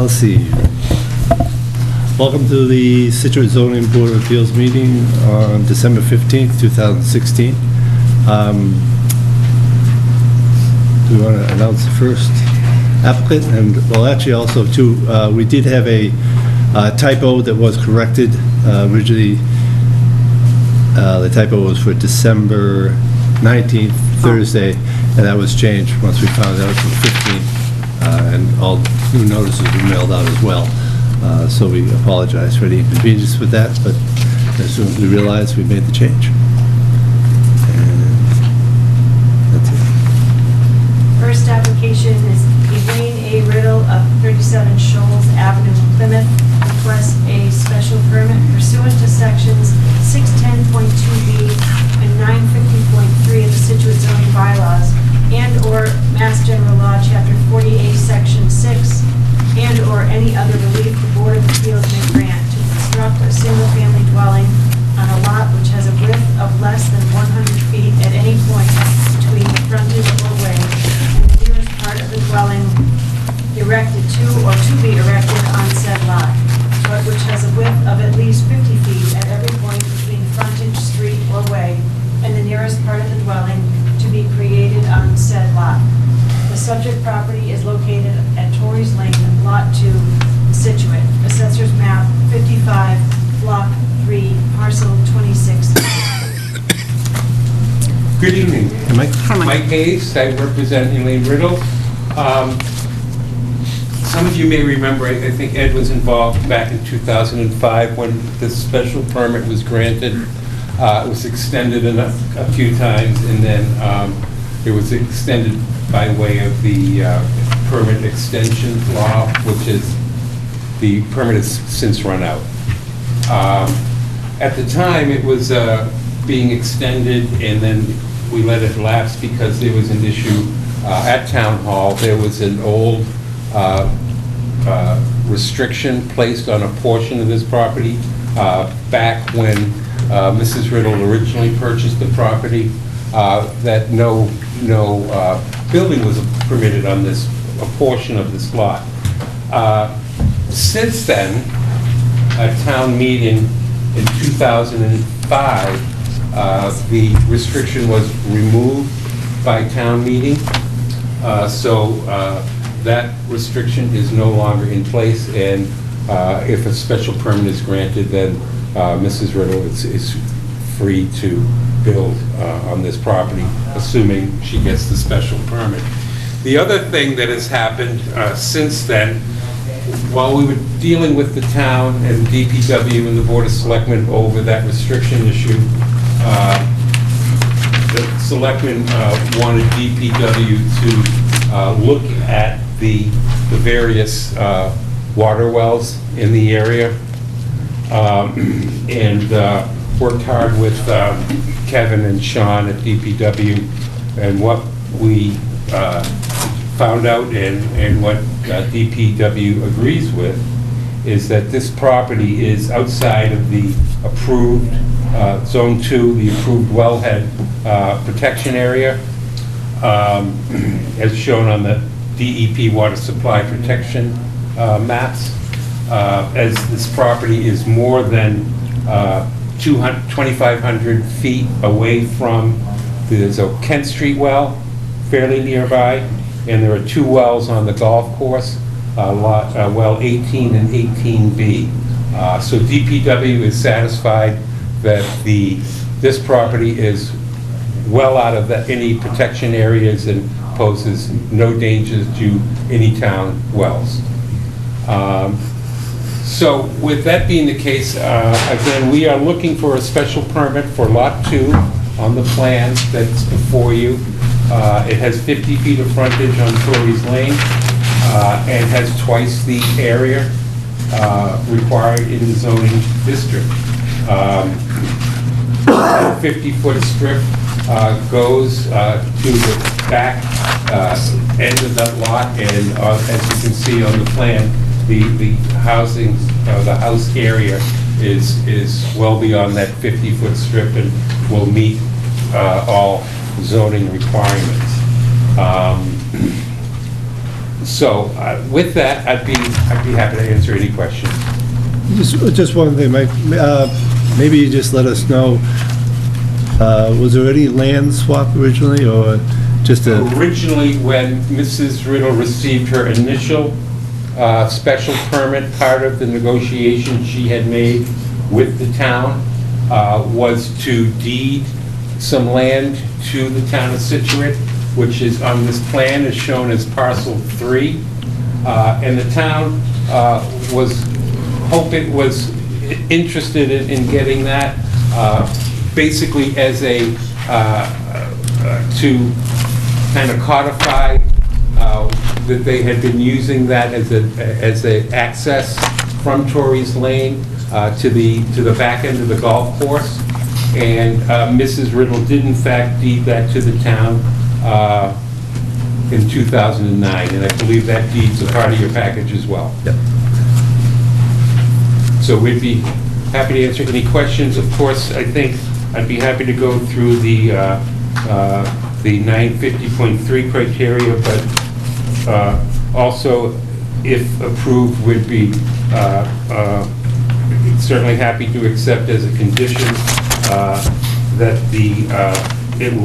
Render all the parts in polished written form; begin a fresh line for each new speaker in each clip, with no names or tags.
Let's see. Welcome to the Scituate Zoning Board of Appeals meeting on December 15th, 2016. Do we want to announce the first applicant? And, well, actually, also, too, we did have a typo that was corrected. Originally, the typo was for December 19th, Thursday, and that was changed once we found out to the 15th. And all new notices were mailed out as well. So we apologize for the inconvenience with that, but as soon as we realized, we made the change. And that's it.
First application is Elaine A. Riddle of 37 Shoals Avenue, Plymouth, requests a special permit pursuant to sections 610.2B and 950.3 of the Scituate zoning bylaws and/or Mass General Law, Chapter 48, Section 6, and/or any other relief the Board of Appeals may grant to construct a single-family dwelling on a lot which has a width of less than 100 feet at any point between the frontage or way and the nearest part of the dwelling erected to or to be erected on said lot, but which has a width of at least 50 feet at every point between frontage, street, or way and the nearest part of the dwelling to be created on said lot. The subject property is located at Torrey's Lane, Lot 2, Scituate, Assessor's Map 55, Block 3, Parcel 26.
Good evening.
Mike?
Mike Hayes, I represent Elaine Riddle. Some of you may remember, I think Ed was involved back in 2005 when this special permit was granted. It was extended a few times, and then it was extended by way of the permit extension law, which is, the permit has since run out. At the time, it was being extended, and then we let it lapse because there was an issue at Town Hall. There was an old restriction placed on a portion of this property back when Mrs. Riddle originally purchased the property, that no building was permitted on a portion of this lot. Since then, at town meeting in 2005, the restriction was removed by town meeting. So that restriction is no longer in place, and if a special permit is granted, then Mrs. Riddle is free to build on this property, assuming she gets the special permit. The other thing that has happened since then, while we were dealing with the town and DPW and the Board of Selectmen over that restriction issue, the Selectmen wanted DPW to look at the various water wells in the area, and worked hard with Kevin and Sean at DPW, and what we found out and what DPW agrees with is that this property is outside of the approved Zone 2, the approved wellhead protection area, as shown on the DEP water supply protection maps, as this property is more than 2,500 feet away from, there's a Kent Street well fairly nearby, and there are two wells on the golf course, well 18 and 18B. So DPW is satisfied that this property is well out of any protection areas and poses no dangers to any town wells. So with that being the case, again, we are looking for a special permit for Lot 2 on the plan that's before you. It has 50 feet of frontage on Torrey's Lane and has twice the area required in the zoning district. 50-foot strip goes to the back end of that lot, and as you can see on the plan, the housing, the house area is well beyond that 50-foot strip and will meet all zoning requirements. So with that, I'd be happy to answer any questions.
Just one thing, Mike, maybe you just let us know, was there any land swap originally, or just a...
Originally, when Mrs. Riddle received her initial special permit, part of the negotiation she had made with the town was to deed some land to the town of Scituate, which is on this plan is shown as parcel 3. And the town was interested in getting that, basically as a, to kind of codify that they had been using that as a access from Torrey's Lane to the back end of the golf course. And Mrs. Riddle did in fact deed that to the town in 2009, and I believe that deed's a part of your package as well.
Yep.
So we'd be happy to answer any questions. Of course, I think I'd be happy to go through the 950.3 criteria, but also, if approved, would be certainly happy to accept as a condition that we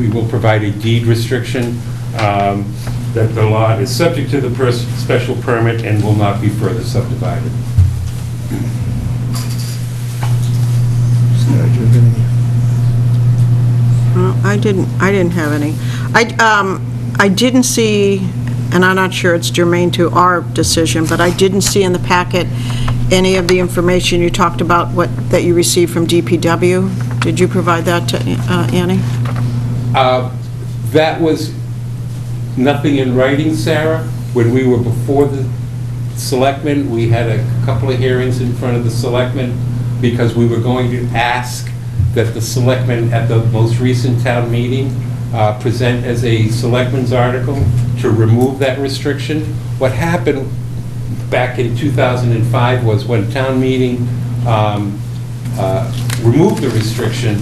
will provide a deed restriction, that the lot is subject to the special permit and will not be further subdivided.
Sarah, do you have any?
I didn't have any. I didn't see, and I'm not sure it's germane to our decision, but I didn't see in the packet any of the information you talked about that you received from DPW. Did you provide that to Annie?
That was nothing in writing, Sarah. When we were before the selectmen, we had a couple of hearings in front of the selectmen because we were going to ask that the selectmen at the most recent town meeting present as a selectmen's article to remove that restriction. What happened back in 2005 was when town meeting removed the restriction,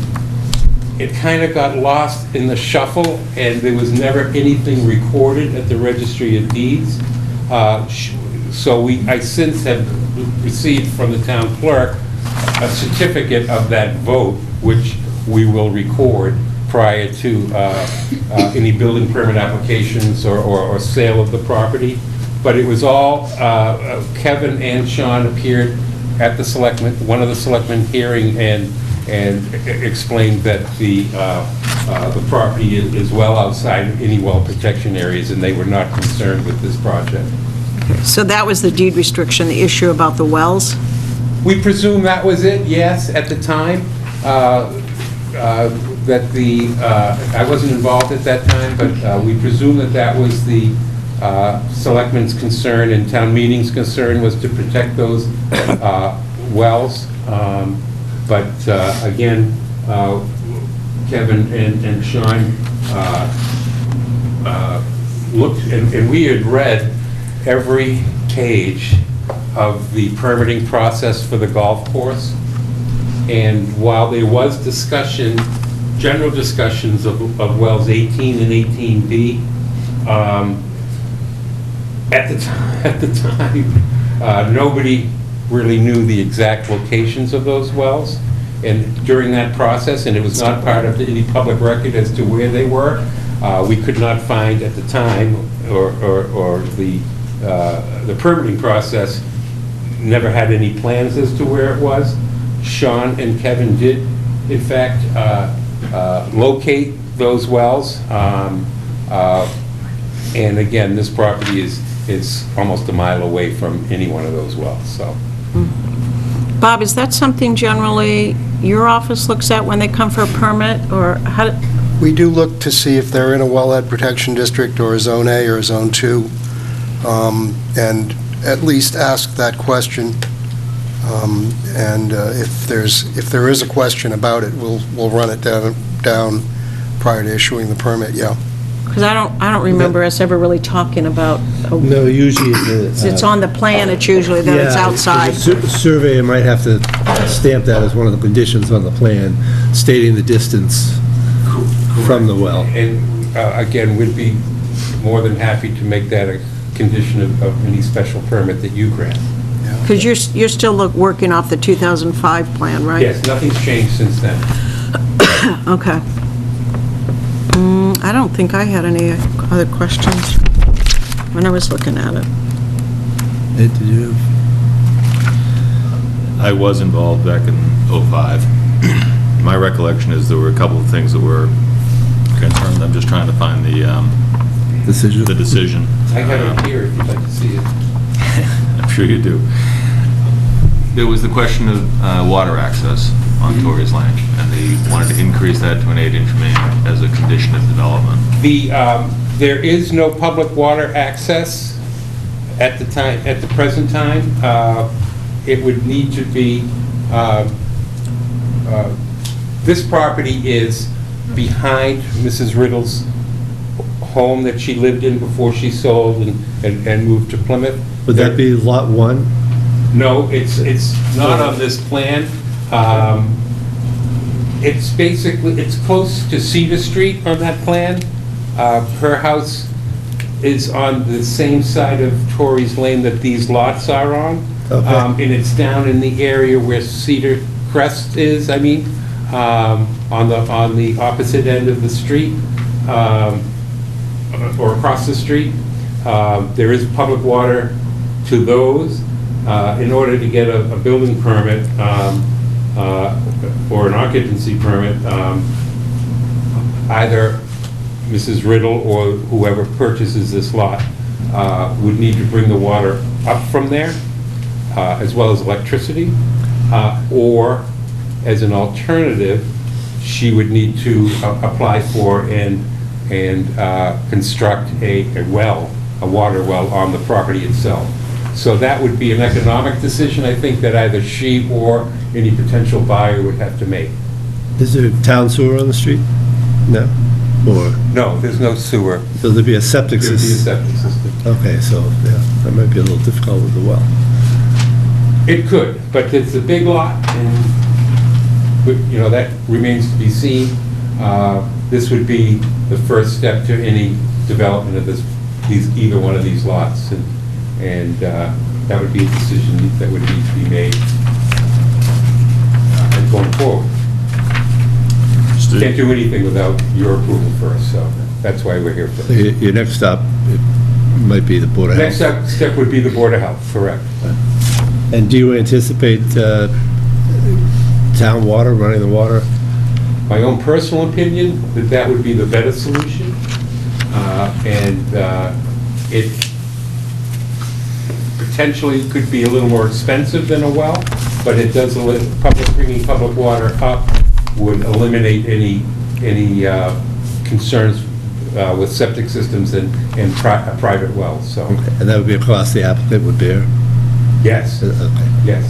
it kind of got lost in the shuffle, and there was never anything recorded at the Registry of Deeds. So I since have received from the town clerk a certificate of that vote, which we will record prior to any building permit applications or sale of the property. But it was all, Kevin and Sean appeared at the one of the selectmen hearing and explained that the property is well outside any well protection areas, and they were not concerned with this project.
So that was the deed restriction, the issue about the wells?
We presume that was it, yes, at the time. That I wasn't involved at that time, but we presume that was the selectmen's concern and town meeting's concern was to protect those wells. But again, Kevin and Sean looked, and we had read every page of the permitting process for the golf course. And while there was discussion, general discussions of wells 18 and 18B, at the time, nobody really knew the exact locations of those wells. And during that process, and it was not part of any public record as to where they were, we could not find at the time, or the permitting process never had any plans as to where it was. Sean and Kevin did, in fact, locate those wells. And again, this property is almost a mile away from any one of those wells, so.
Bob, is that something generally your office looks at when they come for a permit, or how?
We do look to see if they're in a wellhead protection district or a Zone A or a Zone 2, and at least ask that question. And if there is a question about it, we'll run it down prior to issuing the permit. Yeah.
Because I don't remember us ever really talking about.
No, usually
It's on the plan. It's usually that it's outside.
The surveyor might have to stamp that as one of the conditions on the plan, stating the distance from the well.
And again, we'd be more than happy to make that a condition of any special permit that you grant.
Because you're still working off the 2005 plan, right?
Yes, nothing's changed since then.
Okay. I don't think I had any other questions when I was looking at it.
Ed, did you have?
I was involved back in '05. My recollection is there were a couple of things that were concerned. I'm just trying to find the
Decision?
the decision.
I have it here if you'd like to see it.
I'm sure you do. There was the question of water access on Torrey's Lane, and they wanted to increase that to an 8-inch main as a condition of development.
There is no public water access at the present time. It would need to be, this property is behind Mrs. Riddle's home that she lived in before she sold and moved to Plymouth.
Would that be Lot 1?
No, it's not on this plan. It's basically, it's close to Cedar Street on that plan. Her house is on the same side of Torrey's Lane that these lots are on.
Okay.
And it's down in the area where Cedar Crest is, on the opposite end of the street, or across the street. There is public water to those. In order to get a building permit or an occupancy permit, either Mrs. Riddle or whoever purchases this lot would need to bring the water up from there, as well as electricity, or as an alternative, she would need to apply for and construct a water well on the property itself. So that would be an economic decision, I think, that either she or any potential buyer would have to make.
Is there town sewer on the street? No? Or,
No, there's no sewer.
so there'd be a septic
There'd be a
system?
septic system.
Okay, so, yeah, that might be a little difficult with the well.
It could, but it's a big lot, and, that remains to be seen. This would be the first step to any development of either one of these lots, and that would be a decision that would need to be made going forward. Can't do anything without your approval first, so that's why we're here
So
for.
your next stop, it might be the Board of Health.
Next step would be the Board of Health, correct.
And do you anticipate town water, running the water?
My own personal opinion, that would be the better solution. It potentially could be a little more expensive than a well, but it does, bringing public water up would eliminate any concerns with septic systems and private wells, so.
Okay, and that would be a cost the applicant would bear?
Yes,
Okay.
yes.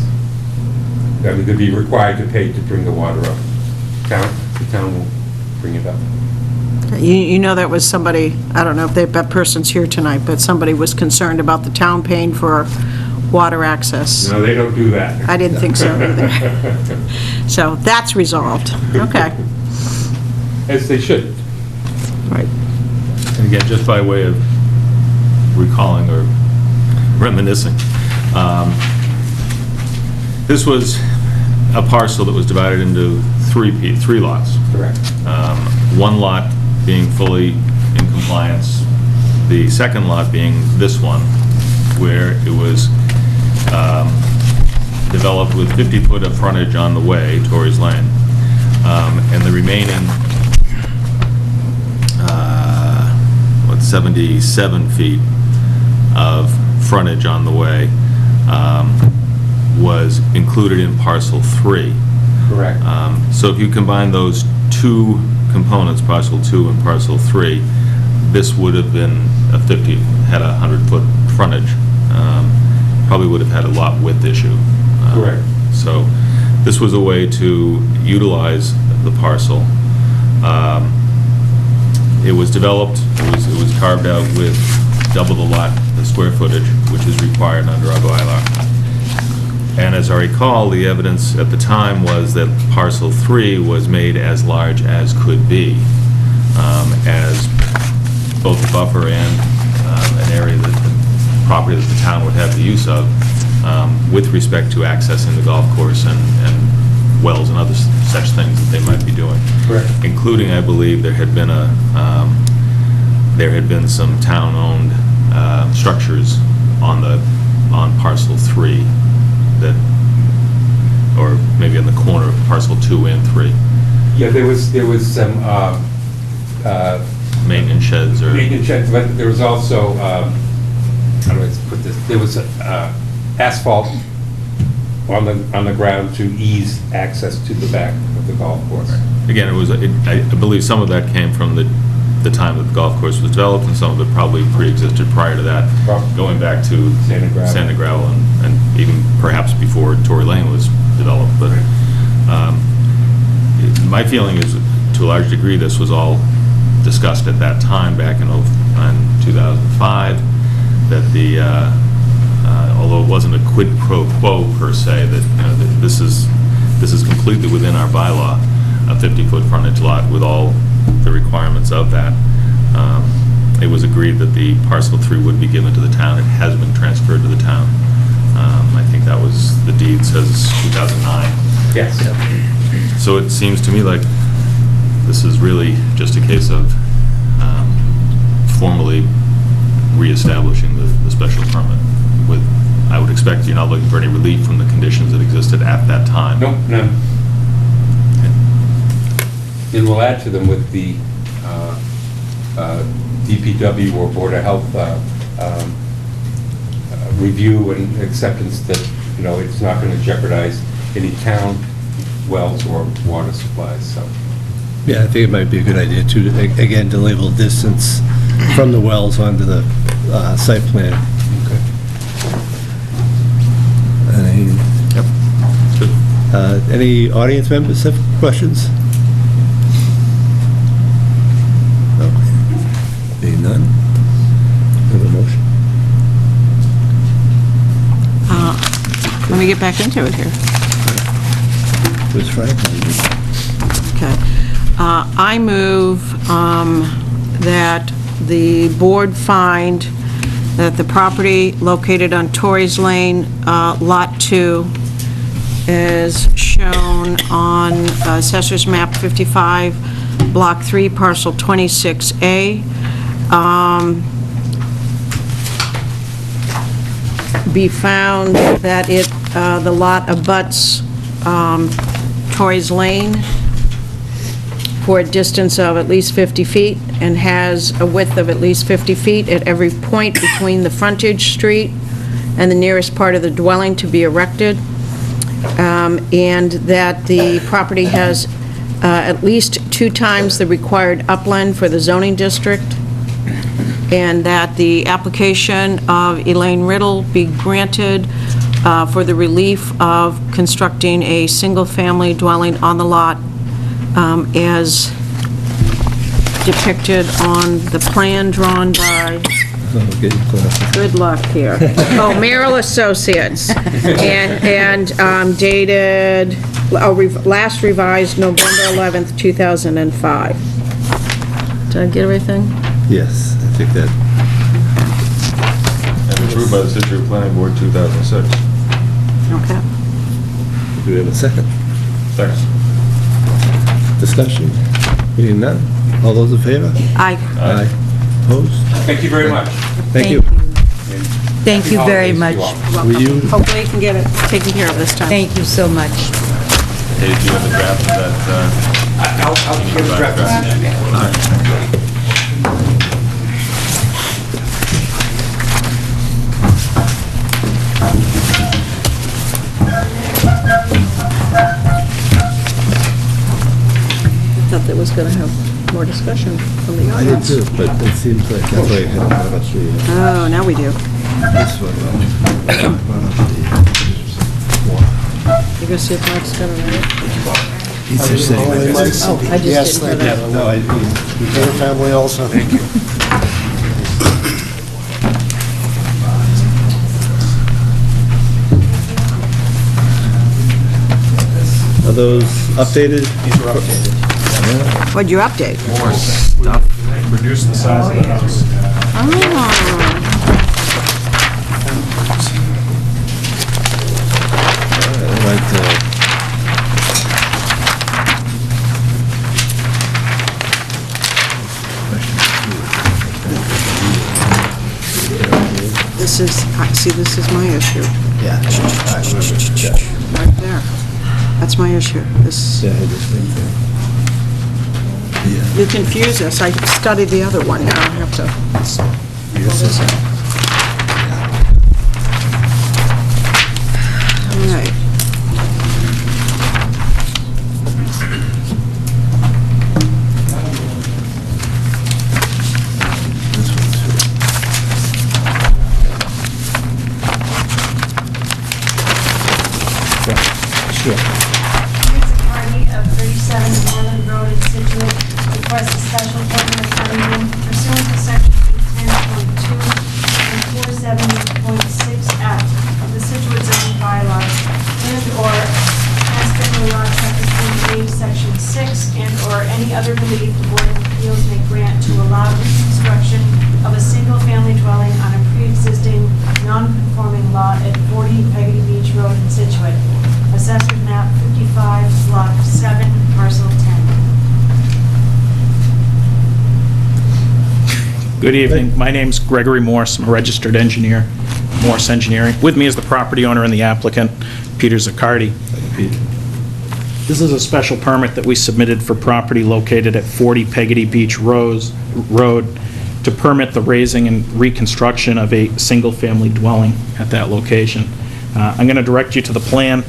That would be required to pay to bring the water up. The town will bring it up.
You know that was somebody, I don't know if that person's here tonight, but somebody was concerned about the town paying for water access.
No, they don't do that.
I didn't think so either. So that's resolved. Okay.
As they should.
Right.
And again, just by way of recalling or reminiscing, this was a parcel that was divided into three lots.
Correct.
One lot being fully in compliance, the second lot being this one, where it was developed with 50-foot of frontage on the way, Torrey's Lane, and the remaining, 77 feet of frontage on the way was included in parcel 3.
Correct.
So if you combine those two components, parcel 2 and parcel 3, this would have been had a 100-foot frontage. Probably would have had a lot width issue.
Correct.
So this was a way to utilize the parcel. It was developed, it was carved out with double the square footage, which is required under our bylaw. And as I recall, the evidence at the time was that parcel 3 was made as large as could be, as both a buffer and an area that the property that the town would have the use of with respect to accessing the golf course and wells and other such things that they might be doing.
Correct.
Including, I believe, there had been some town-owned structures on parcel 3 that, or maybe on the corner of parcel 2 and 3.
Yeah, there was some
Maintenance sheds or...
maintenance sheds, but there was also, how do I put this? There was asphalt on the ground to ease access to the back of the golf course.
Again, I believe some of that came from the time that the golf course was developed, and some of it probably pre-existed prior to that, going back to Sand and Gravel, and even perhaps before Tory Lane was developed. But my feeling is, to a large degree, this was all discussed at that time, back in 2005, that although it wasn't a quid pro quo per se, that that this is completely within our bylaw, a 50-foot frontage lot with all the requirements of that. It was agreed that the parcel 3 would be given to the town. It has been transferred to the town. I think that was, the deed says 2009.
Yes.
So it seems to me like this is really just a case of formally reestablishing the special permit. With, I would expect you're not looking for any relief from the conditions that existed at that time.
Nope, none. And we'll add to them with the DPW or Board of Health review and acceptance that, it's not going to jeopardize any town wells or water supplies, so.
Yeah, I think it might be a good idea to, again, to label distance from the wells onto the site plan.
Okay.
Yep. Good.
Any audience members have questions? No. Being none? Have a motion?
Let me get back into it here.
Who's Frank?
Okay. I move that the board find that the property located on Torrey's Lane, Lot 2, is shown on Assessor's Map 55, Block 3, Parcel 26A, be found that the lot abuts Torrey's Lane for a distance of at least 50 feet and has a width of at least 50 feet at every point between the frontage street and the nearest part of the dwelling to be erected, and that the property has at least 2 times the required upland for the zoning district, and that the application of Elaine Riddle be granted for the relief of constructing a single-family dwelling on the lot as depicted on the plan drawn by, good luck here, Merrill Associates, and dated, last revised November 11th, 2005. Did I get everything?
Yes, I think that,
And approved by the Scituate Planning Board 2006.
Okay.
do we have a second?
Second.
Discussion? Being none? All those in favor?
Aye.
Aye. Opposed?
Thank you very much.
Thank you.
Thank you very much.
Will you,
Hopefully you can get it taken care of this time.
Thank you so much.
Hey, do you have a draft of that?
I'll give a draft.
I thought that was going to have more discussion from the
I did
audience.
too, but it seems like that's why I had brought up
Oh, now we do.
this one. Brought up
You gonna see if Mike's got it right?
He's just saying
Oh,
that-
Mike's-
Oh, I just
Yes,
didn't
thank
hear
you.
No,
Your family also. Thank you.
Are those updated?
These are updated.
What'd you update?
More stuff. Reduce the size of the house.
Oh. This is, see, this is my issue,
Yeah.
right there. That's my issue. This, you confuse us. I studied the other one, now I have to. This is it. All right.
Sure.
Here's a party of 37 Moreland Road in Scituate, requests a special permit of zoning pursuant to section 10.2 and 470.6F of the Scituate zoning bylaws, and/or Aspen Law, Chapter 28, Section 6, and/or any other relief the Board of Appeals may grant to allow reconstruction of a single-family dwelling on a pre-existing, non-conforming lot at 40 Peggotty Beach Road in Scituate. Assessors map 55, lot 7, parcel 10.
Good evening. My name's Gregory Morse. I'm a registered engineer, Morse Engineering. With me is the property owner and the applicant, Peter Zaccardi. This is a special permit that we submitted for property located at 40 Peggotty Beach Road to permit the raising and reconstruction of a single-family dwelling at that location. I'm going to direct you to the plan.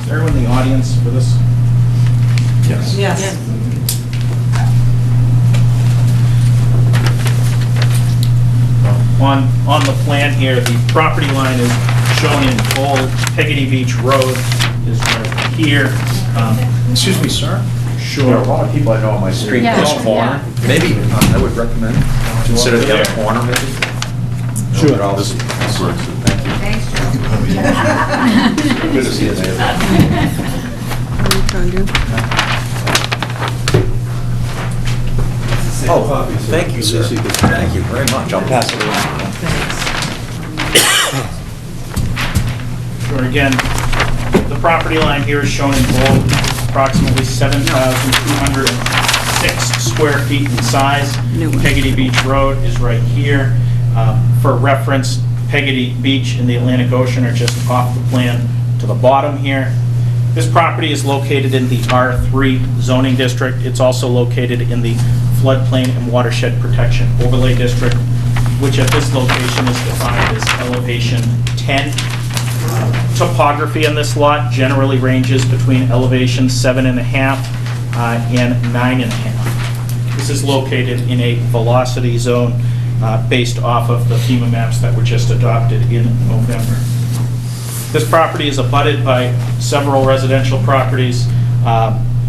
Is everyone in the audience for this? Yes.
Yes.
On the plan here, the property line is shown in bold. Peggotty Beach Road is right here.
Excuse me, sir? There are a
Sure.
lot of people I know on my street.
Yeah.
This corner, maybe, I would recommend, consider the other corner, maybe.
Sure.
This works. Thank you.
Thanks, Joe.
Good to see you, David.
What are you trying to do?
Oh, thank you, sir. Thank you very much. I'll pass it around.
Sure, again, the property line here is shown in bold, approximately 7,206 square feet in size.
New one.
Peggotty Beach Road is right here. For reference, Peggotty Beach and the Atlantic Ocean are just off the plan to the bottom here. This property is located in the R3 zoning district. It's also located in the floodplain and watershed protection overlay district, which at this location is defined as elevation 10. Topography on this lot generally ranges between elevation 7.5 and 9.5. This is located in a velocity zone based off of the FEMA maps that were just adopted in November. This property is abutted by several residential properties,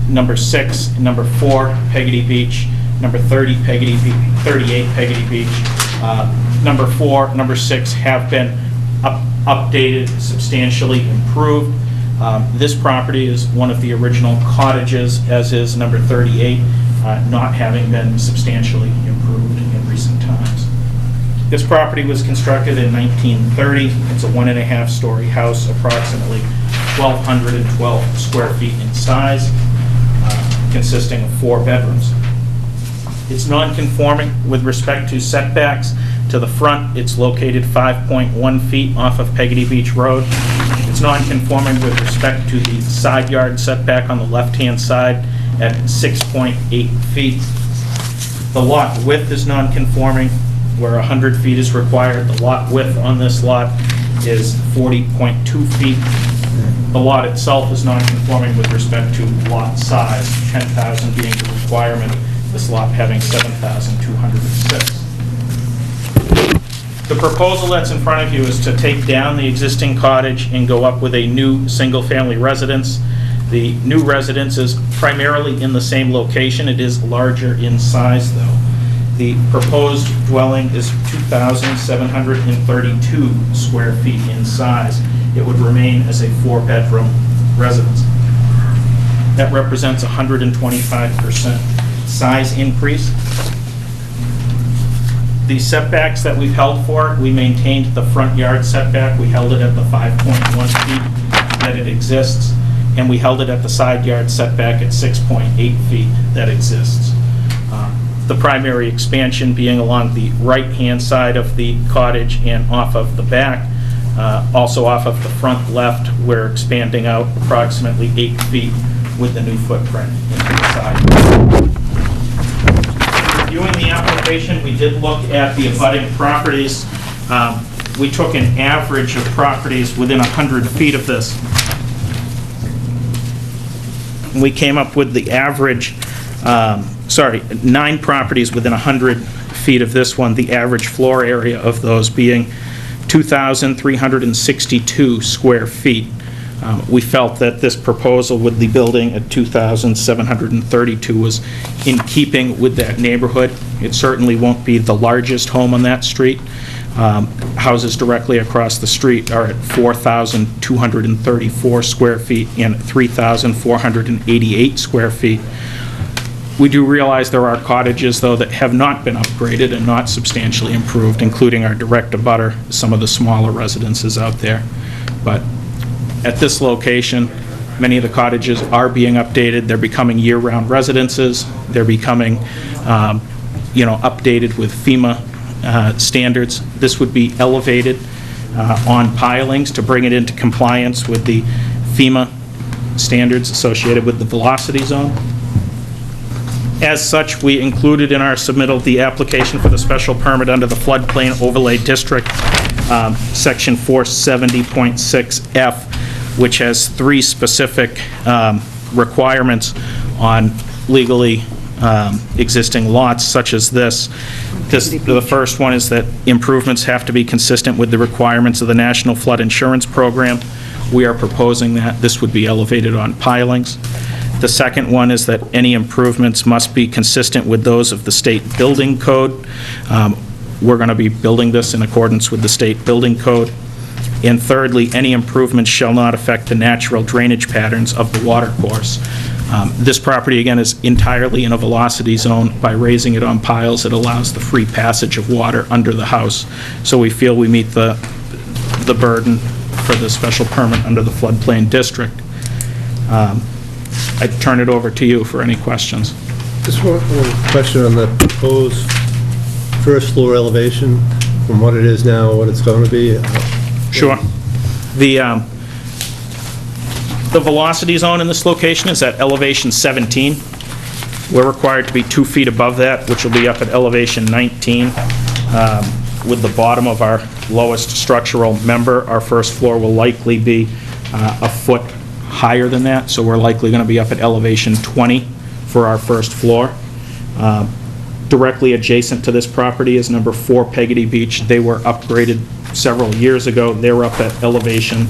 number 6, number 4, Peggotty Beach, number 30, Peggotty Beach, 38, Peggotty Beach. Number 4, number 6 have been updated, substantially improved. This property is one of the original cottages, as is number 38, not having been substantially improved in recent times. This property was constructed in 1930. It's a 1.5-story house, approximately 1,212 square feet in size, consisting of 4 bedrooms. It's non-conforming with respect to setbacks. To the front, it's located 5.1 feet off of Peggotty Beach Road. It's non-conforming with respect to the side yard setback on the left-hand side at 6.8 feet. The lot width is non-conforming, where 100 feet is required. The lot width on this lot is 40.2 feet. The lot itself is non-conforming with respect to lot size, 10,000 being the requirement, this lot having 7,206. The proposal that's in front of you is to take down the existing cottage and go up with a new single-family residence. The new residence is primarily in the same location. It is larger in size, though. The proposed dwelling is 2,732 square feet in size. It would remain as a 4-bedroom residents. That represents 125% size increase. The setbacks that we've held for, we maintained the front yard setback. We held it at the 5.1 feet that it exists, and we held it at the side yard setback at 6.8 feet that exists. The primary expansion being along the right-hand side of the cottage and off of the back. Also off of the front left, we're expanding out approximately 8 feet with the new footprint into the side. Reviewing the application, we did look at the abutting properties. We took an average of properties within 100 feet of this. We came up with the average, 9 properties within 100 feet of this one, the average floor area of those being 2,362 square feet. We felt that this proposal with the building at 2,732 was in keeping with that neighborhood. It certainly won't be the largest home on that street. Houses directly across the street are at 4,234 square feet and 3,488 square feet. We do realize there are cottages, though, that have not been upgraded and not substantially improved, including our direct abutter, some of the smaller residences out there. But at this location, many of the cottages are being updated. They're becoming year-round residences. They're becoming, updated with FEMA standards. This would be elevated on pilings to bring it into compliance with the FEMA standards associated with the velocity zone. As such, we included in our submittal the application for the special permit under the floodplain overlay district, section 470.6F, which has 3 specific requirements on legally existing lots such as this. The first one is that improvements have to be consistent with the requirements of the National Flood Insurance Program. We are proposing that this would be elevated on pilings. The second one is that any improvements must be consistent with those of the state building code. We're going to be building this in accordance with the state building code. And thirdly, any improvements shall not affect the natural drainage patterns of the water course. This property, again, is entirely in a velocity zone. By raising it on piles, it allows the free passage of water under the house. So we feel we meet the burden for the special permit under the floodplain district. I'd turn it over to you for any questions.
Just one question on the proposed first floor elevation, from what it is now, what it's going to be.
Sure. The velocity zone in this location is at elevation 17. We're required to be 2 feet above that, which will be up at elevation 19. With the bottom of our lowest structural member, our first floor will likely be a foot higher than that, so we're likely going to be up at elevation 20 for our first floor. Directly adjacent to this property is number 4 Peggotty Beach. They were upgraded several years ago. They were up at elevation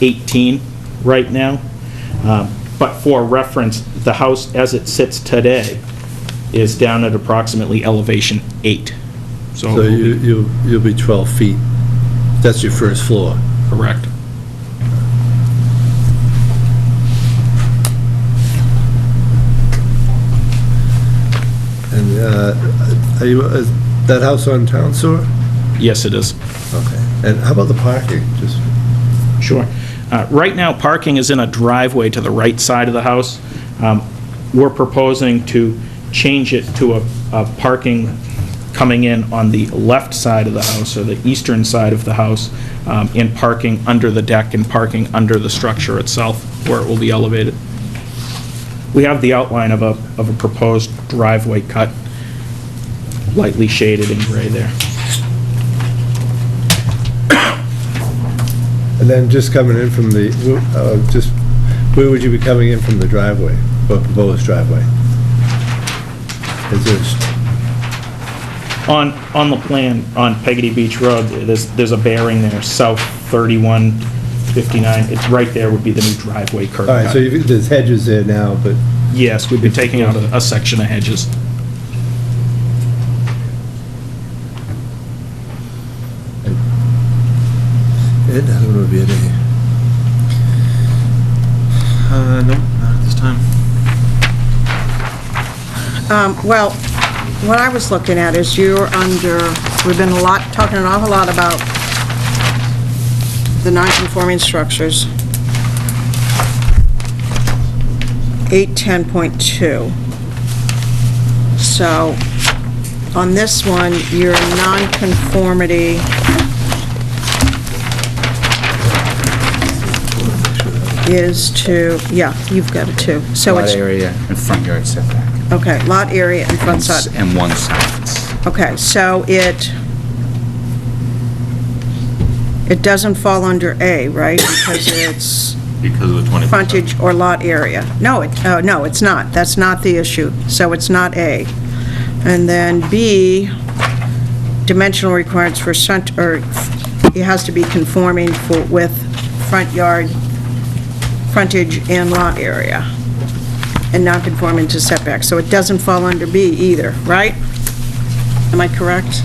18 right now. But for reference, the house as it sits today is down at approximately elevation 8.
So you'll be 12 feet. That's your first floor.
Correct.
And is that house on town sewer?
Yes, it is.
Okay. And how about the parking? Just
Sure. Right now, parking is in a driveway to the right side of the house. We're proposing to change it to a parking coming in on the left side of the house, or the eastern side of the house, and parking under the deck and parking under the structure itself, where it will be elevated. We have the outline of a proposed driveway cut, lightly shaded in gray there.
And then just coming in from the, where would you be coming in from the driveway, or proposed driveway? Is there,
On the plan, on Peggotty Beach Road, there's a bearing there, south 3159. It's right there would be the new driveway curb
all right,
cut.
so there's hedges there now, but
Yes, we've been taking out a section of hedges.
I don't know if you had any.
Well, what I was looking at is you're under, we've been talking an awful lot about the non-conforming structures. 810.2. So, on this one, your non-conformity is to, yeah, you've got it too. So
Lot
it's,
area and front yard setback.
okay, lot area and front side.
And one side.
Okay, so it doesn't fall under A, right? Because it's
Because of the 20%.
frontage or lot area. No, no, it's not. That's not the issue. So it's not A. And then B, dimensional requirements for it has to be conforming with front yard, frontage and lot area, and not conforming to setback. So it doesn't fall under B either, right? Am I correct?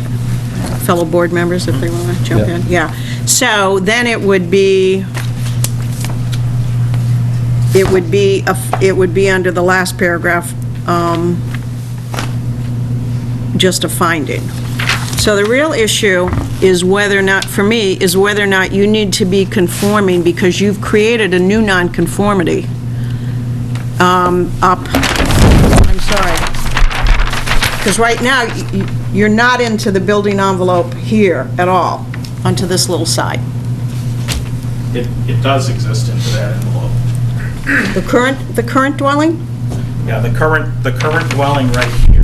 Fellow board members, if they want to jump in? Yeah. So then it would be under the last paragraph, just a finding. So the real issue is whether or not, for me, is whether or not you need to be conforming because you've created a new nonconformity up, I'm sorry. Because right now, you're not into the building envelope here at all, onto this little side.
It does exist into that envelope.
The current dwelling?
Yeah, the current dwelling right here,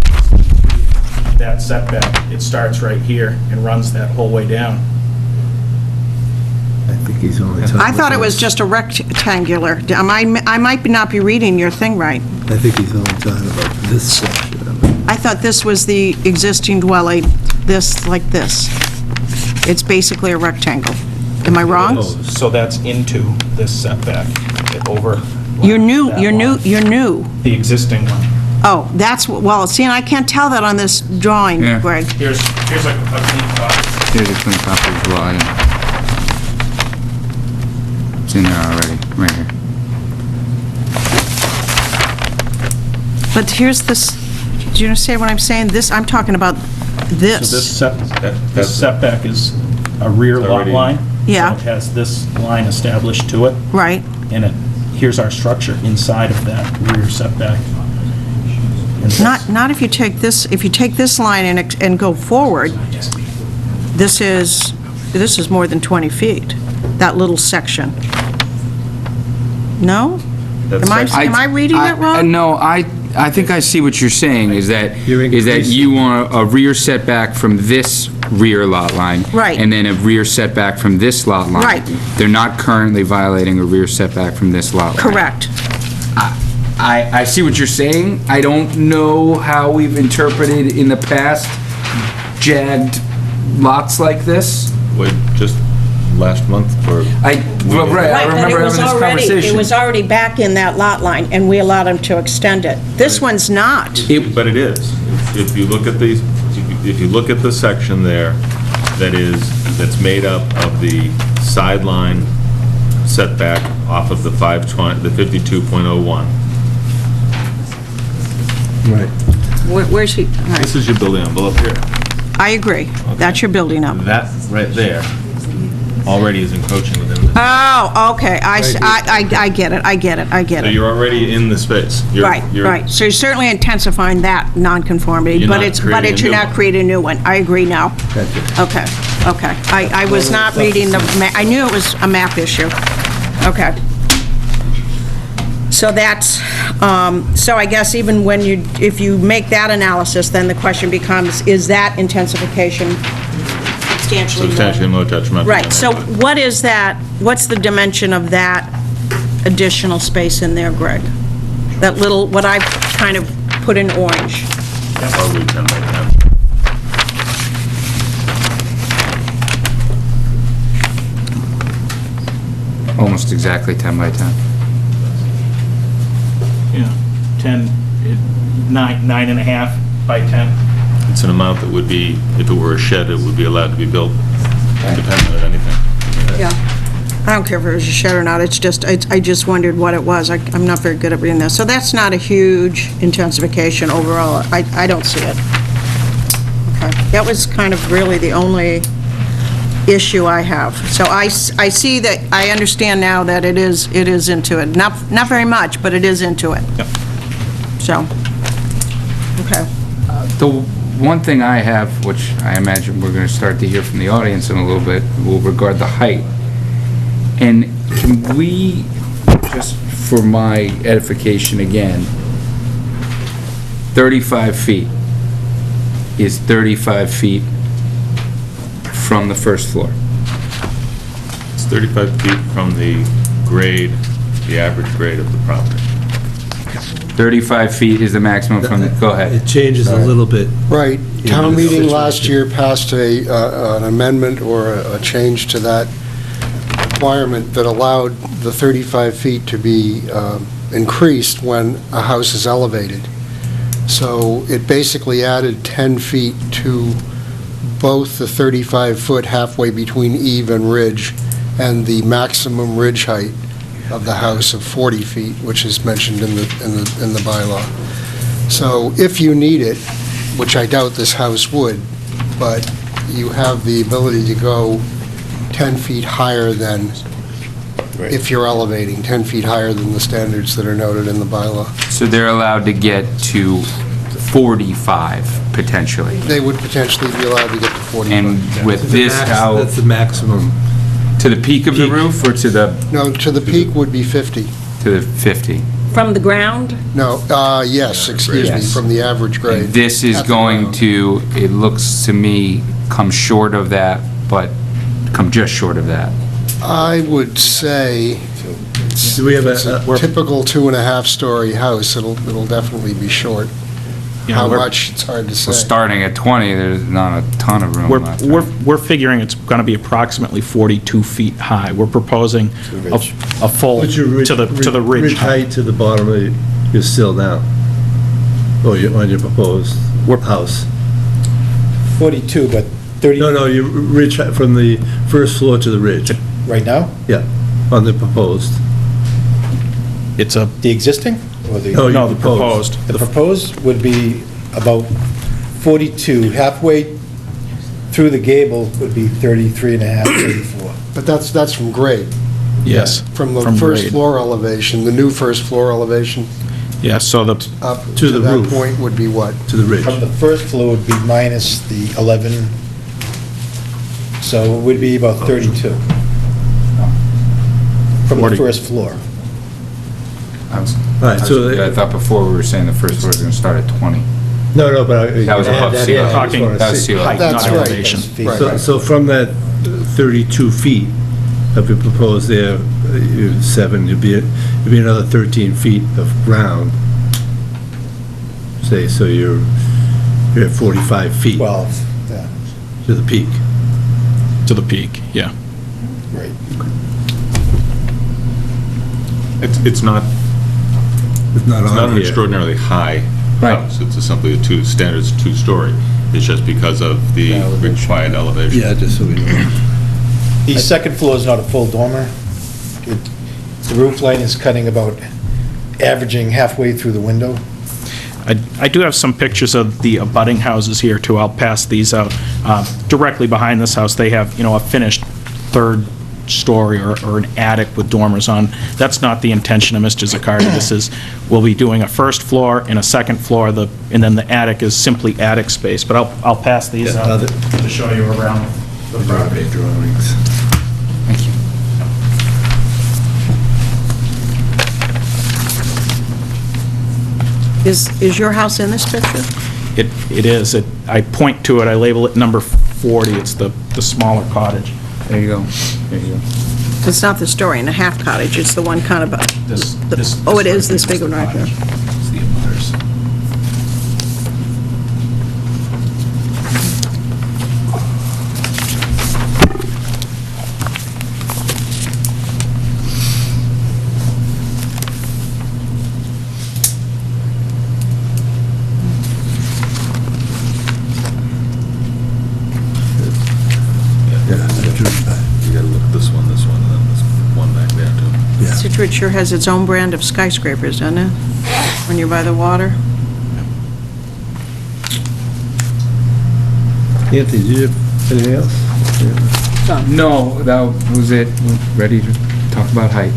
that setback, it starts right here and runs that whole way down.
I think he's only talking...
I thought it was just a rectangular. I might not be reading your thing right.
I think he's only talking about this section of it.
I thought this was the existing dwelling, this, like this. It's basically a rectangle. Am I wrong?
So that's into this setback, over.
You're new.
The existing one.
Oh, that's, well, see, and I can't tell that on this drawing,
Yeah.
Greg.
Here's a clean copy.
Here's a clean copy as well. It's in there already, right here.
But here's this, do you understand what I'm saying? This, I'm talking about this.
So this setback is a rear lot
already-
line.
Yeah.
So it has this line established to it,
Right.
and here's our structure inside of that rear setback. And
Not if you take this line and go forward, this is more than 20 feet, that little section. No? Am I reading it wrong?
No, I think I see what you're saying, is that
You're increasing-
you want a rear setback from this rear lot line.
Right.
And then a rear setback from this lot line.
Right.
They're not currently violating a rear setback from this lot line.
Correct.
I see what you're saying. I don't know how we've interpreted in the past jagged lots like this.
Wait, just last month, or...
I remember having this conversation.
It was already back in that lot line, and we allowed them to extend it. This one's not.
But it is. If you look at these, if you look at the section there, that's made up of the sideline setback off of the 520, the 52.01.
Right.
Where's he? All right.
This is your building envelope here.
I agree. That's your building up.
That right there already is encroaching within the...
Oh, okay. I get it.
So you're already in the space.
Right. So you're certainly intensifying that nonconformity,
You're
but
not creating a
you're
new
not
one.
creating a new one. I agree now.
Gotcha.
Okay. I was not reading I knew it was a map issue. Okay. So that's, so I guess even when if you make that analysis, then the question becomes, is that intensification substantially more?
Substantially more detrimental.
Right, so what is that, what's the dimension of that additional space in there, Greg? That little, what I've kind of put in orange?
Probably 10 by 10.
Almost exactly 10 by 10.
Yeah, 9.5 by 10.
It's an amount that would be, if it were a shed, it would be allowed to be built independent of anything.
Yeah. I don't care if it was a shed or not, it's just, I just wondered what it was. I'm not very good at reading this. So that's not a huge intensification overall. I don't see it. Okay. That was kind of really the only issue I have. So I see that, I understand now that it is into it. Not very much, but it is into it.
Yep.
So, okay.
The one thing I have, which I imagine we're going to start to hear from the audience in a little bit, will regard the height. And can we, just for my edification again, 35 feet is 35 feet from the first floor.
It's 35 feet from the grade, the average grade of the property.
35 feet is the maximum from the, go ahead.
It changes a little bit.
Right.
Yeah,
Town
but it's
meeting last
situated.
year passed an amendment or a change to that requirement that allowed the 35 feet to be increased when a house is elevated. So it basically added 10 feet to both the 35-foot halfway between eave and ridge and the maximum ridge height of the house of 40 feet, which is mentioned in the bylaw. So if you need it, which I doubt this house would, but you have the ability to go 10 feet higher than, if you're elevating, 10 feet higher than the standards that are noted in the bylaw.
So they're allowed to get to 45, potentially.
They would potentially be allowed to get to 45.
And with
The
this
max-
house,
That's the maximum.
to the peak of the
Peak.
roof or to the
No, to the peak would be 50.
50?
From the ground?
No, yes, excuse me,
Yes.
from the average grade.
And this is
At the
going
ground.
to, it looks to me, come short of that, but come just short of that.
I would say
Do we have
it's a
a,
typical 2.5-story house. It'll definitely be short.
Yeah,
How
we're-
much, it's hard to
So
say.
starting at 20, there's not a ton of room left.
We're figuring it's going to be approximately 42 feet high. We're proposing a full,
what's your ridge?
to the ridge height.
to the bottom of your sill now? Oh, on your proposed house?
42, but 30
No, your ridge, height from the first floor to the ridge.
right now?
Yeah, on the proposed.
It's a,
The existing or the?
No, you
no, the
proposed.
proposed.
The proposed would be about 42. Halfway through the gable would be 33 and a half, 34.
But that's from grade.
Yes.
From the
From
first
grade.
floor elevation, the new first floor elevation,
Yeah, so the,
up
To
to
the
that
roof.
point would be what?
To the ridge.
From the first floor would be minus the 11, so it would be about 32. From
40.
the first floor.
Right, so
I thought before we were saying the first floor was going to start at 20.
No, but I.
That was above sea level.
talking-
That was sea level.
height,
That's
not
right.
elevation.
Right.
So from that 32 feet of your proposed there, 7, it'd be another 13 feet of ground. Say, so you're at 45 feet
12, yeah,
to the peak.
to the peak, yeah.
right.
It's not
It's not
It's not
on
an
here.
extraordinarily high
Right.
house. It's simply a standards two-story. It's just because of the
Elevation.
required elevation.
Yeah, just so we know.
The second floor is not a full dormer. The roof line is cutting about, averaging halfway through the window.
I do have some pictures of the abutting houses here, too. I'll pass these out. Directly behind this house, they have, a finished third story or an attic with dormers on. That's not the intention of Mr. Zaccardi. This is, we'll be doing a first floor and a second floor, and then the attic is simply attic space. But I'll pass these
Yeah,
out to show you around the property.
Drawings.
Thank you.
Is your house in this picture?
It is. I point to it, I label it number 40. It's the smaller cottage.
There you go. There you go.
It's not the story and a half cottage, it's the one kind of a...
This
Oh, it is this big one right there.
It's the abutters.
Yeah, I drew that.
You gotta look at this one, and then this one.
Yeah.
Scituate sure has its own brand of skyscrapers, doesn't it? When you're by the water.
Anthony, do you have anything else?
No, that was it. Ready to talk about height.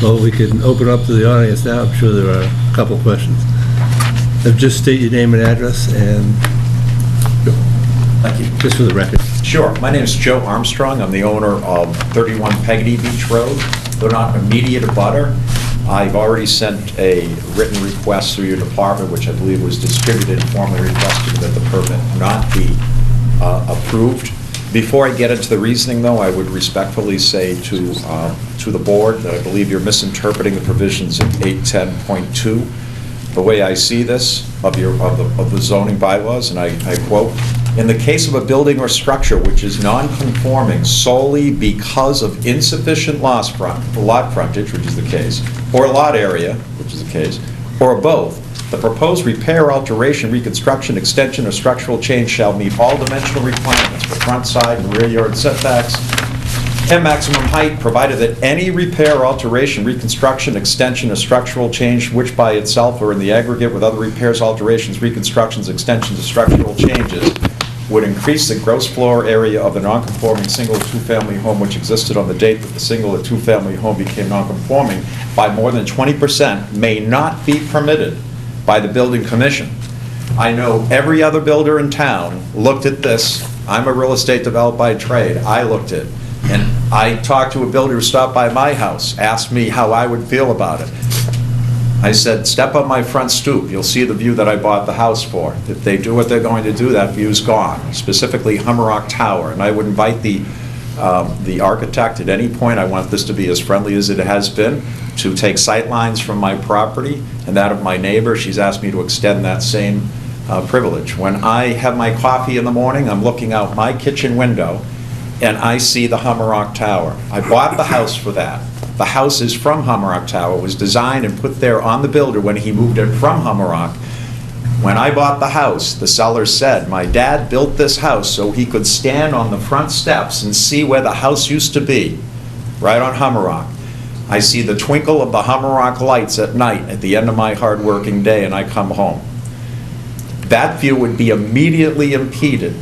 Well, we can open up to the audience now. I'm sure there are a couple questions. Just state your name and address and,
Thank you.
just for the record.
Sure. My name is Joe Armstrong. I'm the owner of 31 Peggotty Beach Road. They're not an immediate abutter. I've already sent a written request through your department, which I believe was distributed, formally requesting that the permit not be approved. Before I get into the reasoning, though, I would respectfully say to the board that I believe you're misinterpreting the provisions of 810.2. The way I see this of the zoning bylaws, and I quote, "In the case of a building or structure which is non-conforming solely because of insufficient lot frontage, which is the case, or lot area, which is the case, or both, the proposed repair, alteration, reconstruction, extension, or structural change shall meet all dimensional requirements for front, side, and rear yard setbacks and maximum height, provided that any repair, alteration, reconstruction, extension, or structural change which by itself or in the aggregate with other repairs, alterations, reconstructions, extensions, or structural changes would increase the gross floor area of the non-conforming single or two-family home which existed on the date that the single or two-family home became non-conforming by more than 20% may not be permitted by the building commission." I know every other builder in town looked at this. I'm a real estate developer by trade. I looked at it. And I talked to a builder who stopped by my house, asked me how I would feel about it. I said, step up my front stoop. You'll see the view that I bought the house for. If they do what they're going to do, that view's gone, specifically Hummerock Tower. And I would invite the architect at any point, I want this to be as friendly as it has been, to take sight lines from my property and that of my neighbor. She's asked me to extend that same privilege. When I have my coffee in the morning, I'm looking out my kitchen window and I see the Hummerock Tower. I bought the house for that. The house is from Hummerock Tower. It was designed and put there on the builder when he moved it from Hummerock. When I bought the house, the seller said, my dad built this house so he could stand on the front steps and see where the house used to be, right on Hummerock. I see the twinkle of the Hummerock lights at night at the end of my hard-working day, and I come home. That view would be immediately impeded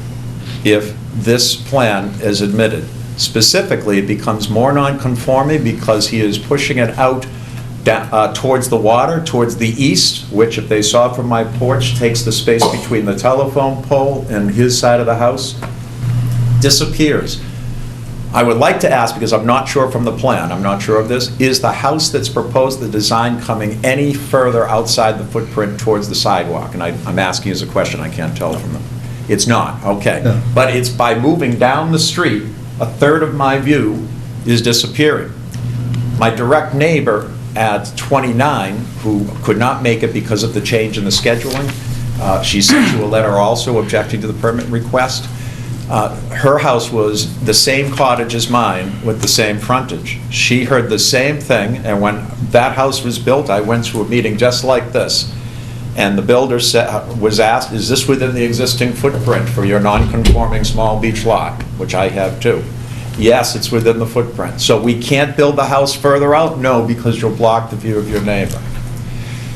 if this plan is admitted. Specifically, it becomes more non-conforming because he is pushing it out towards the water, towards the east, which, if they saw from my porch, takes the space between the telephone pole and his side of the house, disappears. I would like to ask, because I'm not sure from the plan, I'm not sure of this, is the house that's proposed, the design, coming any further outside the footprint towards the sidewalk? And I'm asking as a question, I can't tell from them. It's not, okay.
No.
But it's by moving down the street, a third of my view is disappearing. My direct neighbor at 29, who could not make it because of the change in the scheduling, she sent you a letter also objecting to the permit request. Her house was the same cottage as mine with the same frontage. She heard the same thing, and when that house was built, I went to a meeting just like this. And the builder was asked, is this within the existing footprint for your non-conforming small beach lot, which I have too? Yes, it's within the footprint. So we can't build the house further out? No, because you'll block the view of your neighbor.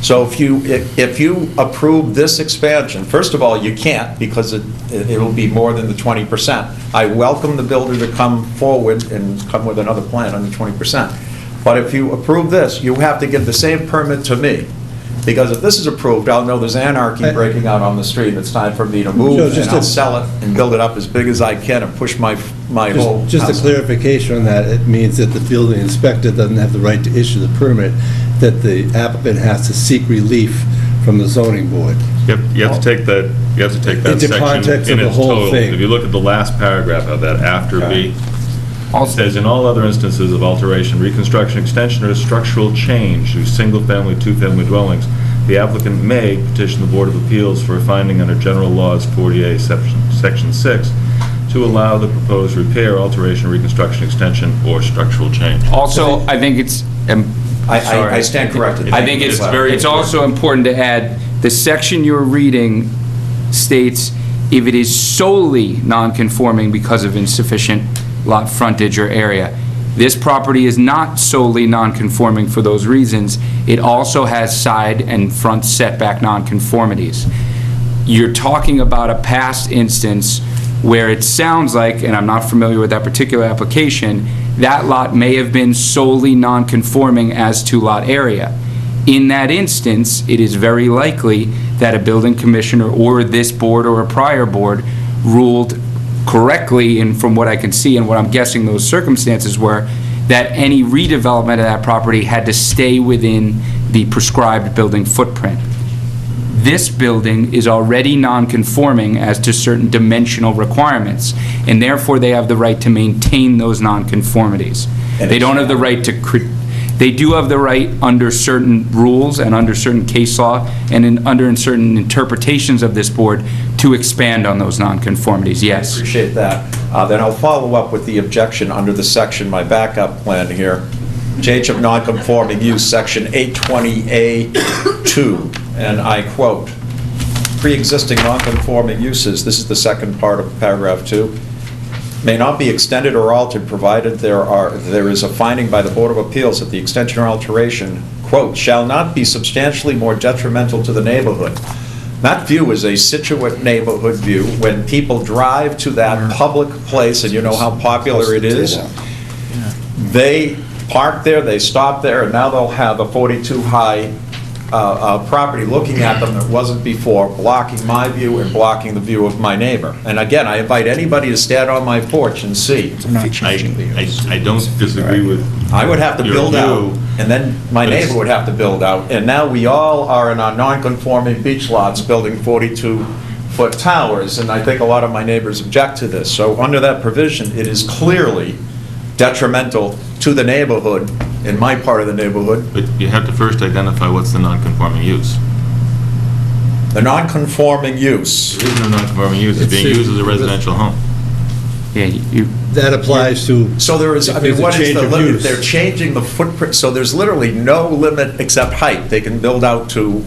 So if you approve this expansion, first of all, you can't, because it'll be more than the 20%. I welcome the builder to come forward and come with another plan on the 20%. But if you approve this, you have to give the same permit to me. Because if this is approved, I'll know there's anarchy breaking out on the street. It's time for me to move, and I'll sell it and build it up as big as I can and push my whole house.
Just a clarification on that, it means that the building inspector doesn't have the right to issue the permit, that the applicant has to seek relief from the zoning board.
You have to take that
Into
section
context
in
of the
its
whole
total.
thing.
If you look at the last paragraph of that, after B, it says, in all other instances of alteration, reconstruction, extension, or structural change to single-family, two-family dwellings, the applicant may petition the Board of Appeals for a finding under General Laws 40A, Section 6, to allow the proposed repair, alteration, reconstruction, extension, or structural change.
Also, I think it's,
I stand corrected.
I think it's also important to add, the section you're reading states, if it is solely non-conforming because of insufficient lot frontage or area. This property is not solely non-conforming for those reasons. It also has side and front setback non-conformities. You're talking about a past instance where it sounds like, and I'm not familiar with that particular application, that lot may have been solely non-conforming as to lot area. In that instance, it is very likely that a building commissioner or this board or a prior board ruled correctly, and from what I can see and what I'm guessing those circumstances were, that any redevelopment of that property had to stay within the prescribed building footprint. This building is already non-conforming as to certain dimensional requirements, and therefore they have the right to maintain those non-conformities. They don't have the right to, they do have the right under certain rules and under certain case law and under certain interpretations of this board to expand on those non-conformities, yes.
Appreciate that. Then I'll follow up with the objection under the section, my backup plan here. Change of non-conforming use, section 820A2, and I quote, pre-existing non-conforming uses, this is the second part of paragraph 2, may not be extended or altered provided there is a finding by the Board of Appeals that the extension or alteration, quote, shall not be substantially more detrimental to the neighborhood. That view is a Scituate neighborhood view. When people drive to that public place, and you know how popular it is, they park there, they stop there, and now they'll have a 42 high property looking at them that wasn't before, blocking my view and blocking the view of my neighbor. And again, I invite anybody to stand on my porch and see.
I don't disagree with
I would have to
your
build out,
view,
and then my
but
neighbor would have to build out, and now we all are in our non-conforming beach lots building 42-foot towers, and I think a lot of my neighbors object to this. So under that provision, it is clearly detrimental to the neighborhood, in my part of the neighborhood.
But you have to first identify what's the non-conforming use.
The non-conforming use.
There is no non-conforming use, it's being used as a residential home.
Yeah,
That applies to.
So there is, I
if
mean,
there's a
what is
change
the
of
limit?
use.
They're changing the footprint, so there's literally no limit except height. They can build out to,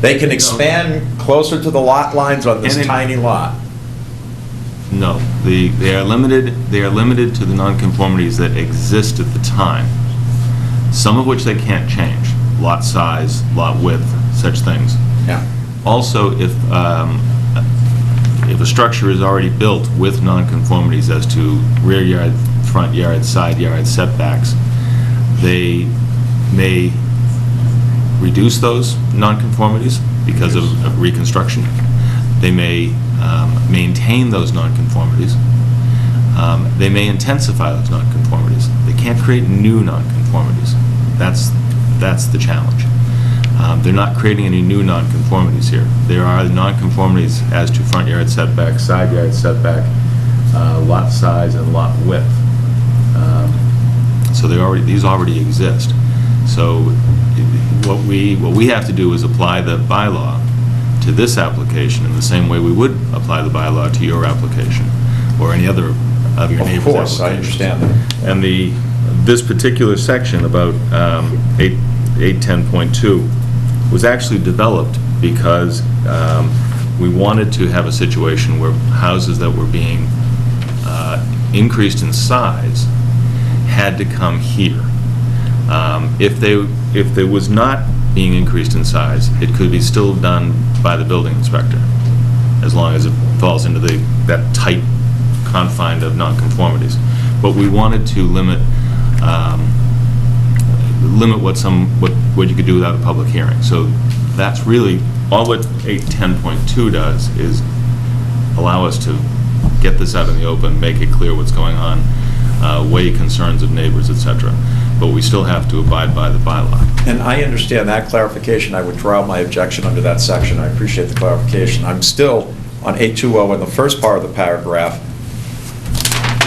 they can expand closer to the lot lines on this
And it-
tiny lot.
No, they are limited to the nonconformities that exist at the time, some of which they can't change, lot size, lot width, such things.
Yeah.
Also, if a structure is already built with nonconformities as to rear yard, front yard, side yard setbacks, they may reduce those nonconformities because of reconstruction. They may maintain those nonconformities. They may intensify those nonconformities. They can't create new nonconformities. That's the challenge. They're not creating any new nonconformities here. There are nonconformities as to front yard setback, side yard setback, lot size, and lot width. So these already exist. So what we have to do is apply the bylaw to this application in the same way we would apply the bylaw to your application or any other of your neighbor's applications.
Of course, I understand that.
And this particular section about 810.2 was actually developed because we wanted to have a situation where houses that were being increased in size had to come here. If there was not being increased in size, it could be still done by the building inspector, as long as it falls into that tight confine of nonconformities. But we wanted to limit what you could do without a public hearing. So that's really all what 810.2 does, is allow us to get this out in the open, make it clear what's going on, weigh concerns of neighbors, etc. But we still have to abide by the bylaw.
And I understand that clarification. I withdraw my objection under that section. I appreciate the clarification. I'm still on 820 in the first part of the paragraph.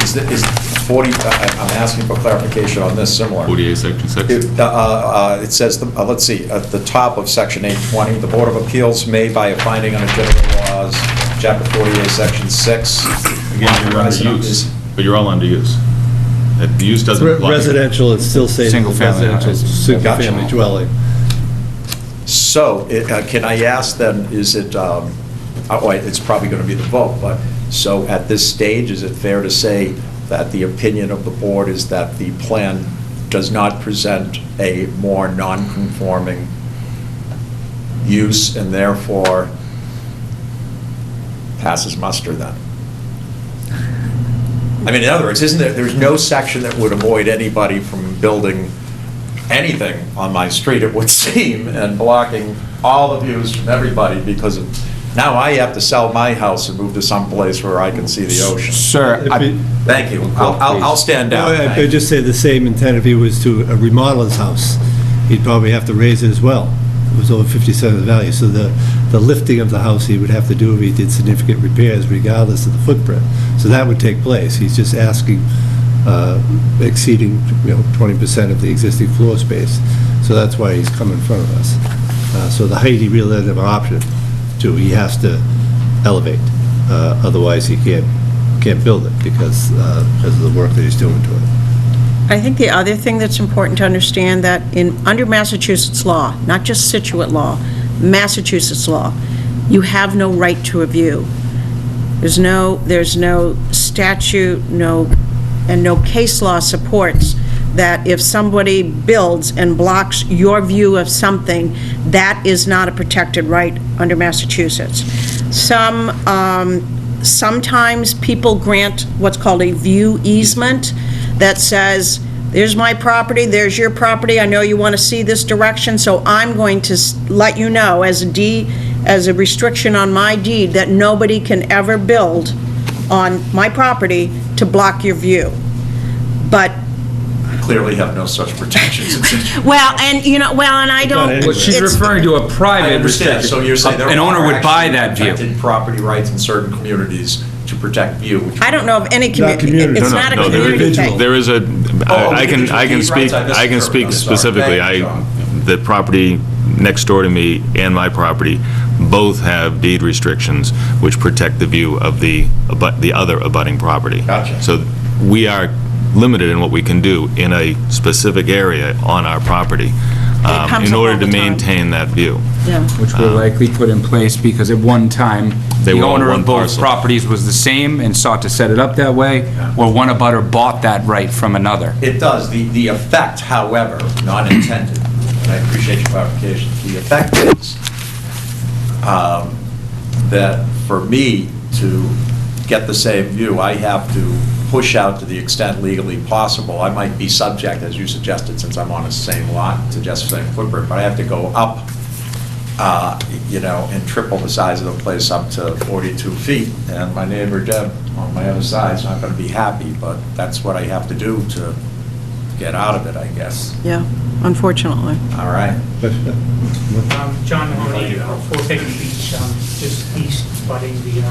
Is 40, I'm asking for clarification on this similar.
48, section 6?
It says, let's see, at the top of section 820, the Board of Appeals may, by a finding under general laws, chapter 48, section 6.
Again, you're under use, but you're all under use. The use doesn't apply.
Residential, it still says
Single-family
residential, single-family
Gotcha.
dwelling.
So, can I ask then, is it it's probably going to be the vote, but, so at this stage, is it fair to say that the opinion of the board is that the plan does not present a more non-conforming use and therefore passes muster then? I mean, in other words, there's no section that would avoid anybody from building anything on my street, it would seem, and blocking all the views from everybody, because now I have to sell my house and move to some place where I can see the ocean.
Sir,
Thank you. I'll stand down.
Well, I could just say the same intent if he was to remodel his house. He'd probably have to raise it as well. It was over 50% of the value. So the lifting of the house he would have to do if he did significant repairs regardless of the footprint. So that would take place. He's just asking, exceeding 20% of the existing floor space. So that's why he's come in front of us. So the height, he really doesn't have an option to. He has to elevate. Otherwise, he can't build it because of the work that he's doing to it.
I think the other thing that's important to understand that under Massachusetts law, not just Scituate law, Massachusetts law, you have no right to a view. There's no statute, and no case law supports that if somebody builds and blocks your view of something, that is not a protected right under Massachusetts. Sometimes people grant what's called a view easement that says, there's my property, there's your property, I know you want to see this direction, so I'm going to let you know as a restriction on my deed that nobody can ever build on my property to block your view. But
Clearly have no such protections.
well, and I don't.
Well, she's
it's-
referring to a
I
private
understand,
restriction.
so you're saying there
An owner
are
would buy
actually
that view.
protected property rights in certain communities to protect view. which
I don't know of any
Not
community.
community.
It's
No,
not a
no,
community thing.
there is a, I can
individual deed rights, I
I can
misinterpreted,
speak
I'm sorry.
specifically.
Thank you, John.
The property next door to me and my property both have deed restrictions which protect the view of the other abutting property.
Gotcha.
So we are limited in what we can do in a specific area on our property
comes
in
up
order
all
to
the time.
maintain that view.
Yeah.
Which were likely put in place because at one time,
They
the
were all
owner
one
of both
parcel.
properties was the same and sought to set it up that way, or one abutter bought that right from another.
It does. The effect, however, not intended, and I appreciate your clarification, the effect is that for me to get the same view, I have to push out to the extent legally possible. I might be subject, as you suggested, since I'm on the same lot, to just the same footprint, but I have to go up, and triple the size of the place up to 42 feet. And my neighbor Deb on my other side is not going to be happy, but that's what I have to do to get out of it, I guess.
Yeah, unfortunately.
All right.
John Mahoney, 4 Peggy Beach, just east abutting the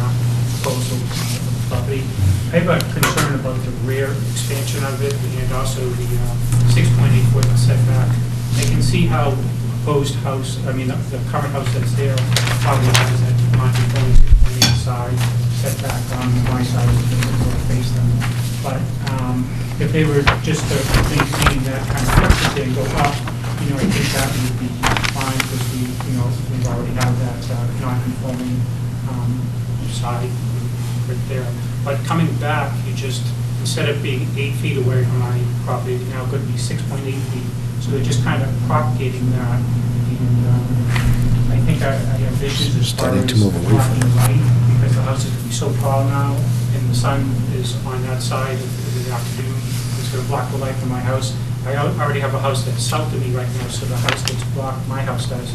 proposal property. I have a concern about the rear expansion of it and also the 6.8-foot setback. I can see how proposed house, the current house that's there probably has that non-conforming 6.8 side setback on my side of the building face them. But if they were just to maintain that kind of density and go up, I think that would be fine because we already have that non-conforming side right there. But coming back, instead of being 8 feet away from my property, it's now going to be 6.8 feet. So they're just kind of propagating that. And I think I have issues as far as
Starting to move away from
blocking the light because the house is going to be so tall now and the sun is on that side of the afternoon. It's going to block the light from my house. I already have a house that's south of me right now, so the house that's blocked, my house does,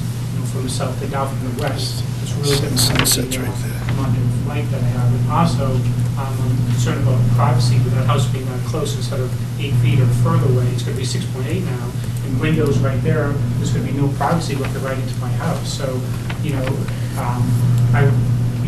from the south and now from the west. It's really going to
Sunset's right there.
amount of light that I have. And also, I'm concerned about privacy with that house being that close instead of 8 feet or further away. It's going to be 6.8 now. And windows right there, there's going to be no privacy looking right into my house. So,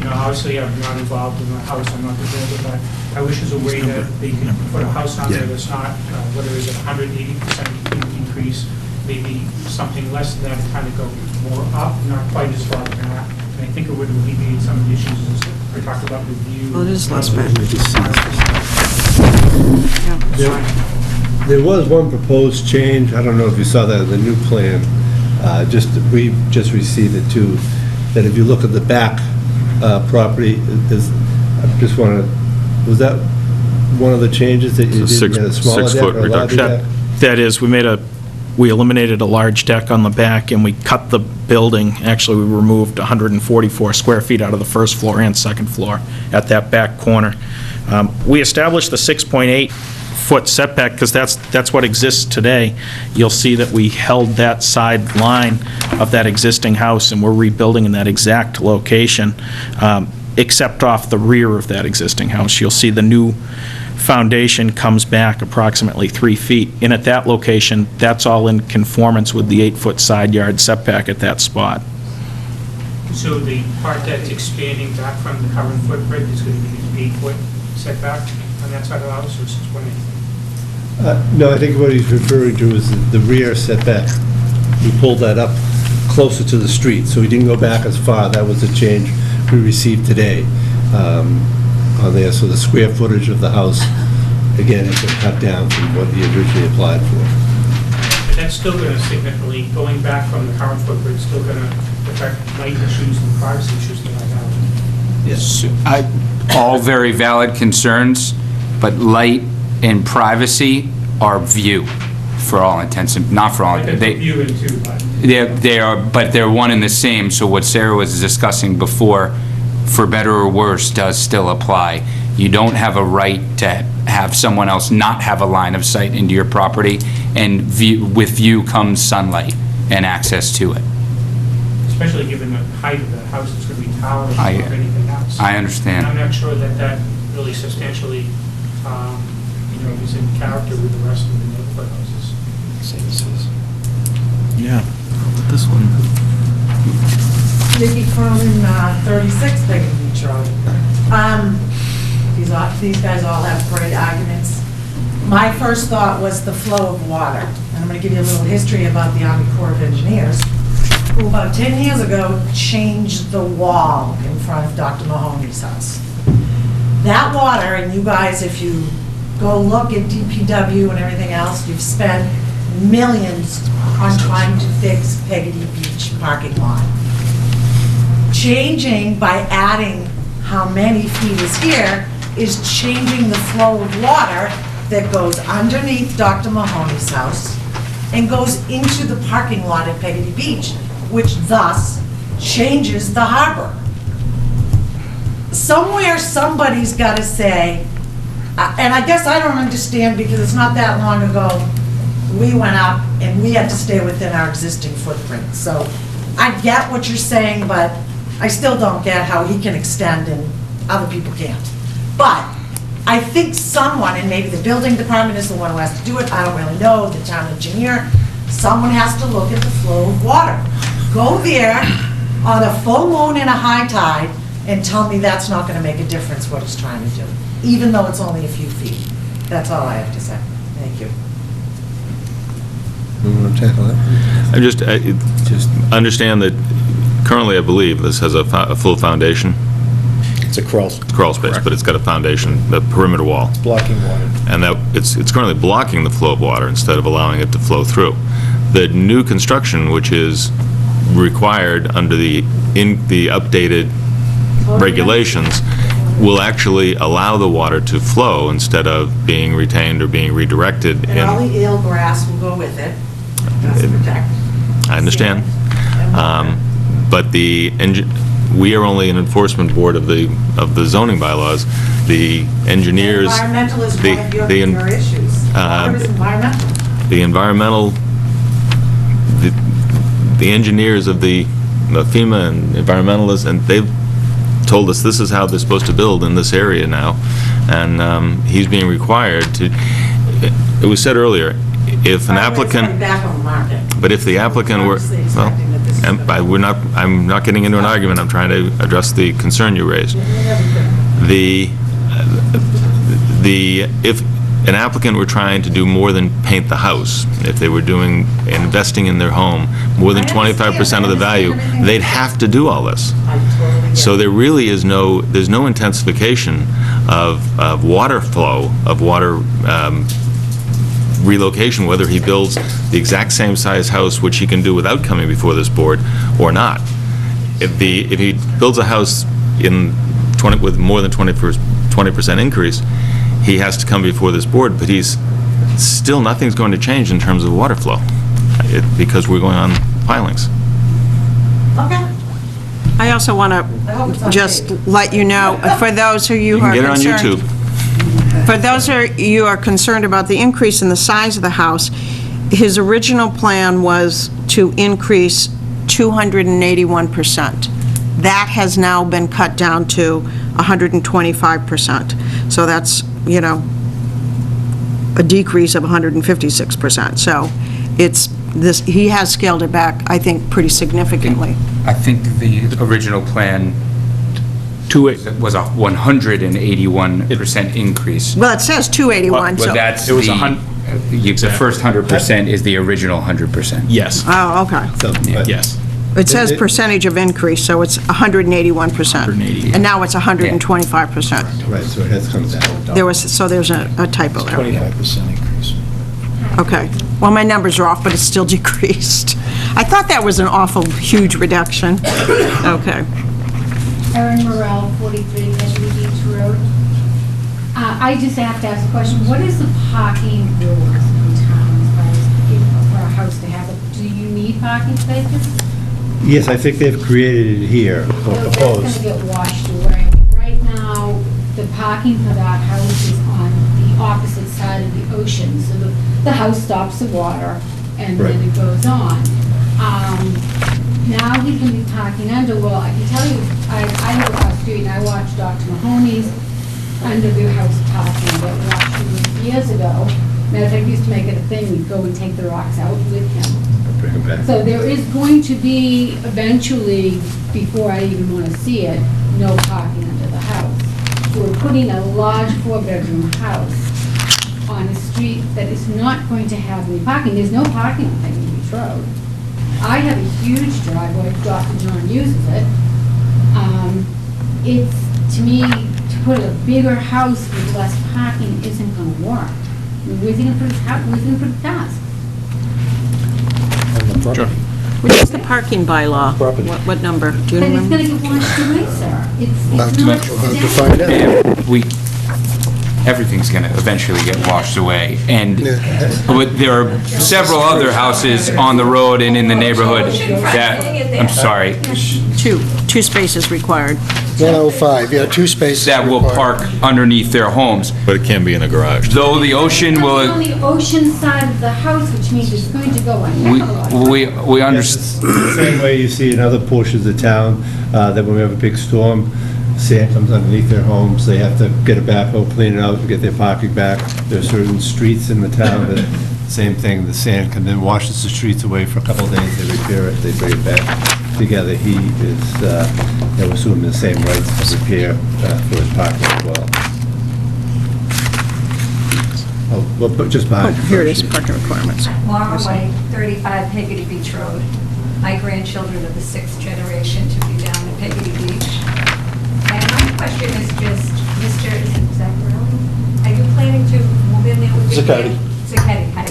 obviously I'm not involved in the house, I'm not the builder, but I wish there's a way that they can put a house on there that's not, whether it's a 180% increase, maybe something less than that, to kind of go more up, not quite as far as that. And I think it would alleviate some of the issues as we talked about with you.
Well, it is less bad.
There was one proposed change, I don't know if you saw that in the new plan, we just received it too, that if you look at the back property is, I just want to, was that one of the changes that you
It's a
did? You had a smaller deck
six-foot
or a larger
reduction.
deck?
That is, we eliminated a large deck on the back, and we cut the building, actually, we removed 144 square feet out of the first floor and second floor at that back corner. We established the 6.8-foot setback, because that's what exists today. You'll see that we held that side line of that existing house, and we're rebuilding in that exact location, except off the rear of that existing house. You'll see the new foundation comes back approximately 3 feet. And at that location, that's all in conformance with the 8-foot side yard setback at that spot.
So the part that's expanding back from the current footprint is going to be an 8-foot setback on that side of the house, or 6.8?
No, I think what he's referring to is the rear setback. We pulled that up closer to the street, so we didn't go back as far. That was the change we received today on there. So the square footage of the house, again, has been cut down from what he originally applied for.
But that's still going to significantly, going back from the current footprint, still going to affect light issues and privacy issues that I have.
Yes.
All very valid concerns, but light and privacy are view, for all intents and, not for all,
I can view it too, but
they are, but they're one and the same, so what Sarah was discussing before, for better or worse, does still apply. You don't have a right to have someone else not have a line of sight into your property, and with view comes sunlight and access to it.
especially given the height of the house, it's going to be towering above anything else.
I understand.
And I'm not sure that that really substantially, is in character with the rest of the neighborhood houses.
Yeah.
This one.
Vicki Cronin, 36 Peggy Beach Road. These guys all have great arguments. My first thought was the flow of water. And I'm going to give you a little history about the Army Corps of Engineers, who about 10 years ago changed the wall in front of Dr. Mahoney's house. That water, and you guys, if you go look at DPW and everything else, you've spent millions on trying to fix Peggotty Beach parking lot. Changing by adding how many feet is here is changing the flow of water that goes underneath Dr. Mahoney's house and goes into the parking lot at Peggotty Beach, which thus changes the harbor. Somewhere somebody's got to say, and I guess I don't understand because it's not that long ago, we went up and we had to stay within our existing footprint. So I get what you're saying, but I still don't get how he can extend and other people can't. But I think someone, and maybe the building department is the one who has to do it, I don't really know, the town engineer, someone has to look at the flow of water. Go there on a full moon and a high tide and tell me that's not gonna make a difference what he's trying to do, even though it's only a few feet. That's all I have to say. Thank you.
You want to tackle that?
I just understand that currently, I believe, this has a full foundation.
It's a crawl.
Crawl space, but it's got a foundation, the perimeter wall.
Blocking water.
And that, it's currently blocking the flow of water instead of allowing it to flow through. The new construction, which is required under the updated regulations, will actually allow the water to flow instead of being retained or being redirected.
And all the eelgrass will go with it. That's to protect.
I understand. But we are only an enforcement board of the zoning bylaws. The engineers...
Environmental is one of your issues. Water is environmental.
The engineers of the FEMA and environmentalists, and they've told us this is how they're supposed to build in this area now. And he's being required to... It was said earlier, if an applicant...
Back on the market.
But if the applicant were...
Obviously expecting that this is gonna-
I'm not getting into an argument, I'm trying to address the concern you raised. If an applicant were trying to do more than paint the house, if they were investing in their home, more than 25% of the value, they'd have to do all this.
I totally get
So
it.
there really is there's no intensification of water flow, of water relocation, whether he builds the exact same size house, which he can do without coming before this board, or not. If he builds a house with more than 20% increase, he has to come before this board, but still, nothing's going to change in terms of water flow, because we're going on pilings.
Okay.
I also want
I hope it's
to
on
just
tape.
let you know, for those of you
You
who are
can get it on
concerned...
YouTube.
For those of you who are concerned about the increase in the size of the house, his original plan was to increase 281%. That has now been cut down to 125%. So that's, a decrease of 156%. So he has scaled it back, I think, pretty significantly.
I think the original plan was a 181% increase.
Well, it says 281, so...
Well, that's
It was
the first 100% is the original 100%.
Yes,
Oh, okay.
So, but-
yes.
It says percentage of increase, so it's 181%.
180.
And now it's 125%.
Right, so it has come down.
There's a typo there.
25% increase.
Okay. Well, my numbers are off, but it's still decreased. I thought that was an awful huge reduction. Okay.
Erin Morrell, 43 Peggotty Beach Road. I just have to ask a question. What is the parking rules in town as far as for a house to have it? Do you need parking spaces?
Yes, I think they've created it here, or
So that's
proposed.
going to get washed away. Right now, the parking for that house is on the opposite side of the ocean. So the house stops the water and then
Right.
it goes on. Now he can be parking under, well, I can tell you, I live across the street and I watched Dr. Mahoney's under their house parking that washed years ago. Matter of fact, we used to make it a thing, we'd go and take the rocks out with him.
Bring it back.
So there is going to be eventually, before I even want to see it, no parking under the house. We're putting a large 4-bedroom house on a street that is not going to have any parking. There's no parking on Peggotty Beach Road. I have a huge driveway, Dr. John uses it. It's, to me, to put a bigger house with less parking isn't going to work. I mean, where's he going to put his house, where's he going to put the cars?
Which is the parking bylaw? What number? Do you
Then it's
remember?
going to get washed away, sir. It's
We'll
not...
have to find out.
Everything's going to eventually get washed away. But there are several other houses on the road and in the neighborhood that, I'm sorry,
Two spaces required.
105, yeah, 2 spaces.
that will
required.
park underneath their homes.
But it can be in a garage.
Though the ocean
It's on
will,
the ocean side of the house, which means it's going to go on.
we understand.
The same way you see in other portions of town, that when we have a big storm, sand comes underneath their homes, they have to get a backhoe, clean it out, and get their parking back. There are certain streets in the town that, same thing, the sand can then washes the streets away for a couple of days, they repair it, they bring it back together. He is, I would assume, the same rights to repair for his parking as well. Oh, well, but just behind.
Here it is, parking requirements.
Laura White, 35 Peggotty Beach Road. My grandchildren are the 6th generation to be down at Peggotty Beach. And my question is just, Mr. Zaccarelli, are you planning to move in there with your
Zaccarelli.
family? Zaccarelli, hi.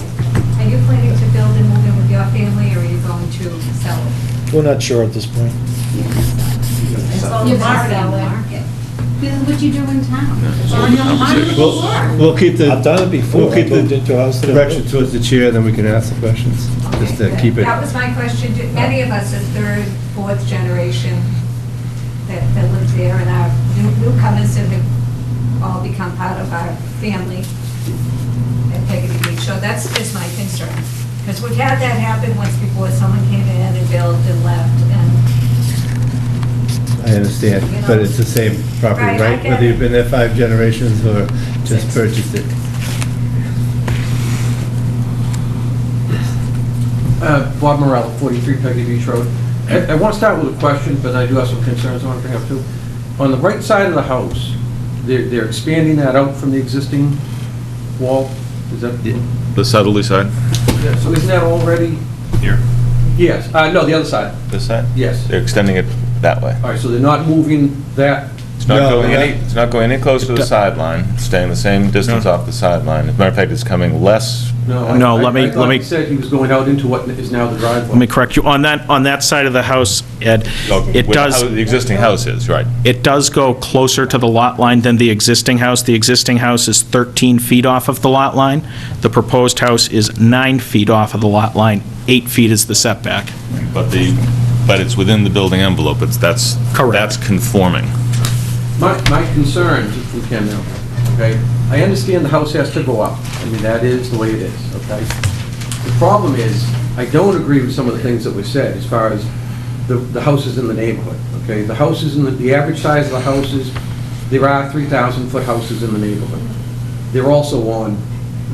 Are you planning to build and move in with your family, or are you going to sell it?
We're not sure at this point.
It's on the
You're
market.
selling the market. This is what you do in town.
It's on your market.
We'll keep the.
I've done it before.
We'll keep
I moved into a house that I
direction
built.
towards the chair, then we can ask the questions, just to keep it.
That was my question. Do any of us, a 3rd, 4th generation that live there, and our newcomers that have all become part of our family at Peggotty Beach? So that's just my concern. Because we've had that happen once before. Someone came in and built and left, and
I understand, but it's the same property,
Right, I
right?
get
Whether you've
it.
been there 5 generations or just
6.
purchased it.
Bob Morrell, 43 Peggotty Beach Road. I want to start with a question, but I do have some concerns I want to bring up too. On the right side of the house, they're expanding that out from the existing wall? Is that?
The southerly side?
Yeah, so isn't that already?
Here?
Yes, no, the other side.
This side?
Yes.
They're extending it that way.
All right, so they're not moving that
It's not going any closer to the sideline, it's staying the same distance off the sideline. As a matter of fact, it's coming less.
No, let me-
I thought he said he was going out into what is now the driveway.
Let me correct you. On that side of the house, Ed, it
Where
does,
The existing house is, right.
it does go closer to the lot line than the existing house. The existing house is 13 feet off of the lot line. The proposed house is 9 feet off of the lot line. 8 feet is the setback.
But it's within the building envelope, that's conforming.
My concerns, if we can now, okay? I understand the house has to go up. I mean, that is the way it is, okay? The problem is, I don't agree with some of the things that were said as far as the houses in the neighborhood, okay? The houses the average size of the houses, there are 3,000-foot houses in the neighborhood. They're also on,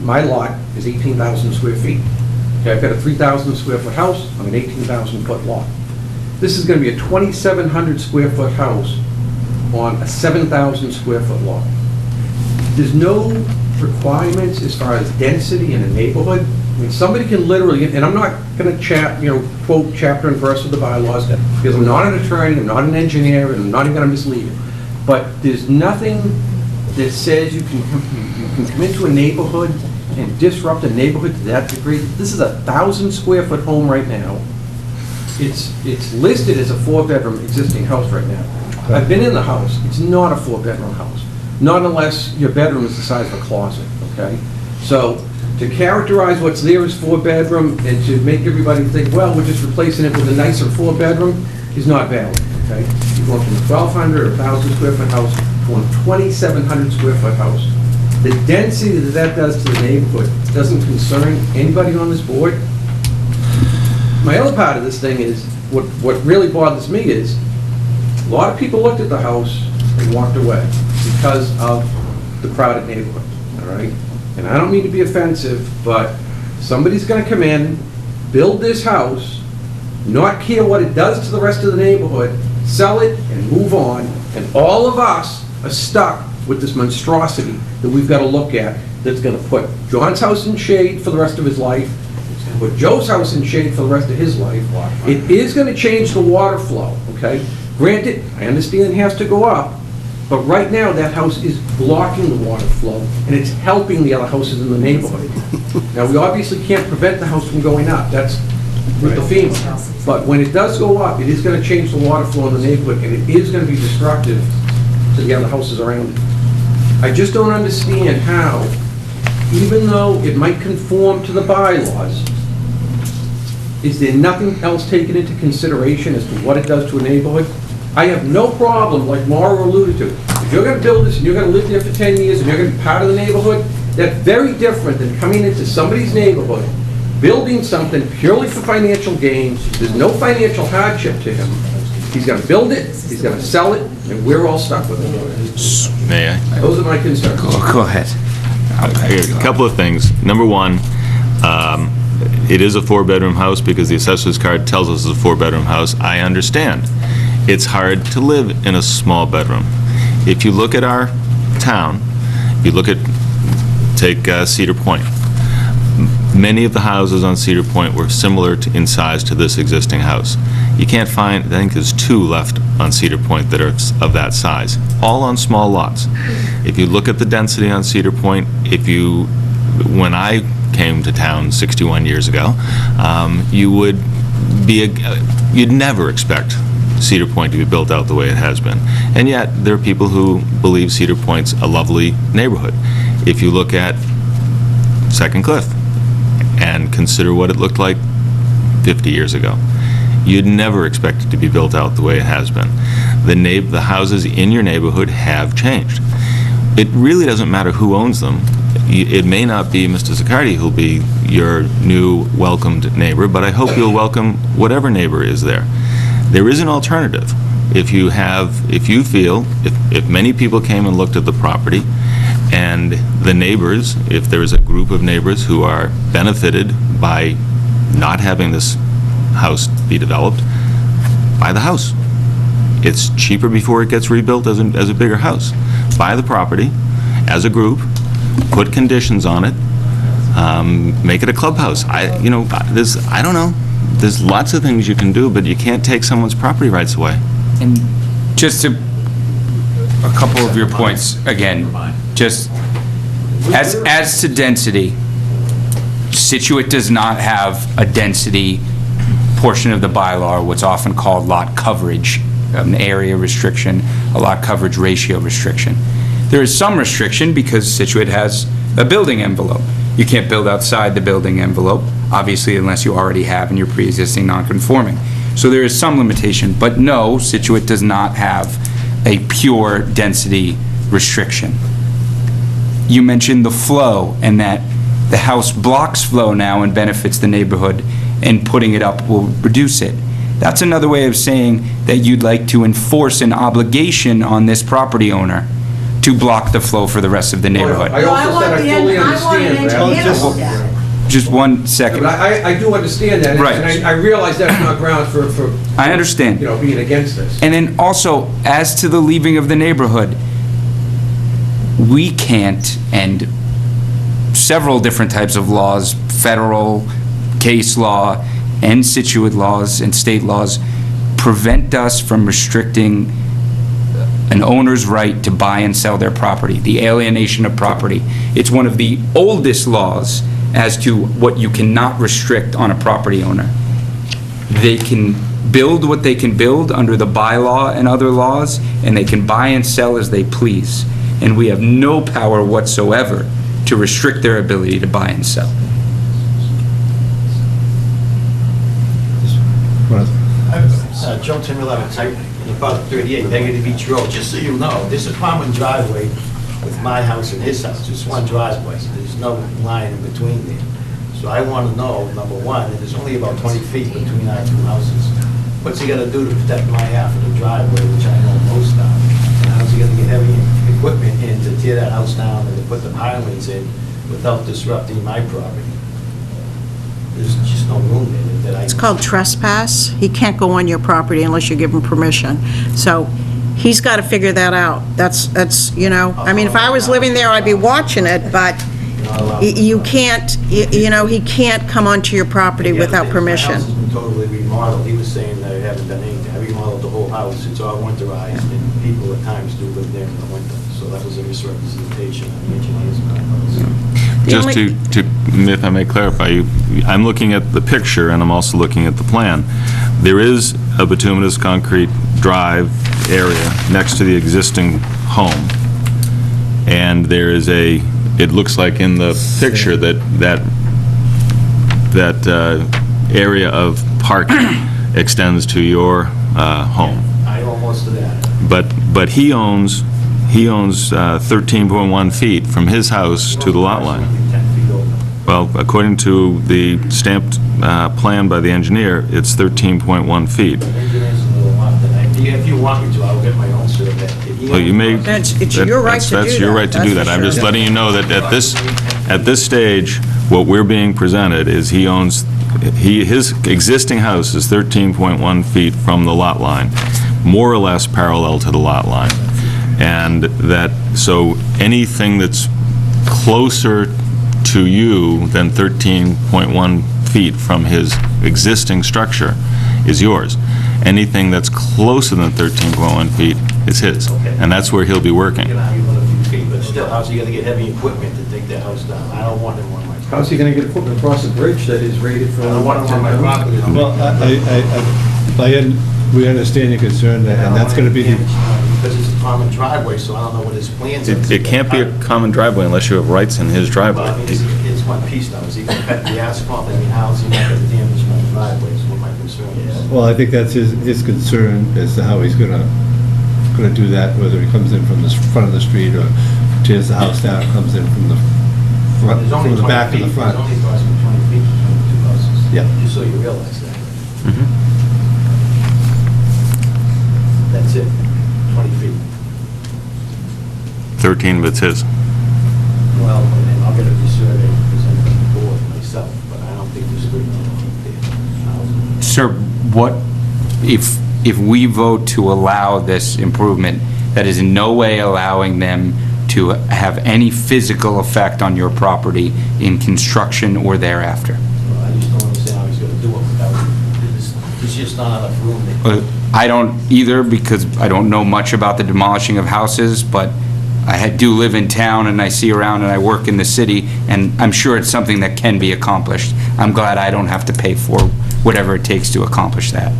my lot is 18,000 square feet. Okay, I've got a 3,000 square foot house on an 18,000-foot lot. This is going to be a 2,700 square foot house on a 7,000 square foot lot. There's no requirements as far as density in a neighborhood. I mean, somebody can literally, and I'm not going to quote chapter and verse of the bylaws, because I'm not an attorney, I'm not an engineer, and I'm not even going to mislead you. But there's nothing that says you can come into a neighborhood and disrupt a neighborhood to that degree. This is a 1,000 square foot home right now. It's listed as a 4-bedroom existing house right now. I've been in the house. It's not a 4-bedroom house. Not unless your bedroom is the size of a closet, okay? So to characterize what's there as 4-bedroom and to make everybody think, well, we're just replacing it with a nicer 4-bedroom is not valid, okay? You're going from a 1,200 or 1,000 square foot house to a 2,700 square foot house. The density that does to the neighborhood doesn't concern anybody on this board. My other part of this thing is, what really bothers me is, a lot of people looked at the house and walked away because of the crowded neighborhood, all right? And I don't mean to be offensive, but somebody's gonna come in, build this house, not care what it does to the rest of the neighborhood, sell it and move on, and all of us are stuck with this monstrosity that we've got to look at that's going to put John's house in shade for the rest of his life, it's going to put Joe's house in shade for the rest of his life. It is going to change the water flow, okay? Granted, I understand it has to go up, but right now that house is blocking the water flow and it's helping the other houses in the neighborhood. Now, we obviously can't prevent the house from going up, that's with the FEMA. But when it does go up, it is going to change the water flow in the neighborhood and it is going to be destructive to the other houses around it. I just don't understand how, even though it might conform to the bylaws, is there nothing else taken into consideration as to what it does to a neighborhood? I have no problem, like Maura alluded to, if you're going to build this and you're going to live there for 10 years and you're going to be part of the neighborhood, that's very different than coming into somebody's neighborhood, building something purely for financial gain. There's no financial hardship to him. He's going to build it, he's going to sell it, and we're all stuck with it.
May I?
Those are my concerns.
Go ahead.
A couple of things. Number one, it is a 4-bedroom house because the assessor's card tells us it's a 4-bedroom house. I understand. It's hard to live in a small bedroom. If you look at our town, if you look at, take Cedar Point, many of the houses on Cedar Point were similar in size to this existing house. You can't find, I think there's 2 left on Cedar Point that are of that size, all on small lots. If you look at the density on Cedar Point, when I came to town 61 years ago, you'd never expect Cedar Point to be built out the way it has been. And yet, there are people who believe Cedar Point's a lovely neighborhood. If you look at Second Cliff and consider what it looked like 50 years ago, you'd never expect it to be built out the way it has been. The houses in your neighborhood have changed. It really doesn't matter who owns them. It may not be Mr. Zaccardi who'll be your new welcomed neighbor, but I hope you'll welcome whatever neighbor is there. There is an alternative. If many people came and looked at the property, and the neighbors, if there is a group of neighbors who are benefited by not having this house be developed, buy the house. It's cheaper before it gets rebuilt as a bigger house. Buy the property as a group, put conditions on it, make it a clubhouse. I don't know. There's lots of things you can do, but you can't take someone's property rights away.
And just to a couple of your points, again, just as to density, Scituate does not have a density portion of the bylaw, what's often called lot coverage, an area restriction, a lot coverage ratio restriction. There is some restriction because Scituate has a building envelope. You can't build outside the building envelope, obviously, unless you already have and you're pre-existing non-conforming. So there is some limitation, but no, Scituate does not have a pure density restriction. You mentioned the flow and that the house blocks flow now and benefits the neighborhood, and putting it up will reduce it. That's another way of saying that you'd like to enforce an obligation on this property owner to block the flow for the rest of the neighborhood.
I also said I fully understand that.
Just one second.
But I do understand that,
Right.
and I realize that's not grounds for,
I understand.
being against this.
And then also, as to the leaving of the neighborhood, we can't, and several different types of laws, federal, case law, and Scituate laws and state laws, prevent us from restricting an owner's right to buy and sell their property, the alienation of property. It's one of the oldest laws as to what you cannot restrict on a property owner. They can build what they can build under the bylaw and other laws, and they can buy and sell as they please. And we have no power whatsoever to restrict their ability to buy and sell.
Joe Timmerlevitt, type in about 38 Peggy Beach Road. Just so you know, there's a common driveway with my house and his house, just one driveway. There's no line in between there. So I want to know, number one, that there's only about 20 feet between our two houses. What's he gonna do to protect my half of the driveway, which I know most of? And how's he gonna get heavy equipment in to tear that house down and to put the pilings in without disrupting my property? There's just no room there that I...
It's called trespass. He can't go on your property unless you give him permission. So he's got to figure that out. That's, you know, I mean, if I was living there, I'd be watching it, but you can't, you know, he can't come onto your property without permission.
My house has been totally remodeled. He was saying that I haven't done anything. I remodeled the whole house. It's all winterized, and people at times do live there in the winter. So that was a misrepresentation on the engineer's part.
Just to, if I may clarify, I'm looking at the picture and I'm also looking at the plan. There is a bituminous concrete drive area next to the existing home. And there is it looks like in the picture that area of parking extends to your home.
I own most of that.
But he owns 13.1 feet from his house to the lot line.
10 feet over.
Well, according to the stamped plan by the engineer, it's 13.1 feet.
Engineers a little off tonight. If you want me to, I'll get my own survey.
Well, you may...
It's your right to do that.
That's your right to do that. I'm just letting you know that at this stage, what we're being presented is he owns, his existing house is 13.1 feet from the lot line, more or less parallel to the lot line. And that, so anything that's closer to you than 13.1 feet from his existing structure is yours. Anything that's closer than 13.1 feet is his. And that's where he'll be working.
You can argue about a few feet, but still, how's he gonna get heavy equipment to take that house down? I don't want him on my property.
How's he gonna get equipment across the bridge that is rated for...
I don't want him on my property.
Well, we understand your concern, and that's going to be the...
Because it's a common driveway, so I don't know what his plans are.
It can't be a common driveway unless you have rights in his driveway.
Well, I mean, it's one piece now. Is he gonna cut the asphalt? I mean, how's he not gonna damage my driveway is what my concern is.
Well, I think that's his concern as to how he's gonna do that, whether he comes in from the front of the street or tears the house down, or comes in from the front,
There's only
from the
20
back to
feet.
the front.
There's only approximately 20 feet between the two houses.
Yeah.
Just so you realize that.
Mhm.
That's it, 20 feet.
13, but it's his.
Well, and then I'll get a resurvey presented to the board myself, but I don't think there's 13 feet there.
Sir, what, if we vote to allow this improvement, that is in no way allowing them to have any physical effect on your property in construction or thereafter?
Well, I just don't understand how he's gonna do it without, there's just not enough room there.
I don't either, because I don't know much about the demolishing of houses, but do live in town, and I see around, and I work in the city, and I'm sure it's something that can be accomplished. I'm glad I don't have to pay for whatever it takes to accomplish that.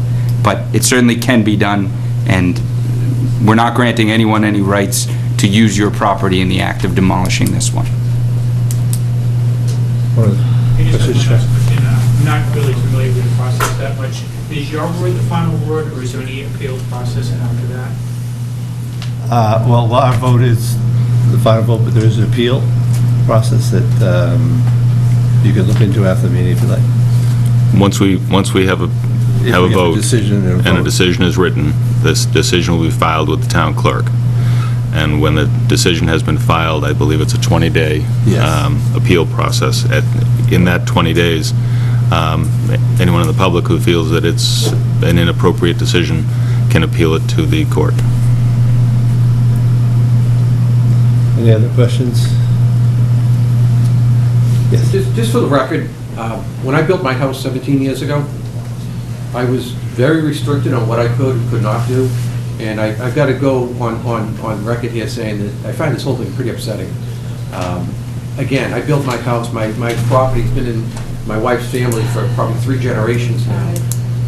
But it certainly can be done, and we're not granting anyone any rights to use your property in the act of demolishing this one.
I just have one last question. I'm not really familiar with the process that much. Is your word the final word, or is there any appeals process after that?
Well, our vote is the final vote, but there is an appeal process that you can look into after the meeting if you like.
Once we have a vote
Decision and
and a
vote.
decision is written, this decision will be filed with the town clerk. And when the decision has been filed, I believe it's a 20-day
Yes.
appeal process. In that 20 days, anyone in the public who feels that it's an inappropriate decision can appeal it to the court.
Any other questions? Yes.
Just for the record, when I built my house 17 years ago, I was very restricted on what I could and could not do, and I've got to go on record here saying that I find this whole thing pretty upsetting. Again, I built my house, my property's been in my wife's family for probably 3 generations now,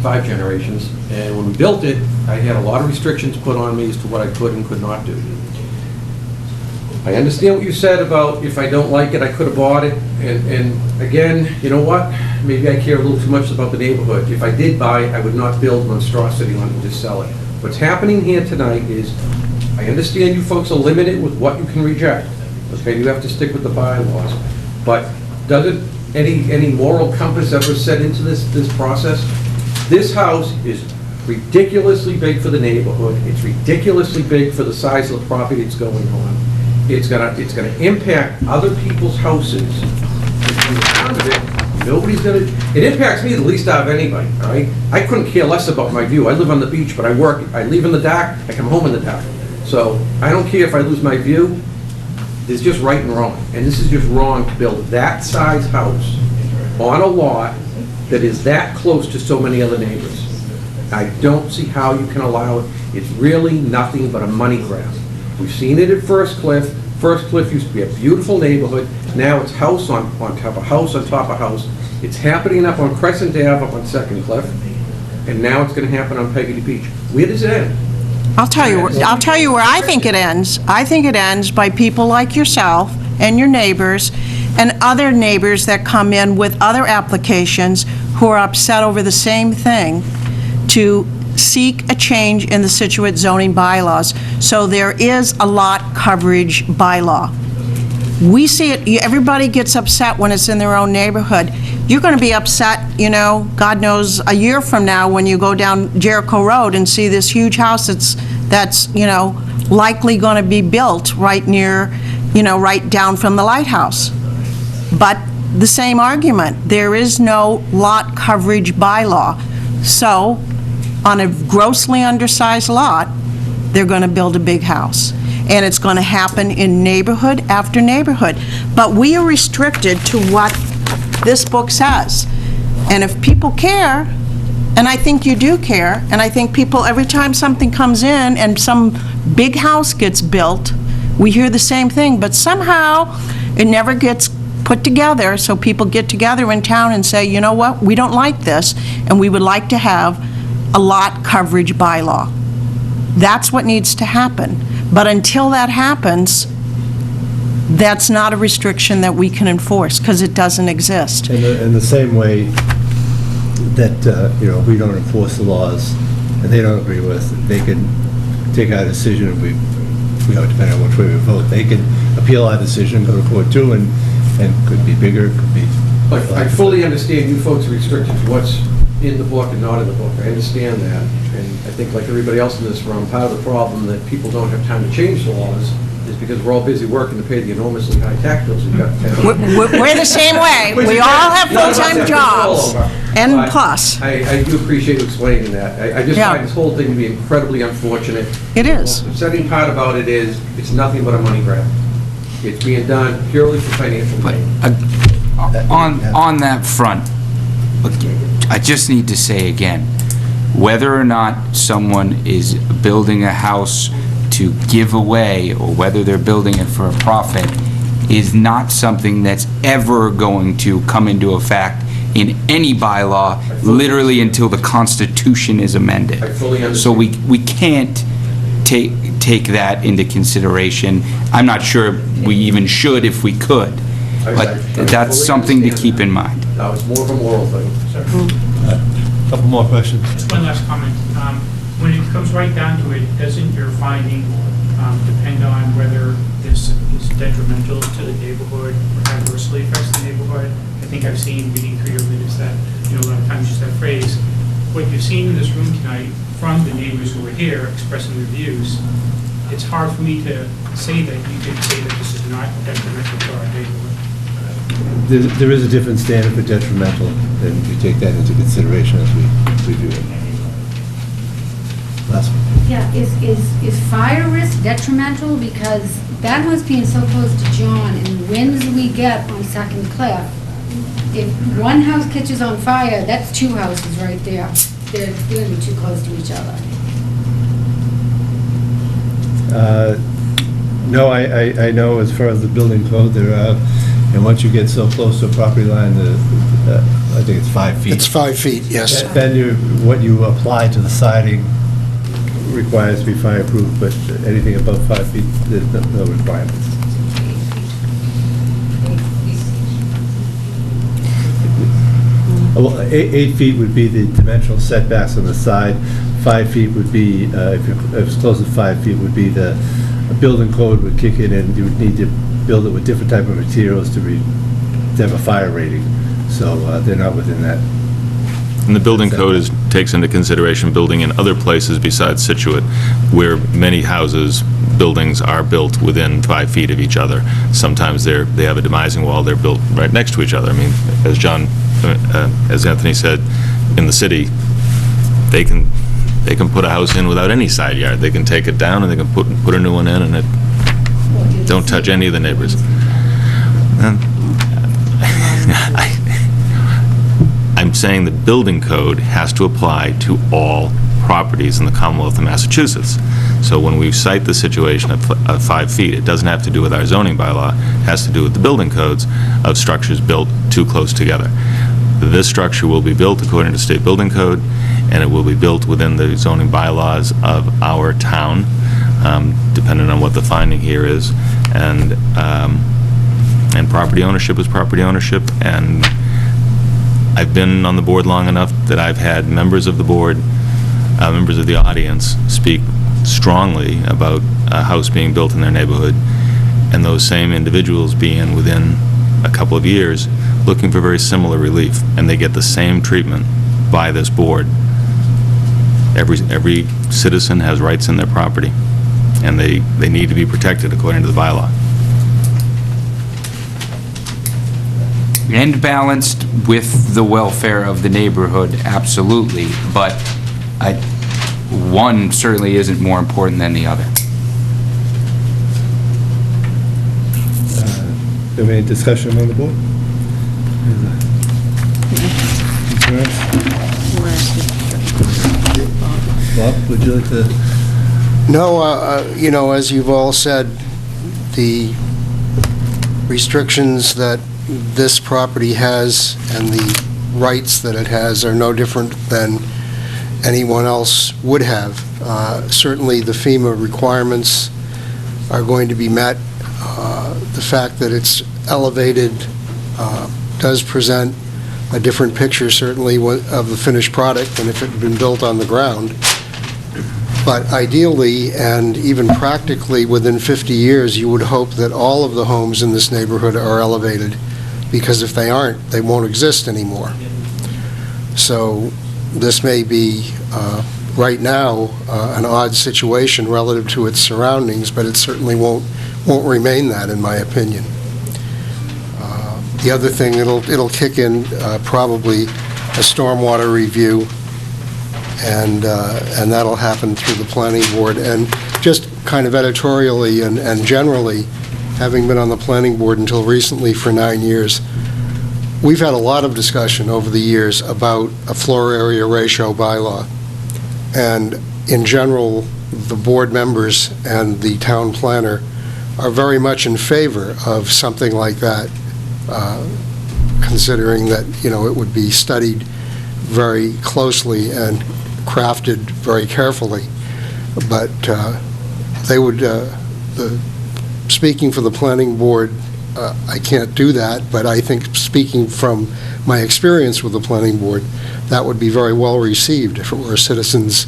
5 generations, and when we built it, I had a lot of restrictions put on me as to what I could and could not do. I understand what you said about if I don't like it, I could have bought it, and again, you know what? Maybe I care a little too much about the neighborhood. If I did buy it, I would not build monstrosity on it and just sell it. What's happening here tonight is, I understand you folks are limited with what you can reject. Okay, you have to stick with the bylaws. But doesn't any moral compass ever set into this process? This house is ridiculously big for the neighborhood. It's ridiculously big for the size of the property it's going on. It's gonna impact other people's houses. And the sound of it, nobody's gonna, it impacts me the least out of anybody, all right? I couldn't care less about my view. I live on the beach, but I leave in the dark, I come home in the dark. So I don't care if I lose my view. There's just right and wrong. And this is just wrong to build that size house on a lot that is that close to so many other neighbors. I don't see how you can allow it. It's really nothing but a money grab. We've seen it at First Cliff. First Cliff used to be a beautiful neighborhood. Now it's house on top of house on top of house. It's happening up on Crescent Ave, up on Second Cliff, and now it's going to happen on Peggotty Beach. Where does it end?
I'll tell you where I think it ends. I think it ends by people like yourself and your neighbors and other neighbors that come in with other applications who are upset over the same thing to seek a change in the Scituate zoning bylaws. So there is a lot coverage bylaw. We see it, everybody gets upset when it's in their own neighborhood. You're going to be upset, God knows, a year from now when you go down Jericho Road and see this huge house that's likely going to be built right near, right down from the lighthouse. But the same argument, there is no lot coverage bylaw. So on a grossly undersized lot, they're going to build a big house. And it's going to happen in neighborhood after neighborhood. But we are restricted to what this book says. And if people care, and I think you do care, and I think people, every time something comes in and some big house gets built, we hear the same thing, but somehow it never gets put together, so people get together in town and say, you know what, we don't like this, and we would like to have a lot coverage bylaw. That's what needs to happen. But until that happens, that's not a restriction that we can enforce, because it doesn't exist.
In the same way that, we don't enforce the laws, and they don't agree with, they can take our decision, and depending on which way we vote, they can appeal our decision, go to court too, and could be bigger, could be...
But I fully understand you folks are restricted to what's in the book and not in the book. I understand that, and I think like everybody else in this room, part of the problem that people don't have time to change the laws is because we're all busy working to pay the enormously high tax bills we've got to pay.
We're the same way. We all have full-time jobs, and plus.
I do appreciate you explaining that. I just find this whole thing to be incredibly unfortunate.
It is.
The upsetting part about it is, it's nothing but a money grab. It's being done purely for financial gain.
On that front, I just need to say again, Whether or not someone is building a house to give away, or whether they're building it for a profit, is not something that's ever going to come into effect in any bylaw, literally until the Constitution is amended.
I fully understand.
So we can't take that into consideration. I'm not sure we even should if we could, but that's something to keep in mind.
Now, it's more of a moral thing.
Couple more questions.
Just one last comment. When it comes right down to it, doesn't your finding depend on whether this is detrimental to the neighborhood or adversely affects the neighborhood? I think I've seen, reading through your minutes, that, a lot of times use that phrase. What you've seen in this room tonight from the neighbors who are here expressing their views, it's hard for me to say that you can say that this is not detrimental to our neighborhood.
There is a different standard for detrimental, and we take that into consideration as we review it. Last one.
Yeah, is fire risk detrimental? Because that was being so close to John, and the winds we get on Second Cliff, if one house catches on fire, that's two houses right there. They're going to be too close to each other.
No, I know as far as the building code, there are, and once you get so close to a property line, I think it's 5 feet.
It's 5 feet, yes.
Then what you apply to the siding requires to be fireproof, but anything above 5 feet, there's no requirements. Well, 8 feet would be the dimensional setbacks on the side. 5 feet would be, if it's close to 5 feet, would be the building code would kick in, and you would need to build it with different type of materials to have a fire rating. So they're not within that.
And the building code takes into consideration building in other places besides Scituate, where many houses, buildings are built within 5 feet of each other. Sometimes they have a demising wall, they're built right next to each other. I mean, as Anthony said, in the city, they can put a house in without any side yard. They can take it down and they can put a new one in, and it don't touch any of the neighbors. I'm saying the building code has to apply to all properties in the Commonwealth of Massachusetts. So when we cite the situation of 5 feet, it doesn't have to do with our zoning bylaw. It has to do with the building codes of structures built too close together. This structure will be built according to state building code, and it will be built within the zoning bylaws of our town, depending on what the finding here is. And property ownership is property ownership, and I've been on the board long enough that I've had members of the board, members of the audience, speak strongly about a house being built in their neighborhood, and those same individuals being within a couple of years looking for very similar relief, and they get the same treatment by this board. Every citizen has rights in their property, and they need to be protected according to the bylaw.
And balanced with the welfare of the neighborhood, absolutely, but one certainly isn't more important than the other.
Do we have any discussion on the board? Bob, would you like to?
No, as you've all said, the restrictions that this property has and the rights that it has are no different than anyone else would have. Certainly, the FEMA requirements are going to be met. The fact that it's elevated does present a different picture, certainly, of the finished product than if it had been built on the ground. But ideally, and even practically, within 50 years, you would hope that all of the homes in this neighborhood are elevated, because if they aren't, they won't exist anymore. So this may be, right now, an odd situation relative to its surroundings, but it certainly won't remain that, in my opinion. The other thing, it'll kick in probably a stormwater review, and that'll happen through the planning board. And just kind of editorially and generally, having been on the planning board until recently for 9 years, we've had a lot of discussion over the years about a floor area ratio bylaw. And in general, the board members and the town planner are very much in favor of something like that, considering that, it would be studied very closely and crafted very carefully. But they would, speaking for the planning board, I can't do that, but I think speaking from my experience with the planning board, that would be very well received if it were a citizens'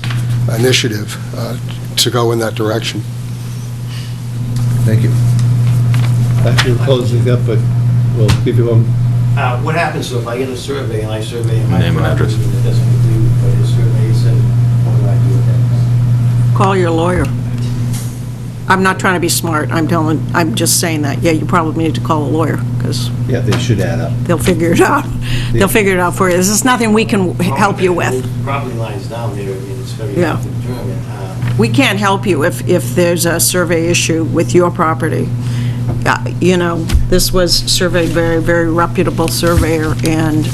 initiative to go in that direction.
Thank you. Actually, we're closing up, but we'll give you one.
What happens if I get a survey and I survey my
Name and
property
address.
and it doesn't agree with what his survey said? What do I do with that?
Call your lawyer. I'm not trying to be smart, I'm just saying that, yeah, you probably need to call a lawyer, because
Yeah, they should add up.
they'll figure it out. They'll figure it out for you. This is nothing we can help you with.
Property lines down there, I mean, it's very
Yeah.
hard to determine.
We can't help you if there's a survey issue with your property. This was surveyed very, very reputable surveyor, and,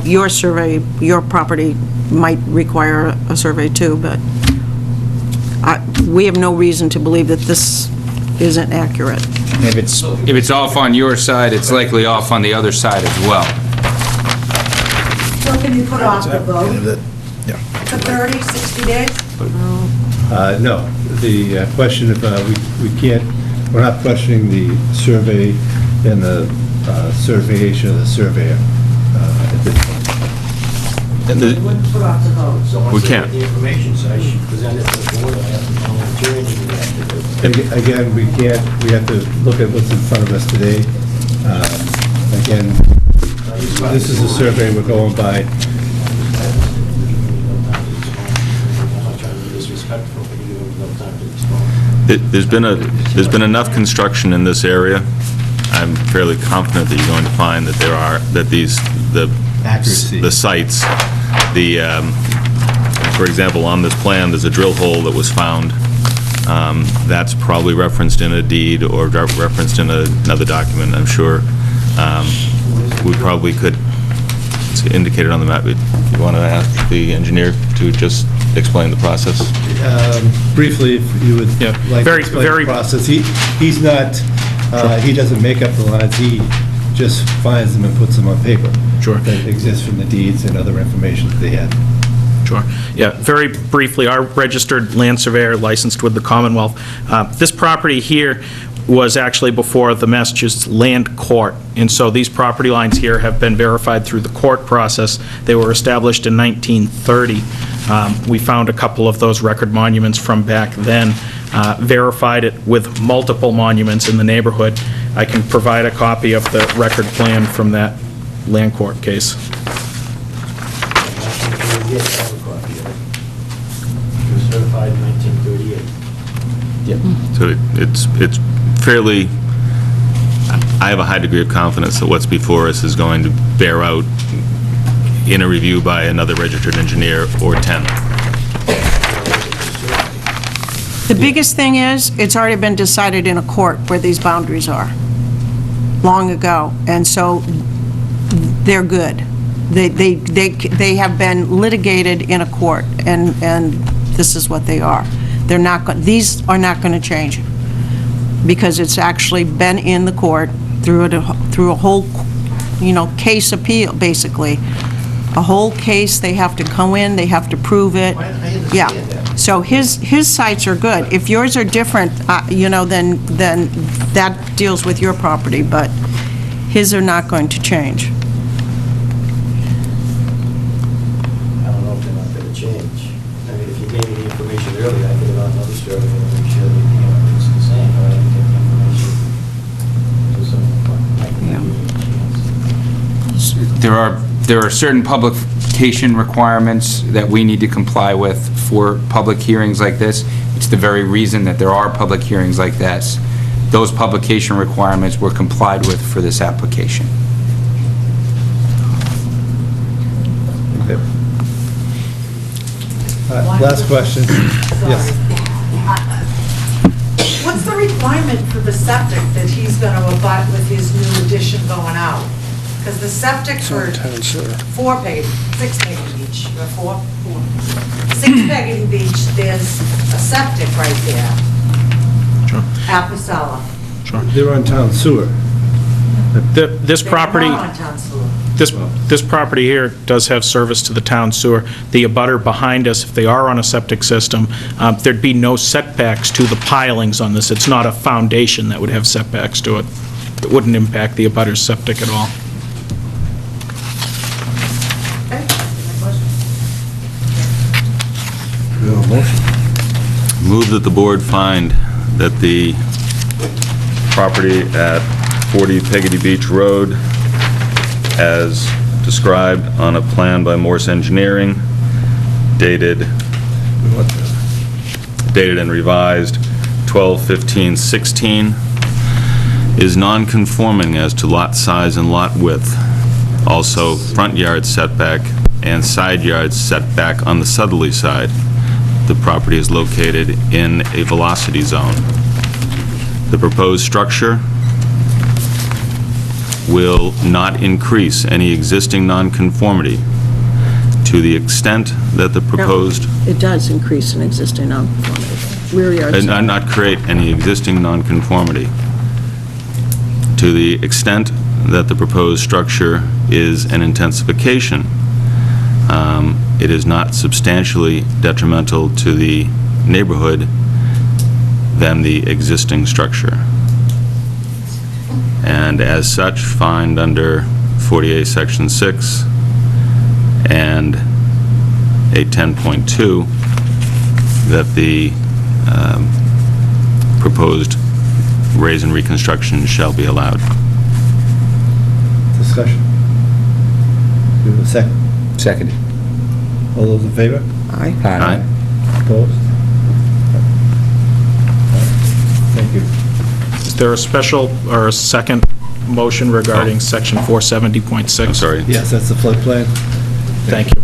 your survey, your property might require a survey too, but we have no reason to believe that this isn't accurate.
If it's off on your side, it's likely off on the other side as well.
So can you put off the vote for 30, 60 days?
No, the question of, we're not questioning the survey and the surveyation of the surveyor at this point.
You wouldn't put off the vote. So
We
once I
can't.
get the information, so I should present it to the board, I have to call an attorney to do that.
Again, we have to look at what's in front of us today. Again, this is a survey we're going by.
I'm not trying to be disrespectful, but you give them no time to respond.
There's been enough construction in this area. I'm fairly confident that you're going to find that
Accuracy.
the sites, for example, on this plan, there's a drill hole that was found. That's probably referenced in a deed or referenced in another document, I'm sure. We probably could, it's indicated on the map. You want to ask the engineer to just explain the process?
Briefly, if you would like to explain the process. He's not, he doesn't make up the lines, he just finds them and puts them on paper.
Sure.
That exists from the deeds and other information that they had.
Sure. Yeah, very briefly, our registered land surveyor licensed with the Commonwealth. This property here was actually before the Massachusetts Land Court, and so these property lines here have been verified through the court process. They were established in 1930. We found a couple of those record monuments from back then, verified it with multiple monuments in the neighborhood. I can provide a copy of the record plan from that land court case.
You did have a copy of it. It was certified in 1938.
So it's fairly, I have a high degree of confidence that what's before us is going to bear out in a review by another registered engineer or 10.
The biggest thing is, it's already been decided in a court where these boundaries are, long ago, and so they're good. They have been litigated in a court, and this is what they are. These are not going to change, because it's actually been in the court through a whole, case appeal, basically. A whole case, they have to come in, they have to prove it.
I understand
Yeah.
that.
So his sites are good. If yours are different, then that deals with your property, but his are not going to change.
I don't know if they're not going to change. I mean, if you gave me the information earlier, I could have gone another survey and make sure that, it's the same, but I didn't get the information. So someone might give me a chance.
There are certain publication requirements that we need to comply with for public hearings like this. It's the very reason that there are public hearings like this. Those publication requirements were complied with for this application.
Okay. Last question. Yes.
What's the requirement for the septic that he's going to abut with his new addition going out? Because the septic for
Town sewer.
6 Peggy Beach, or 6 Peggy Beach, there's a septic right there.
Sure.
At Pasella.
Sure.
They're on town sewer.
This property,
They're not on town sewer.
this property here does have service to the town sewer. The abutter behind us, if they are on a septic system, there'd be no setbacks to the pilings on this. It's not a foundation that would have setbacks to it. It wouldn't impact the abutter's septic at all.
Okay, my question.
We have a motion.
Move that the board find that the property at 40 Peggotty Beach Road, as described on a plan by Morse Engineering, dated and revised 12/15/16, is non-conforming as to lot size and lot width. Also, front yard setback and side yard setback on the southerly side. The property is located in a velocity zone. The proposed structure will not increase any existing nonconformity to the extent that the proposed...
It does increase an existing nonconformity. Rear yard
And
setback.
not create any existing nonconformity. To the extent that the proposed structure is an intensification, it is not substantially detrimental to the neighborhood than the existing structure. And as such, find under 48 Section 6 and 810.2 that the proposed raise and reconstruction shall be allowed.
Discussion. Do we have a second?
Seconded.
All those in favor?
Aye.
Aye.
Opposed? Thank you.
Is there a special or a second motion regarding section 470.6?
I'm sorry.
Yes, that's the floodplain.
Thank you.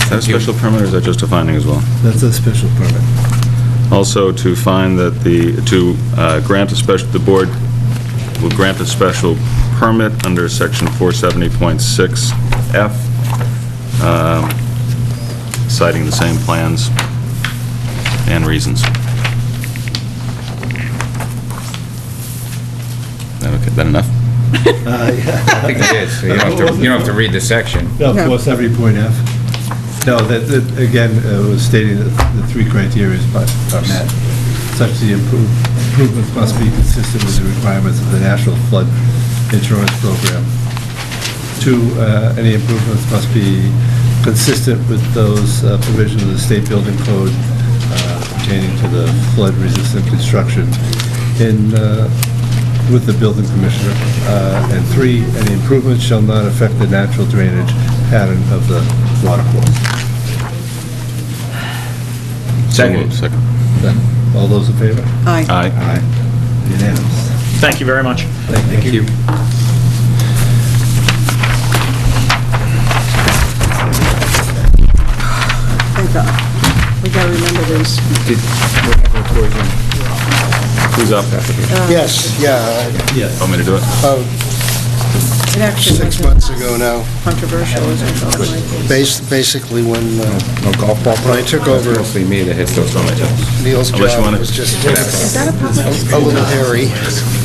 Is that a special permit or is that just a finding as well?
That's a special permit.
Also, to find that grant a special, the board will grant a special permit under section 470.6F, citing the same plans and reasons. Okay, that enough?
I think it is. You don't have to read the section.
No, 470.F. No, that, again, was stating that the 3 criteria are met, such the improvements must be consistent with the requirements of the National Flood Insurance Program. 2, any improvements must be consistent with those provisions of the State Building Code pertaining to the flood-resistant construction with the building commissioner. And 3, any improvements shall not affect the natural drainage pattern of the water course.
Second.
All those in favor?
Aye.
Aye.
Unanimous.
Thank you very much.
Thank you.
Thank God. We gotta remember these.
Who's up?
Yes, yeah,
Yes.
Want me to do it?
It actually
6
wasn't
months ago now.
controversial, as I thought it might be.
Basically, when
No golf ball?
When I took over-
Mostly me that hits those on my toes.
Neil's
Unless you
job
wanna-
was just
Is that a public?
a little hairy.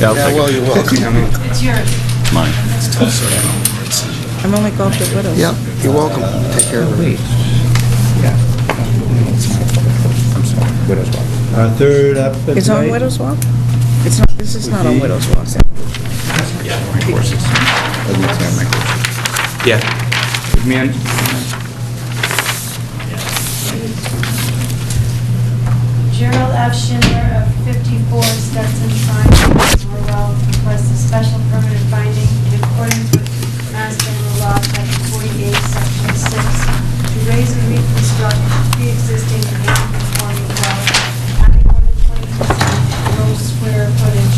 Yeah, I'll take
well,
it.
you're welcome.
It's yours.
Mine.
I'm only golfed at Widows.
Yep, you're welcome. Take care of it.
I'm sorry. Widow's Walk.
Our third applicant
It's on
tonight.
Widows Walk? It's not, this is not on Widows Walk.
Yeah, my horses. Doesn't say on my horses. Yeah. Good man.
Gerald F. Schindler of 54 Stetson Pines, Morwell, requests a special permit of finding in accordance with Mass General Law, Chapter 48, Section 6, to raise and reconstruct pre-existing and non-conforming well, having more than 20% gross square footage,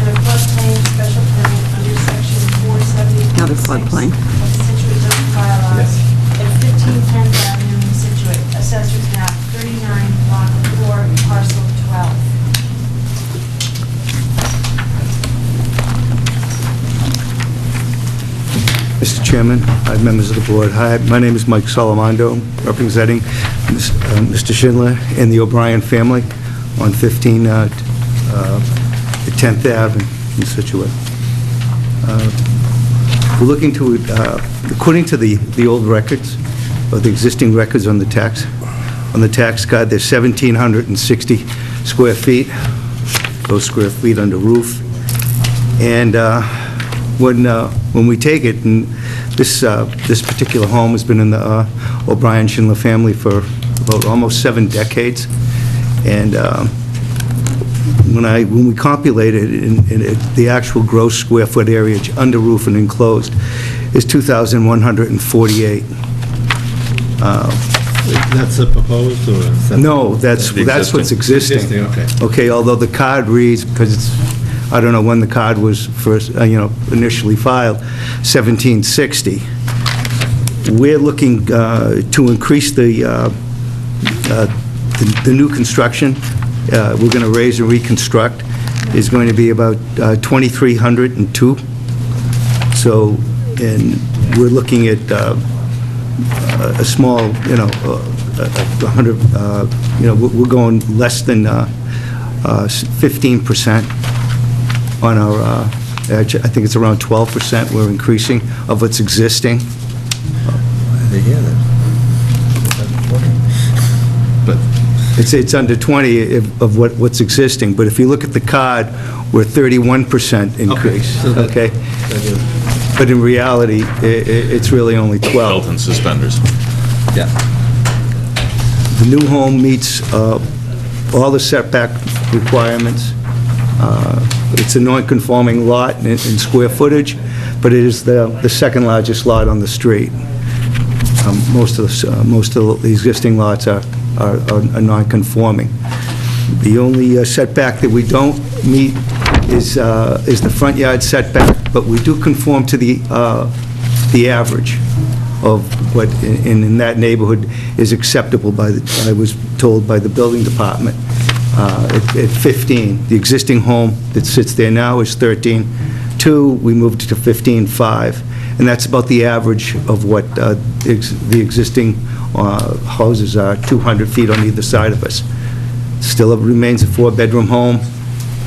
and a floodplain special permit under Section 470.
Not a floodplain.
Of the Scituate zoning bylaws at 15 Penn Avenue in Scituate, Assessors Map 39, Block 4, Parcel 12.
Chairman, members of the board. Hi, my name is Mike Salamando, representing Mr. Schindler and the O'Brien family on 15 10th Ave in Scituate. We're looking to, according to the old records, or the existing records on the tax card, there's 1,760 square feet, those square feet under roof. And when we take it, and this particular home has been in the O'Brien Schindler family for about almost 7 decades, and when we compilate it, the actual gross square foot area under roof and enclosed is 2,148. That's a proposed, or? No, that's what's existing. Okay, although the card reads, because it's, I don't know when the card was first, initially filed, 1760. We're looking to increase the new construction. We're going to raise and reconstruct is going to be about 2,302. So, and we're looking at a small, 100, we're going less than 15% on our, I think it's around 12% we're increasing of what's existing.
They hear that.
But it's under 20 of what's existing, but if you look at the card, we're 31% increase, okay? But in reality, it's really only 12.
Belt and suspenders.
Yeah. The new home meets all the setback requirements. It's a non-conforming lot in square footage, but it is the second largest lot on the street. Most of the existing lots are non-conforming. The only setback that we don't meet is the front yard setback, but we do conform to the average of what in that neighborhood is acceptable I was told by the building department at 15. The existing home that sits there now is 13.2. We moved to 15.5, and that's about the average of what the existing houses are, 200 feet on either side of us. Still remains a 4-bedroom home,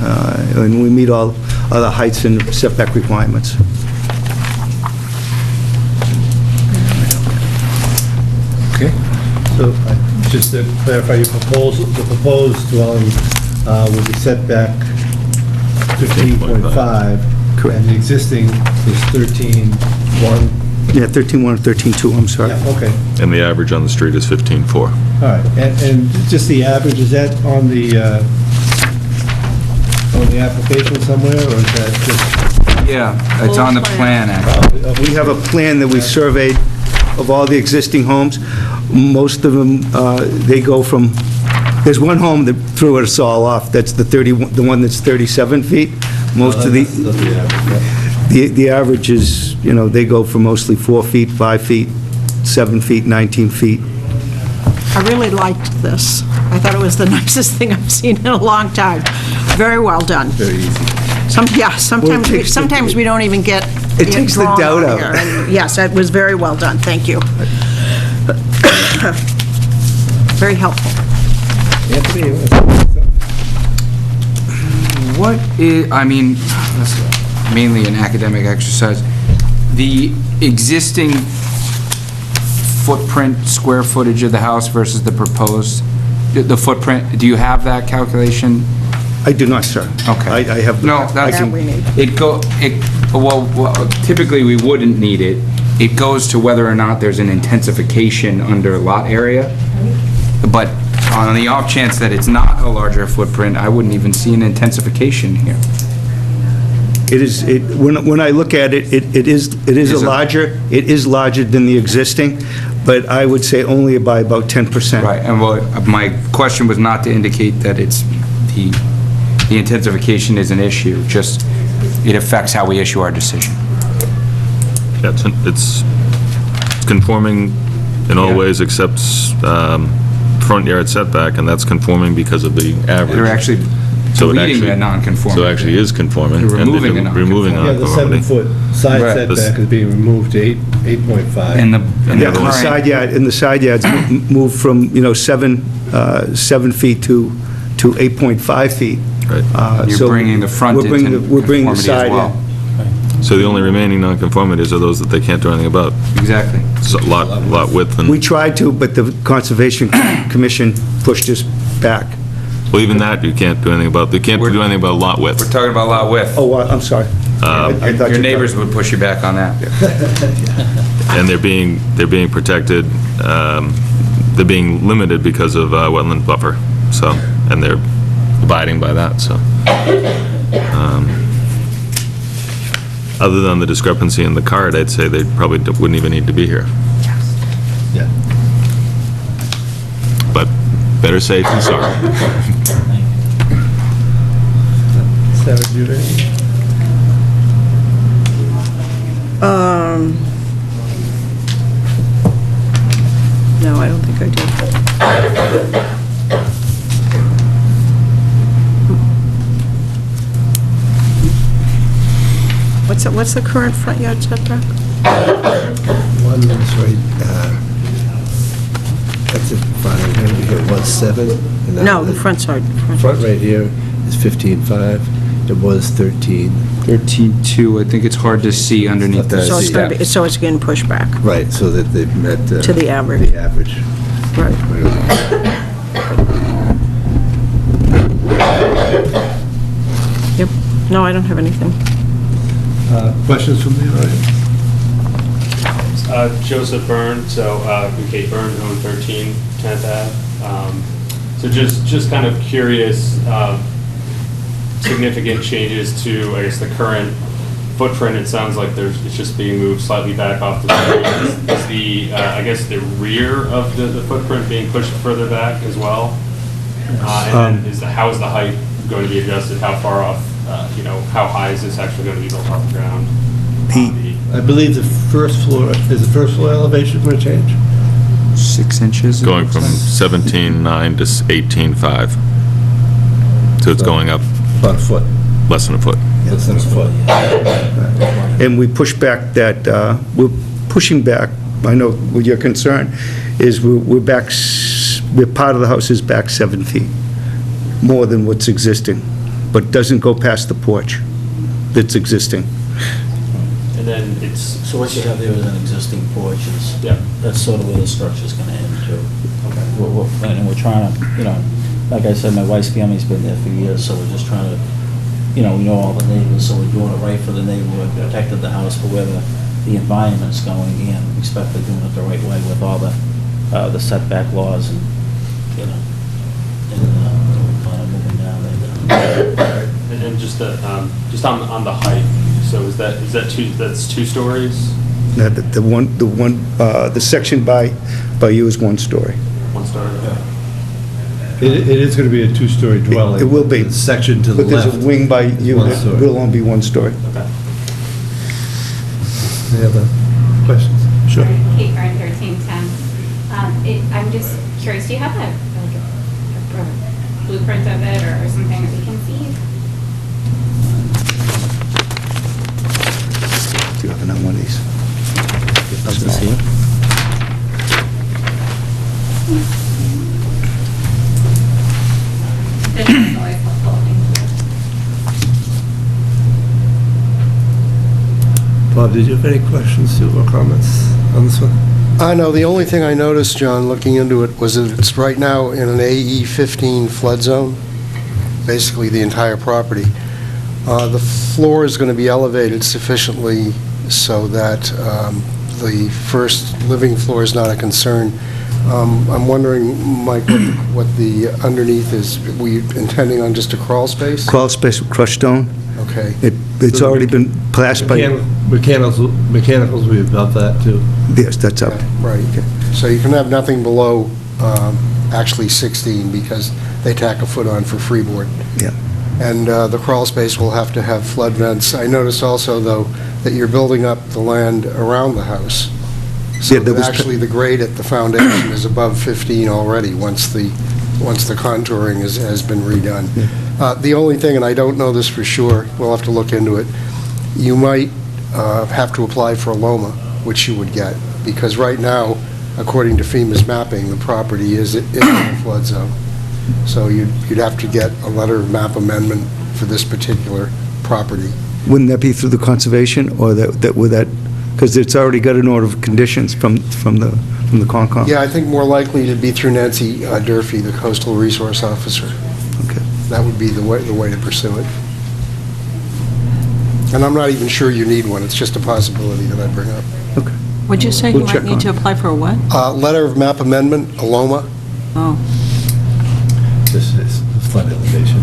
and we meet all other heights and setback requirements.
Okay.
So, just to clarify, the proposed dwelling will be set back 15.5. Correct. And the existing is 13.1. Yeah, 13.1 or 13.2, I'm sorry.
Yeah,
okay.
And the average on the street is 15.4.
All right, and just the average, is that on the application somewhere, or is that just?
Yeah, it's on the plan, actually.
We have a plan that we surveyed of all the existing homes. Most of them, they go from, there's one home that threw us all off, that's the one that's 37 feet. Most of the average is, they go from mostly 4 feet, 5 feet, 7 feet, 19 feet.
I really liked this. I thought it was the nicest thing I've seen in a long time. Very well done.
Very easy.
Sometimes we don't even get
it takes the doubt out.
Yes, it was very well done. Thank you. Very helpful.
What is, I mean, this is mainly an academic exercise. The existing footprint, square footage of the house versus the proposed, the footprint, do you have that calculation?
I do not, sir.
Okay.
I have.
No, that's, well, typically we wouldn't need it. It goes to whether or not there's an intensification under lot area, but on the off chance that it's not a larger footprint, I wouldn't even see an intensification here.
When I look at it, it is larger than the existing, but I would say only by about 10%.
Right, and my question was not to indicate that it's the intensification is an issue, just it affects how we issue our decision.
Yeah, it's conforming in all ways except front yard setback, and that's conforming because of the average.
They're actually
So it
Deleting
actually-
a non-conformity.
So it actually is conforming.
You're
and they're
removing a
Removing a
Yeah, the
non-conformity.
7-foot side
Right.
setback is being removed to 8.5.
And the
Yeah, and the
current-
side yard, and the side yards moved from, 7 feet to 8.5 feet.
Right.
You're
So
bringing the front
we're bringing
into
the- we're bringing the
conformity as
side
well.
So the only remaining non-conformities are those that they can't do anything about.
Exactly.
So lot width
We
and,
tried to, but the Conservation Commission pushed us back.
well, even that you can't do anything about. You can't do anything about lot
We're
width.
talking about lot width.
Oh, I'm sorry. I thought
Your
you-
neighbors would push you back on that.
And they're being protected, they're being limited because of wetland buffer, so, and they're abiding by that, so. Other than the discrepancy in the card, I'd say they probably wouldn't even need to be here.
Yeah.
But better safe than sorry.
Sarah, do you have any?
No, I don't think I did. What's the current front yard setback?
One is right, that's it, fine, it was 7. and now
No, the front side.
Front right here is 15.5, it was 13.
13.2, I think it's hard to see underneath the
So it's gonna be,
steps.
so it's getting pushed back
Right, so that they've met.
to the average.
The average.
Right. Yep. No, I don't have anything.
Questions from the audience?
Joseph Byrne, so from Kate Byrne, own 13 10th Ave. So just kind of curious, significant changes to, I guess, the current footprint. It sounds like it's just being moved slightly back off the street. Is the, I guess, the rear of the footprint being pushed further back as well? And then how is the height going to be adjusted? How far off, how high is this actually going to be built off the ground?
I believe the first floor, is the first floor elevation going to change?
6 inches?
Going from 17.9 to 18.5. So it's going up
About a foot.
less than a foot.
Less than a foot.
And we push back that, we're pushing back, I know what your concern is, we're back, we're part of the house is back 7 feet, more than what's existing, but doesn't go past the porch that's existing.
And then
So what you have there is an existing porch,
yeah.
that's sort of where the structure's gonna end too.
Okay.
And we're trying to, like I said, my wife's family's been there for years, so we're just trying to, we know all the neighbors, so we're doing it right for the neighborhood, protected the house for where the environment's going, and expect we're doing it the right way with all the setback laws and, and plan on moving down there.
And then just on the height, so that's 2 stories?
The section by you is 1 story.
1 story? Okay.
It is going to be a 2-story dwelling.
It will be.
The section to the
But there's
left.
a wing by you
One
that
story.
will only be 1 story.
Okay.
Any other questions? Sure.
Kate Byrne, 1310. I'm just curious, do you have a blueprint of it or something that we can see?
Do you have another one of these?
I'll just see it.
This is always helpful, thank you.
Bob, did you have any questions or comments on this one?
I know, the only thing I noticed, John, looking into it, was that it's right now in an AE 15 flood zone, basically the entire property. The floor is going to be elevated sufficiently so that the first living floor is not a concern. I'm wondering, Mike, what the underneath is. Were you intending on just a crawl space?
Crawl space with crushed stone.
Okay.
It's already been passed by...
Mechanicals, we above that too.
Yes, that's up.
Right. So you can have nothing below, actually 16, because they tack a foot on for freeboard.
Yeah.
And the crawl space will have to have flood vents. I noticed also, though, that you're building up the land around the house. So
Yeah, there
that
was-
actually the grade at the foundation is above 15 already, once the once the contouring has been redone. The only thing, and I don't know this for sure, we'll have to look into it, you might have to apply for a LOMA, which you would get, because right now, according to FEMA's mapping, the property is in a flood zone. So you'd have to get a letter of map amendment for this particular property.
Wouldn't that be through the conservation, or would that, because it's already got an order of conditions from the Concom?
Yeah, I think more likely to be through Nancy Durfee, the coastal resource officer.
Okay.
That would be the way to pursue it. And I'm not even sure you need one, it's just a possibility that I bring up.
Okay.
Would you say you
We'll
might
check
need
on
to
it.
apply for a what?
Letter of map amendment, a LOMA.
Oh.
This is flood elevation.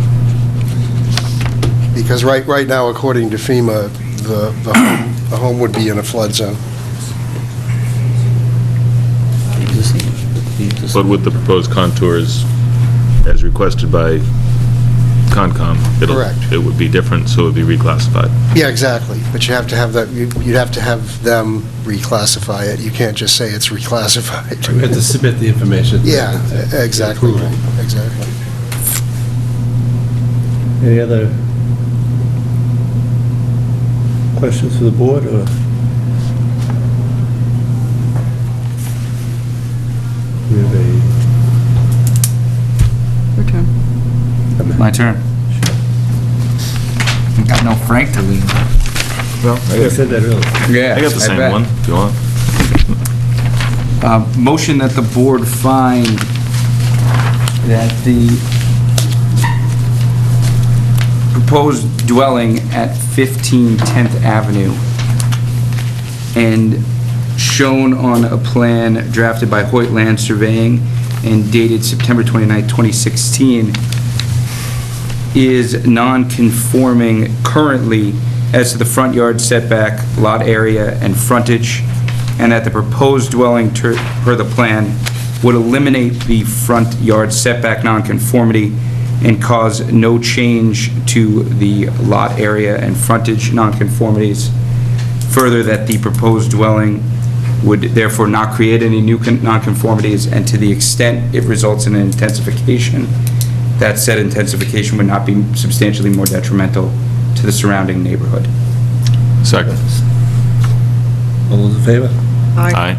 Because right now, according to FEMA, the home would be in a flood zone.
But with the proposed contours as requested by Concom,
Correct.
it would be different, so it would be reclassified.
Yeah, exactly, but you have to have that, you'd have to have them reclassify it. You can't just say it's reclassified.
We have to submit the information.
Yeah, exactly, exactly.
Any other questions for the board, or? We have
Your turn.
My turn. Got no Frank to lean on. Well,
I said that earlier.
Yeah.
I got the same
bet.
one, if you want.
Motion that the board find that the proposed dwelling at 15 10th Avenue and shown on a plan drafted by Hoyt Land Surveying and dated September 29, 2016, is non-conforming currently as to the front yard setback, lot area, and frontage, and that the proposed dwelling per the plan would eliminate the front yard setback nonconformity and cause no change to the lot area and frontage nonconformities. Further, that the proposed dwelling would therefore not create any new nonconformities, and to the extent it results in an intensification, that said intensification would not be substantially more detrimental to the surrounding neighborhood.
Second.
All those in favor?
Aye.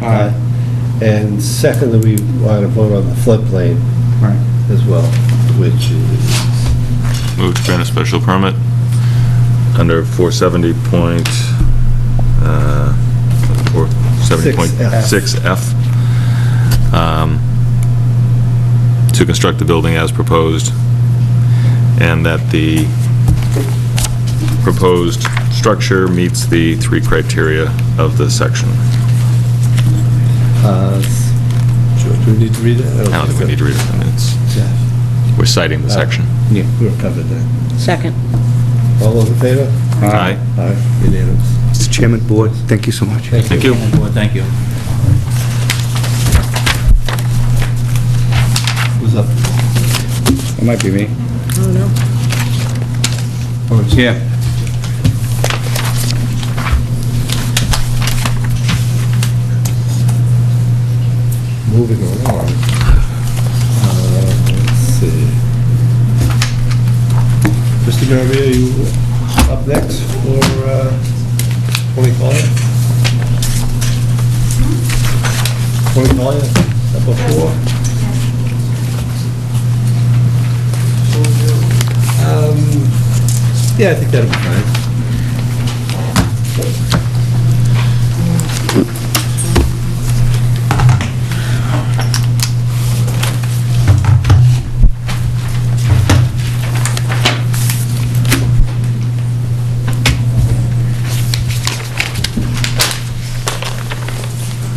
And secondly, we want to vote on the floodplain as well, which is...
Move to grant a special permit under 470.6F to construct the building as proposed, and that the proposed structure meets the 3 criteria of the section.
Do we need to read it?
I don't think we need to read it. I mean, we're citing the section.
Yeah, we're covered there.
Second.
All those in favor?
Aye.
Aye, unanimous.
Mr. Chairman, board, thank you so much.
Thank you.
Thank you.
Who's up?
It might be me.
Oh, no.
Yeah.
Moving along. Let's see. Mr. Garcia, you up next for 20 Collier? 20 Collier, number 4. Yeah, I think that'll be fine.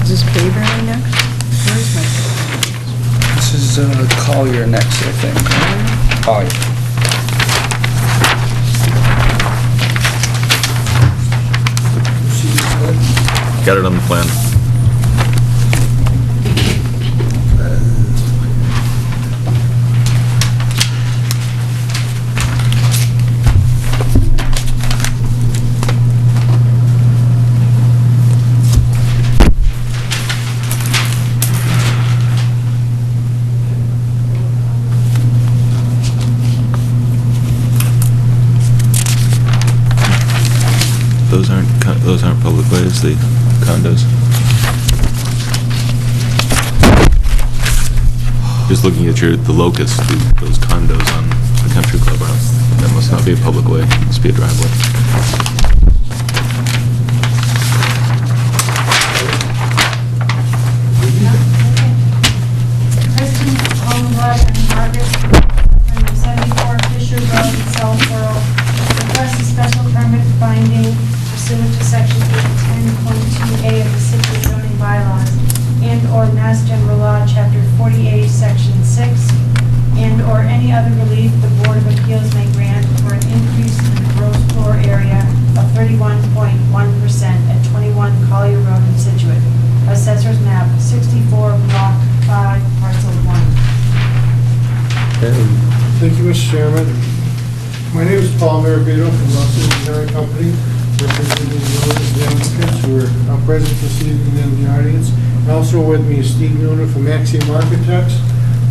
Is this Bayberry next? Where's my...
This is Collier next, I think. Collier.
Got it on the plan. those aren't public ways, the condos. Just looking at the locus, those condos on the country clubhouse, that must not be a public way, it must be a driveway.
Kristen Holmwood and Margaret from 74 Fisher Road in Southborough request a special permit finding pursuant to section 810.2A of the Scituate zoning bylaws and/or Mass General Law, Chapter 48, Section 6, and/or any other relief the Board of Appeals may grant for an increase in the gross floor area of 31.1% at 21 Collier Road in Scituate. Assessor's map 64, block 5, parcel 1.
Thank you, Mr. Chairman. My name is Paul Marabito from Russell Engineering Company, representing the applicants who are present this evening in the audience. And also with me is Steve Noonan from Axiom Architects,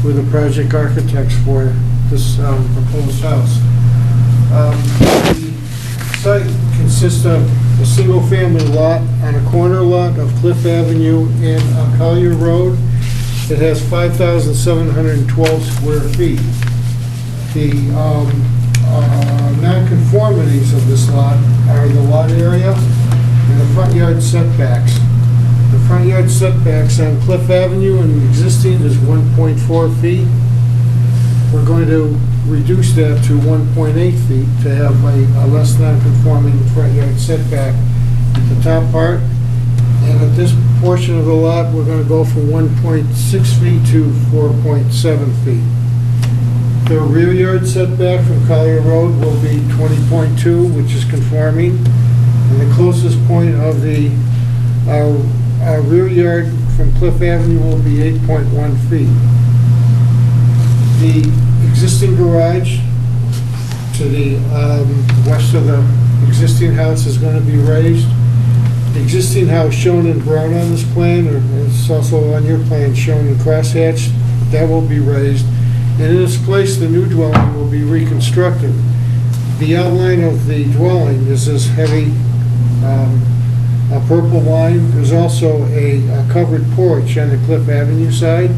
who are the project architects for this proposed house. The site consists of a single-family lot on a corner lot of Cliff Avenue and Collier Road. It has 5,712 square feet. The nonconformities of this lot are the lot area and the front yard setbacks. The front yard setbacks on Cliff Avenue and the existing is 1.4 feet. We're going to reduce that to 1.8 feet to have a less non-conforming front yard setback at the top part. And at this portion of the lot, we're going to go from 1.6 feet to 4.7 feet. The rear yard setback from Collier Road will be 20.2, which is conforming. And the closest point of the rear yard from Cliff Avenue will be 8.1 feet. The existing garage to the west of the existing house is going to be raised. The existing house shown in brown on this plan, or it's also on your plan shown in crosshatched, that will be raised. And in its place, the new dwelling will be reconstructed. The outline of the dwelling is this heavy a purple line. There's also a covered porch on the Cliff Avenue side,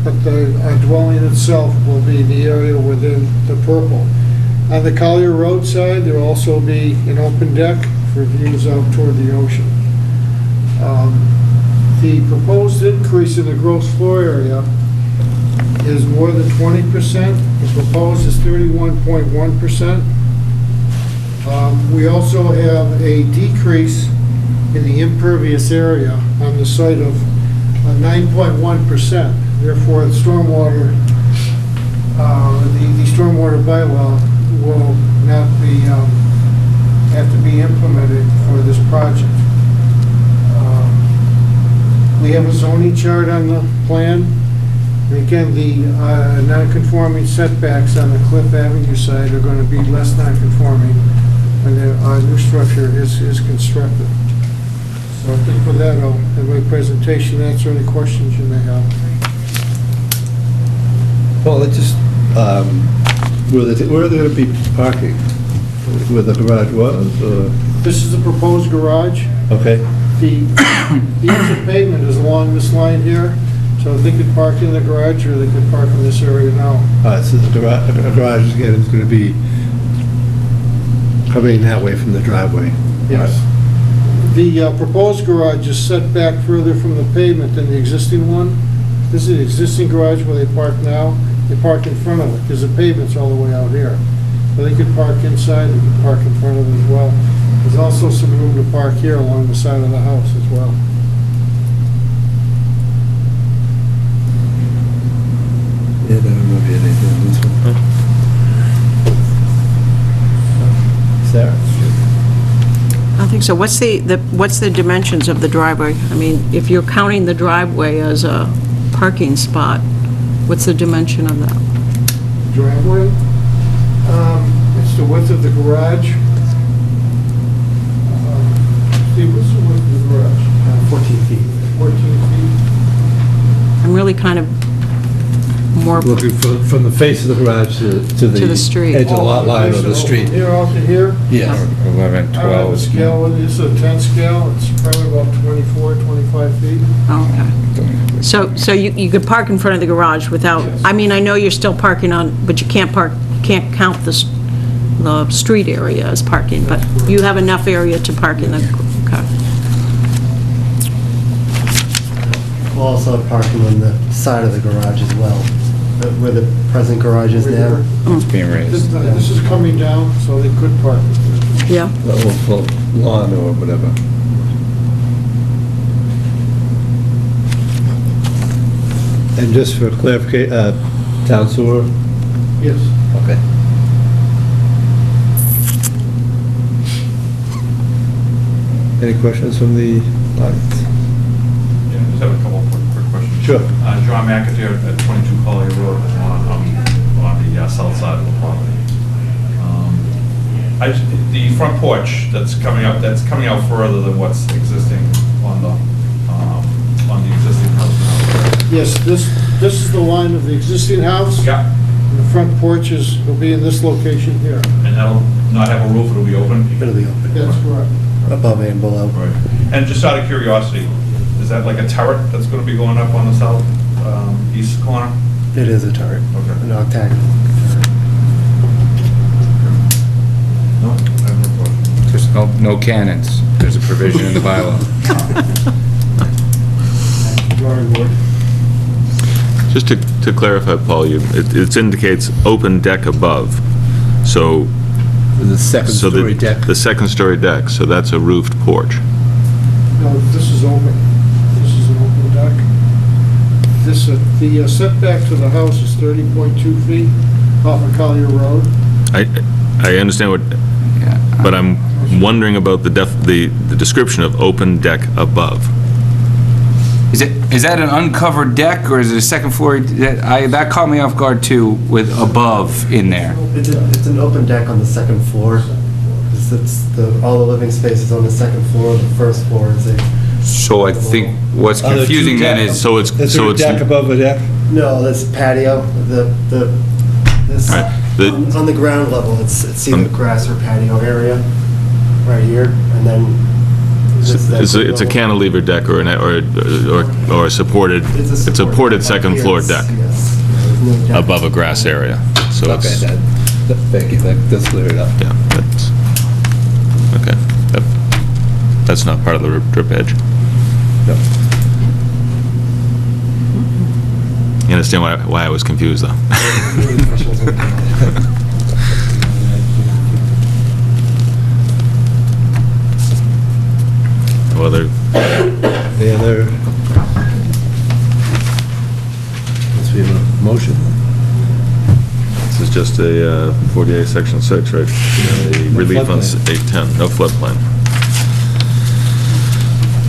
but the dwelling itself will be the area within the purple. On the Collier Road side, there will also be an open deck for views out toward the ocean. The proposed increase in the gross floor area is more than 20%. The proposed is 31.1%. We also have a decrease in the impervious area on the site of 9.1%. Therefore, the stormwater, the stormwater bylaw will not be have to be implemented for this project. We have a zoning chart on the plan. And again, the non-conforming setbacks on the Cliff Avenue side are going to be less non-conforming when the new structure is constructed. So I think with that, I'll have my presentation, answer any questions you may have.
Well, it just, where are they going to be parking? Where the garage was, or?
This is the proposed garage.
Okay.
The edge of pavement is along this line here, so they could park in the garage or they could park in this area now.
All right, so the garage, again, is going to be coming that way from the driveway.
Yes. The proposed garage is set back further from the pavement than the existing one. This is the existing garage where they park now. They park in front of it, because the pavement's all the way out here. But they could park inside, they could park in front of it as well. There's also some room to park here along the side of the house as well.
Yeah, I don't know if you had anything on this one. Sarah?
I think so. What's the dimensions of the driveway? I mean, if you're counting the driveway as a parking spot, what's the dimension of that?
Driveway? It's the width of the garage. Steve, what's the width of the garage?
14 feet.
14 feet.
I'm really kind of more,
Looking from the face of the garage to the...
To the street.
Edge of the lot line of the street.
Here out to here?
Yes.
11,
I don't have a
12.
scale, it's a 10 scale, it's probably about 24, 25 feet.
okay. So you could park in front of the garage without, I mean, I know you're still parking on, but you can't count the street area as parking, but you have enough area to park in the, okay.
We'll also have parking on the side of the garage as well, where the present garage is now.
It's being raised.
This is coming down, so they could park.
Yeah.
That will lawn or whatever. And just for clarification, town sewer?
Yes.
Okay. Any questions from the audience?
Yeah, I just have a couple of quick questions.
Sure.
John McAteer at 22 Collier Road on the south side of the property. The front porch that's coming out further than what's existing on the existing house.
Yes, this is the line of the existing house.
Yeah.
And the front porch will be in this location here.
And that'll not have a roof, it'll be open?
It'll be open.
That's correct.
Above and below.
Right. And just out of curiosity, is that like a turret that's going to be going up on the south east corner?
It is a turret.
Okay.
An octagonal.
No, I have no question.
Just no cannons. There's a provision in the bylaw.
Drawing board.
Just to clarify, Paul, it indicates open deck above, so...
The second-story deck.
The second-story deck, so that's a roofed porch.
No, this is open. This is an open deck. The setback to the house is 30.2 feet off of Collier Road.
I understand what, but I'm wondering about the description of open deck above.
Is that an uncovered deck, or is it a second floor? That caught me off guard too, with above in there.
It's an open deck on the second floor. All the living space is on the second floor. The first floor is a...
So I think what's confusing then is...
Is there a deck above a deck?
No, that's patio. On the ground level, it's either grass or patio area, right here, and then...
It's a cantilever deck or a supported, it's a supported second floor deck above a grass area. So
Okay,
it's,
thank you, that's cleared it up.
yeah, that's, okay. That's not part of the drip edge.
No.
You understand why I was confused, though? Well,
The other... Let's see, a motion.
this is just a 48, Section 6, right? A relief on 810, no floodplain.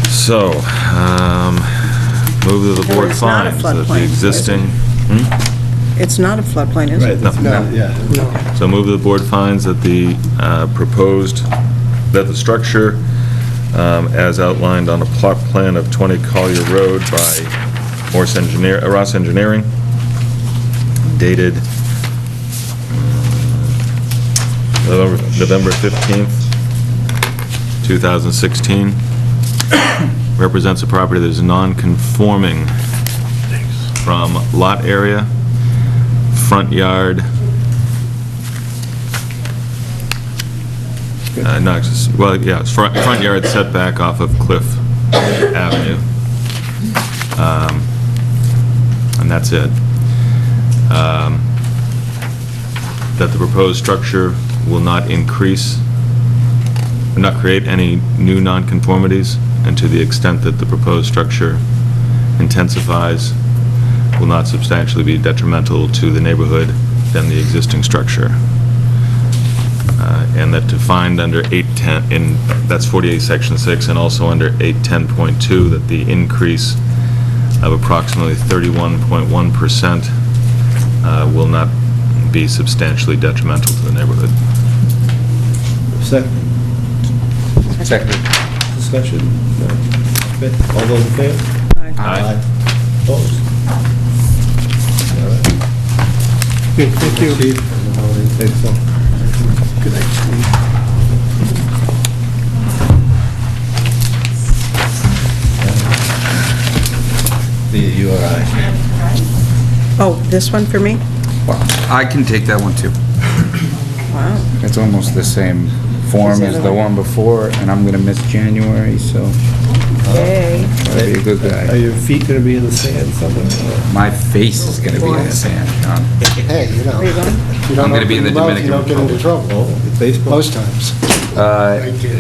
So, move that the board
it's not a
finds that the
floodplain, is
existing...
It's not a floodplain, is it?
No.
Yeah.
So move that the board finds that the that the structure as outlined on a plot plan of 20 Collier Road by Ross Engineering, dated November 15th, 2016, represents a property that is non-conforming from lot area, front yard, it's front yard setback off of Cliff Avenue. And that's it. That the proposed structure will not create any new nonconformities, and to the extent that the proposed structure intensifies, will not substantially be detrimental to the neighborhood than the existing structure. And that to find under 810, that's 48 Section 6, and also under 810.2, that the increase of approximately 31.1% will not be substantially detrimental to the neighborhood.
Second.
Second.
Discussion? No. Okay. All those in favor?
Aye.
Aye.
Opposed? All right. Okay, thank you. Thanks, Paul. Good night, Steve. The URI.
Oh, this one for me?
I can take that one too.
Wow.
It's almost the same form as the one before, and I'm gonna miss January, so
Yay.
try to be a good
Are
guy.
your feet gonna be in the sand somewhere?
My face is gonna be in the sand, John.
Hey, you know,
Where you going?
if you don't
I'm gonna be in
open
the
your mouth, you
Dominican
don't get into trouble,
Oh, baseball?
most times.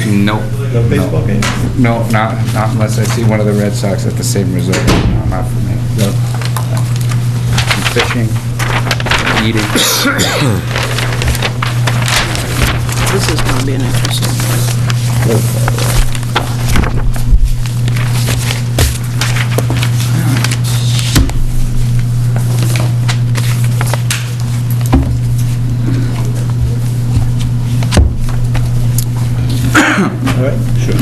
Nope.
No baseball game?
No, not unless I see one of the Red Sox at the same resort. No, not for me.
No.
Fishing, eating.
This is going to be an interesting one.
All right, sure.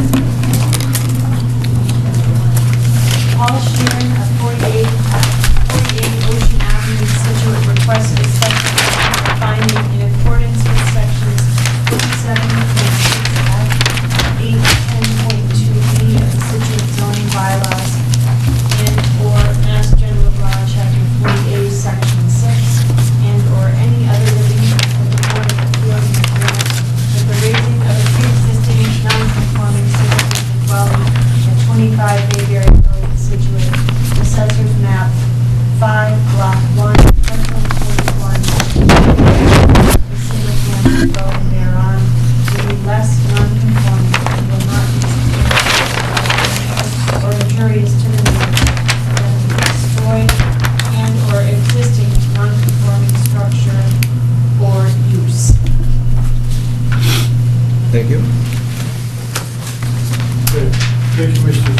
Paul Sheeran of 48 Ocean Avenue, Scituate, requested a special finding in accordance with sections 57.6F, 810.2B of the Scituate zoning bylaws, and/or Mass General Law, Chapter 40A, Section 6, and/or any other relief of the Board of Appeals in grant that the raising of a pre-existing non-conforming single-family dwelling at 25 Bayberry Road, Scituate, Assessor's Map 5, Block 1, Parcel 41, a single-family dwelling thereon will be less non-conforming and will not be or injurious to the neighborhood that will be destroyed and/or existing non-conforming structure or use.
Thank you.
Good. Thank you, Mr.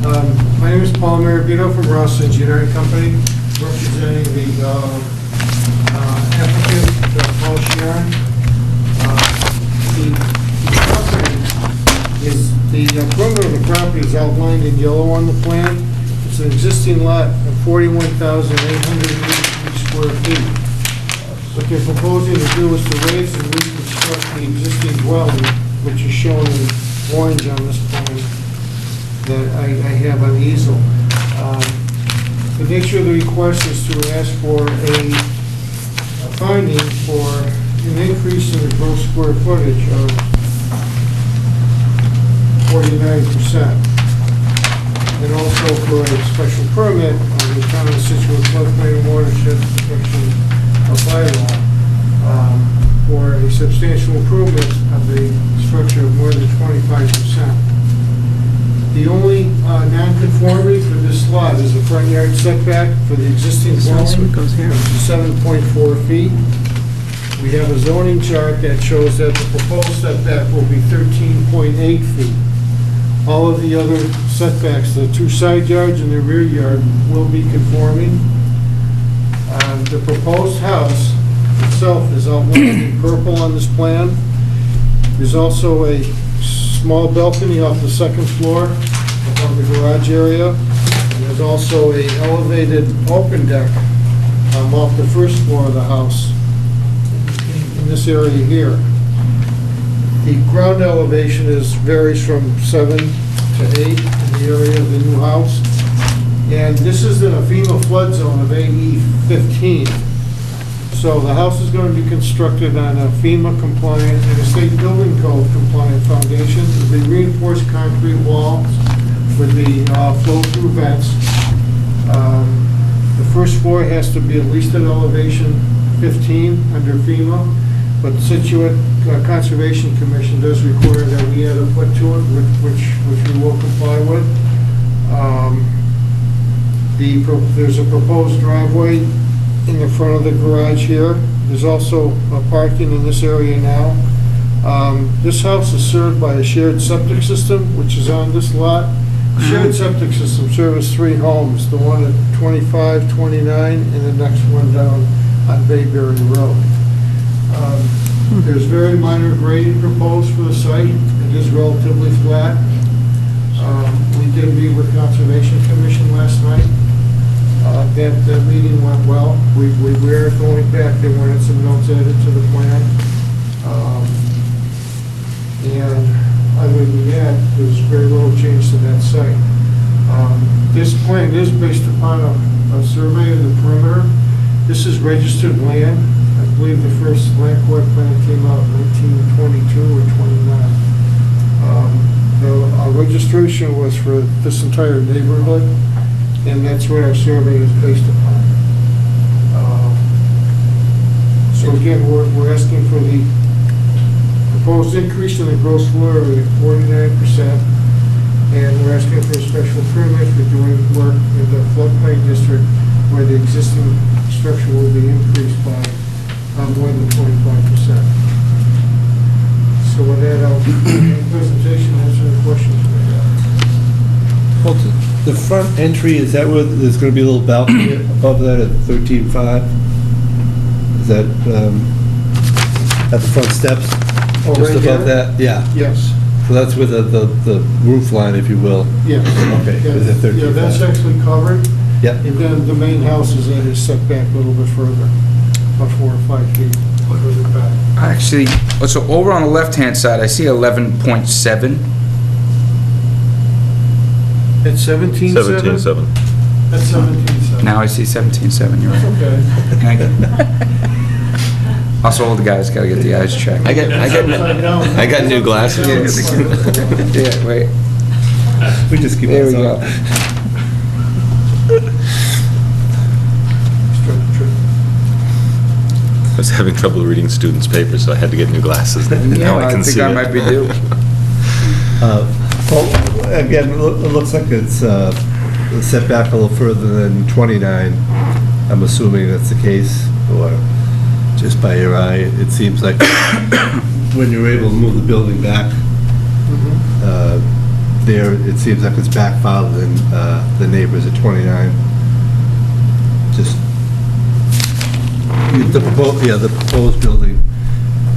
Chairman. My name is Paul Marabito from Ross Engineering Company, representing the applicant, Paul Sharon. The property is, the perimeter of the property is outlined in yellow on the plan. It's an existing lot of 41,883 square feet. What they're proposing to do is to raise and reconstruct the existing dwelling, which is shown in orange on this plan that I have on the easel. The nature of the request is to ask for a finding for an increase in the gross square footage of 49%. And also for a special permit on the Town of Scituate floodplain and watershed protection bylaw for a substantial improvement of the structure of more than 25%. The only non-conformity for this lot is a front yard setback for the existing dwelling, which is 7.4 feet. We have a zoning chart that shows that the proposed setback will be 13.8 feet. All of the other setbacks, the two side yards and the rear yard, will be conforming. The proposed house itself is outlined in purple on this plan. There's also a small balcony off the second floor above the garage area. And there's also a elevated open deck off the first floor of the house in this area here. The ground elevation varies from 7 to 8 in the area of the new house. And this is in a FEMA flood zone of AE 15. So the house is going to be constructed on a FEMA compliant and a state building code compliant foundation with the reinforced concrete walls with the flow-through vents. The first floor has to be at least at elevation 15 under FEMA, but the Scituate Conservation Commission does require that we add a foot to it, which we will comply with. There's a proposed driveway in the front of the garage here. There's also parking in this area now. This house is served by a shared septic system, which is on this lot. The shared septic system serves 3 homes, the one at 25, 29, and the next one down on Bayberry Road. There's very minor grading proposed for the site. It is relatively flat. We did meet with Conservation Commission last night. That meeting went well. We are going back, they wanted some notes added to the plan. And other than that, there's very little change to that site. This plan is based upon a survey of the perimeter. This is registered land. I believe the first land court plan came out in 1922 or 29. Our registration was for this entire neighborhood, and that's what our survey is based upon. So again, we're asking for the proposed increase in the gross floor area of 49%, and we're asking for a special permit for doing work in the floodplain district where the existing structure will be increased by more than 25%. So with that, I'll end the presentation, answer the questions we have.
Well, the front entry, is that where there's going to be a little balcony above that at 13.5? Is that at the front steps?
Oh,
Just
right
above
here?
that? Yeah.
Yes.
So that's with the roof line, if you will?
Yes.
Okay, is it 13.5?
Yeah, that's actually covered.
Yep.
And then the main house is at is set back a little bit further, about 4 or 5 feet further back.
Actually, so over on the left-hand side, I see 11.7.
It's 17.7?
17.7.
That's 17.7.
Now I see 17.7, you're
That's
right.
okay.
Us older guys gotta get the eyes checked.
I got new glasses.
Yeah, wait.
We just keep
There we
this
go.
up.
I was having trouble reading students' papers, so I had to get new glasses. Now I can see it.
think I might be due.
Well, again, it looks like it's set back a little further than 29. I'm assuming that's the case, or just by your eye, it seems like when you're able to move the building back, there, it seems like it's back farther than the neighbors at 29. Just, the proposed building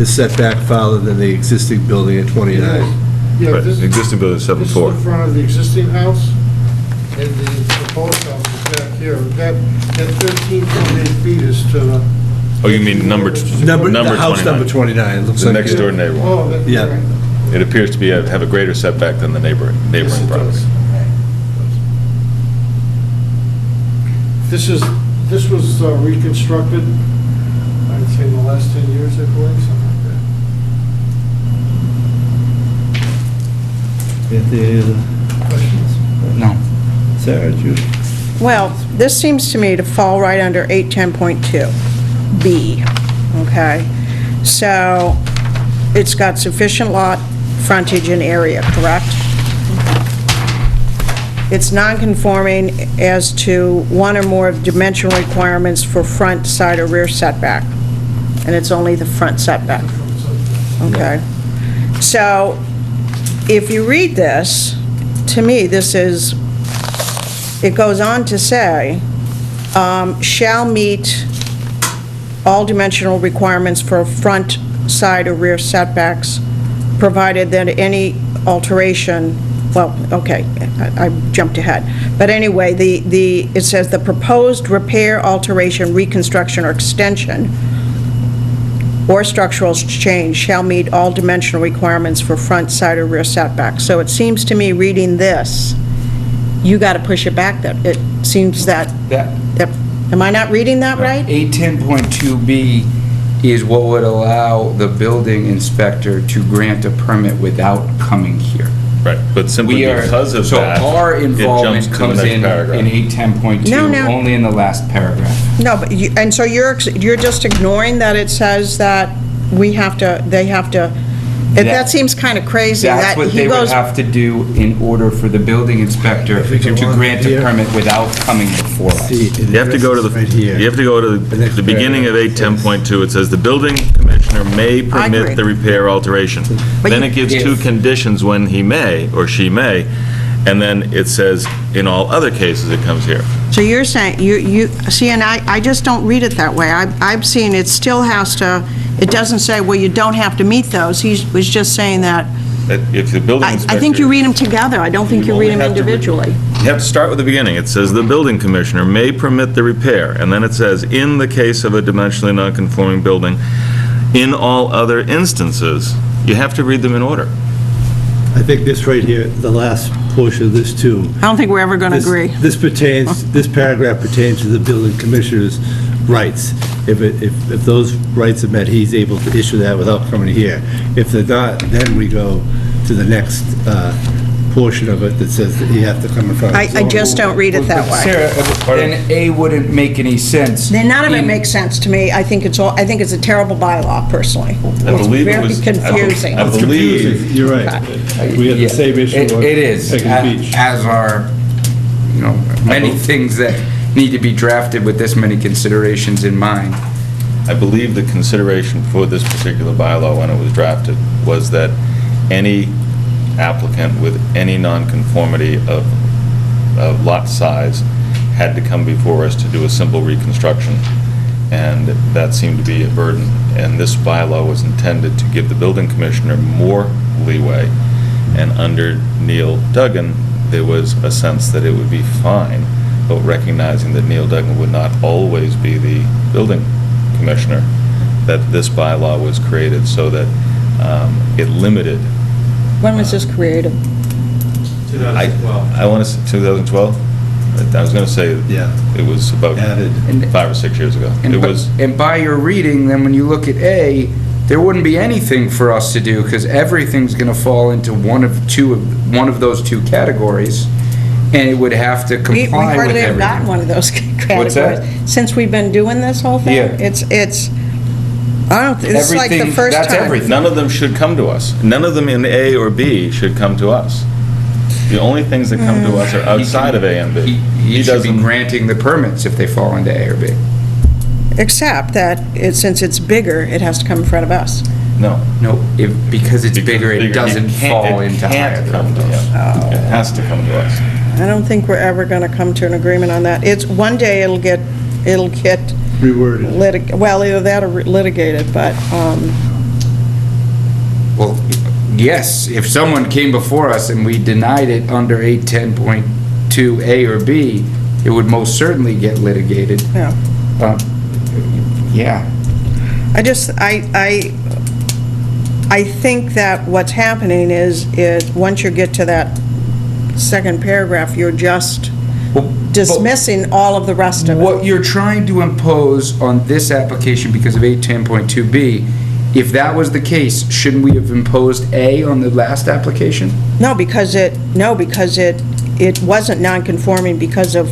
is set back farther than the existing building at 29.
Yeah,
Right,
this
the existing building is 7.4.
This is the front of the existing house, and the proposed house is back here. That 13.8 feet is to the...
Oh, you mean number
The house
29.
number 29, it looks
The
like.
next door neighbor one.
Oh, that-
Yeah.
right.
It appears to be, have a greater setback than the neighboring
Yes, it
property.
does. This was reconstructed, I'd say in the last 10 years, I believe, something like that.
Any other questions?
No.
Sarah, Judy?
Well, this seems to me to fall right under 810.2B, okay? So it's got sufficient lot, frontage, and area, correct? It's non-conforming as to one or more dimensional requirements for front, side, or rear setback, and it's only the front setback, okay? So if you read this, to me, this is, it goes on to say, shall meet all dimensional requirements for front, side, or rear setbacks, provided that any alteration, well, okay, I jumped ahead. But anyway, it says the proposed repair, alteration, reconstruction, or extension or structural change shall meet all dimensional requirements for front, side, or rear setbacks. So it seems to me, reading this, you got to push it back. That it seems that, am I not reading that right?
810.2B is what would allow the building inspector to grant a permit without coming here.
Right, but simply
We are,
because of
so
that,
our
it
involvement
jumps to the
comes
next
in
paragraph.
810.2,
No, no.
only in the last paragraph.
No, but you, and so you're just ignoring that it says that they have to, that seems kind of crazy.
That's
that
what
he
they would
goes-
have to do in order for the building inspector to grant a permit without coming before us.
You have to go to the beginning of 810.2, it says, "The building commissioner may
agree.
permit the repair alteration."
But
Then
you-
it gives two conditions when he may, or she may, and then it says, "In all other cases, it comes here."
So you're saying, you, see, and I just don't read it that way. I'm seeing it still has to, it doesn't say, well, you don't have to meet those. He was just saying that,
That if the building
I
inspector...
think you read them together. I don't think you read them individually.
You have to start with the beginning. It says, "The building commissioner may permit the repair," and then it says, "in the case of a dimensionally non-conforming building, in all other instances." You have to read them in order.
I think this right here, the last portion of this too.
I don't think we're ever going to agree.
This paragraph pertains to the building commissioner's rights. If those rights are met, he's able to issue that without coming here. If they're not, then we go to the next portion of it that says that you have to come in front of.
I just don't read it that way.
Sarah, then A wouldn't make any sense.
None of it makes sense to me. I think it's a terrible bylaw, personally.
I believe it was.
It's very confusing.
I believe.
You're right. We had the same issue on
It is,
Peggy Beach.
as are, many things that need to be drafted with this many considerations in mind.
I believe the consideration for this particular bylaw when it was drafted was that any applicant with any nonconformity of lot size had to come before us to do a simple reconstruction, and that seemed to be a burden. And this bylaw was intended to give the building commissioner more leeway, and under Neil Duggan, there was a sense that it would be fine, but recognizing that Neil Duggan would not always be the building commissioner, that this bylaw was created so that it limited.
When was this created?
2012. I want to say 2012? I was going to say,
yeah,
it was about 5 or 6 years ago.
And by your reading, then when you look at A, there wouldn't be anything for us to do, because everything's going to fall into one of those two categories, and it would have to comply with everything.
We hardly have gotten one of those categories.
What's that?
Since we've been doing this whole thing?
Yeah.
It's like the first time.
That's everything. None of them should come to us. None of them in A or B should come to us. The only things that come to us are outside of A and B.
He should be granting the permits if they fall into A or B.
Except that, since it's bigger, it has to come in front of us.
No.
No, because it's bigger, it doesn't fall into higher.
It has to come to us.
I don't think we're ever going to come to an agreement on that. One day it'll get
reworded.
Well, either that or litigated, but.
Well, yes, if someone came before us and we denied it under 810.2 A or B, it would most certainly get litigated.
Yeah.
Yeah.
I think that what's happening is once you get to that second paragraph, you're just dismissing all of the rest of it.
What you're trying to impose on this application because of 810.2B, if that was the case, shouldn't we have imposed A on the last application?
No, because it wasn't non-conforming because of.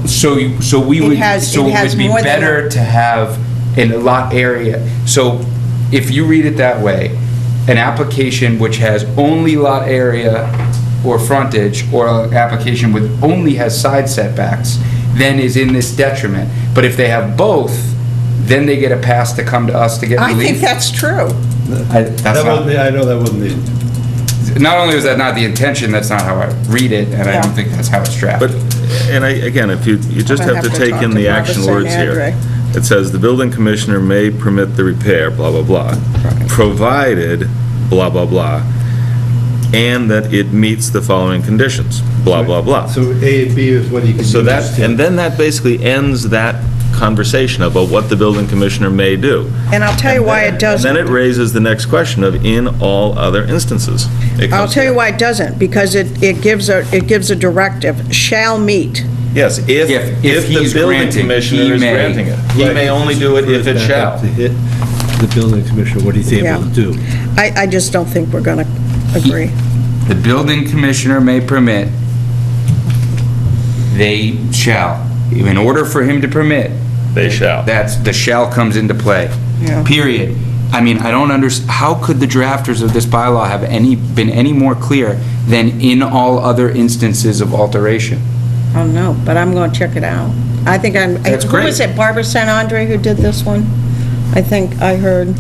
So it would be better to have in a lot area. So if you read it that way, an application which has only lot area or frontage, or an application with only has side setbacks, then is in this detriment. But if they have both, then they get a pass to come to us to get relief.
I think that's true.
I know that wasn't the.
Not only was that not the intention, that's not how I read it, and I don't think that's how it's drafted.
But, and again, if you just have to take in the action words here. It says, "The building commissioner may permit the repair, blah, blah, blah, provided, blah, blah, blah, and that it meets the following conditions, blah, blah, blah."
So A and B is what you can use.
And then that basically ends that conversation about what the building commissioner may do.
And I'll tell you why it doesn't.
And then it raises the next question of in all other instances.
I'll tell you why it doesn't, because it gives a directive, shall meet.
Yes, if the building commissioner is granting it. He may only do it if it shall.
To hit the building commissioner, what he's able to do.
I just don't think we're going to agree.
The building commissioner may permit, they shall. In order for him to permit,
they shall.
The shall comes into play.
Yeah.
Period. I mean, I don't understand, how could the drafters of this bylaw have been any more clear than in all other instances of alteration?
I don't know, but I'm going to check it out. I think
That's great.
Who was it, Barbara St. Andre who did this one? I think I heard.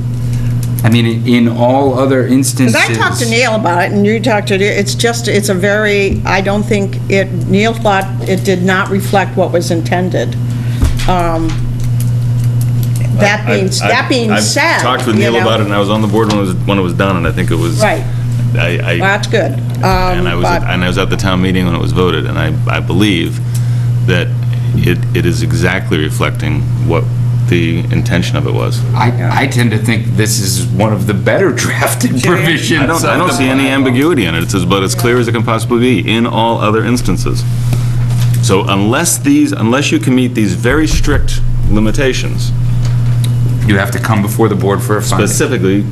I mean, in all other instances.
Because I talked to Neil about it, and you talked to, it's a very, I don't think Neil thought it did not reflect what was intended. That being said.
I've talked with Neil about it, and I was on the board when it was done, and I think it was.
Right.
I...
That's good.
And I was at the town meeting when it was voted, and I believe that it is exactly reflecting what the intention of it was.
I tend to think this is one of the better drafted provisions.
I don't see any ambiguity in it. It says, but as clear as it can possibly be in all other instances. So unless you can meet these very strict limitations.
You have to come before the board for a finding.
Specifically.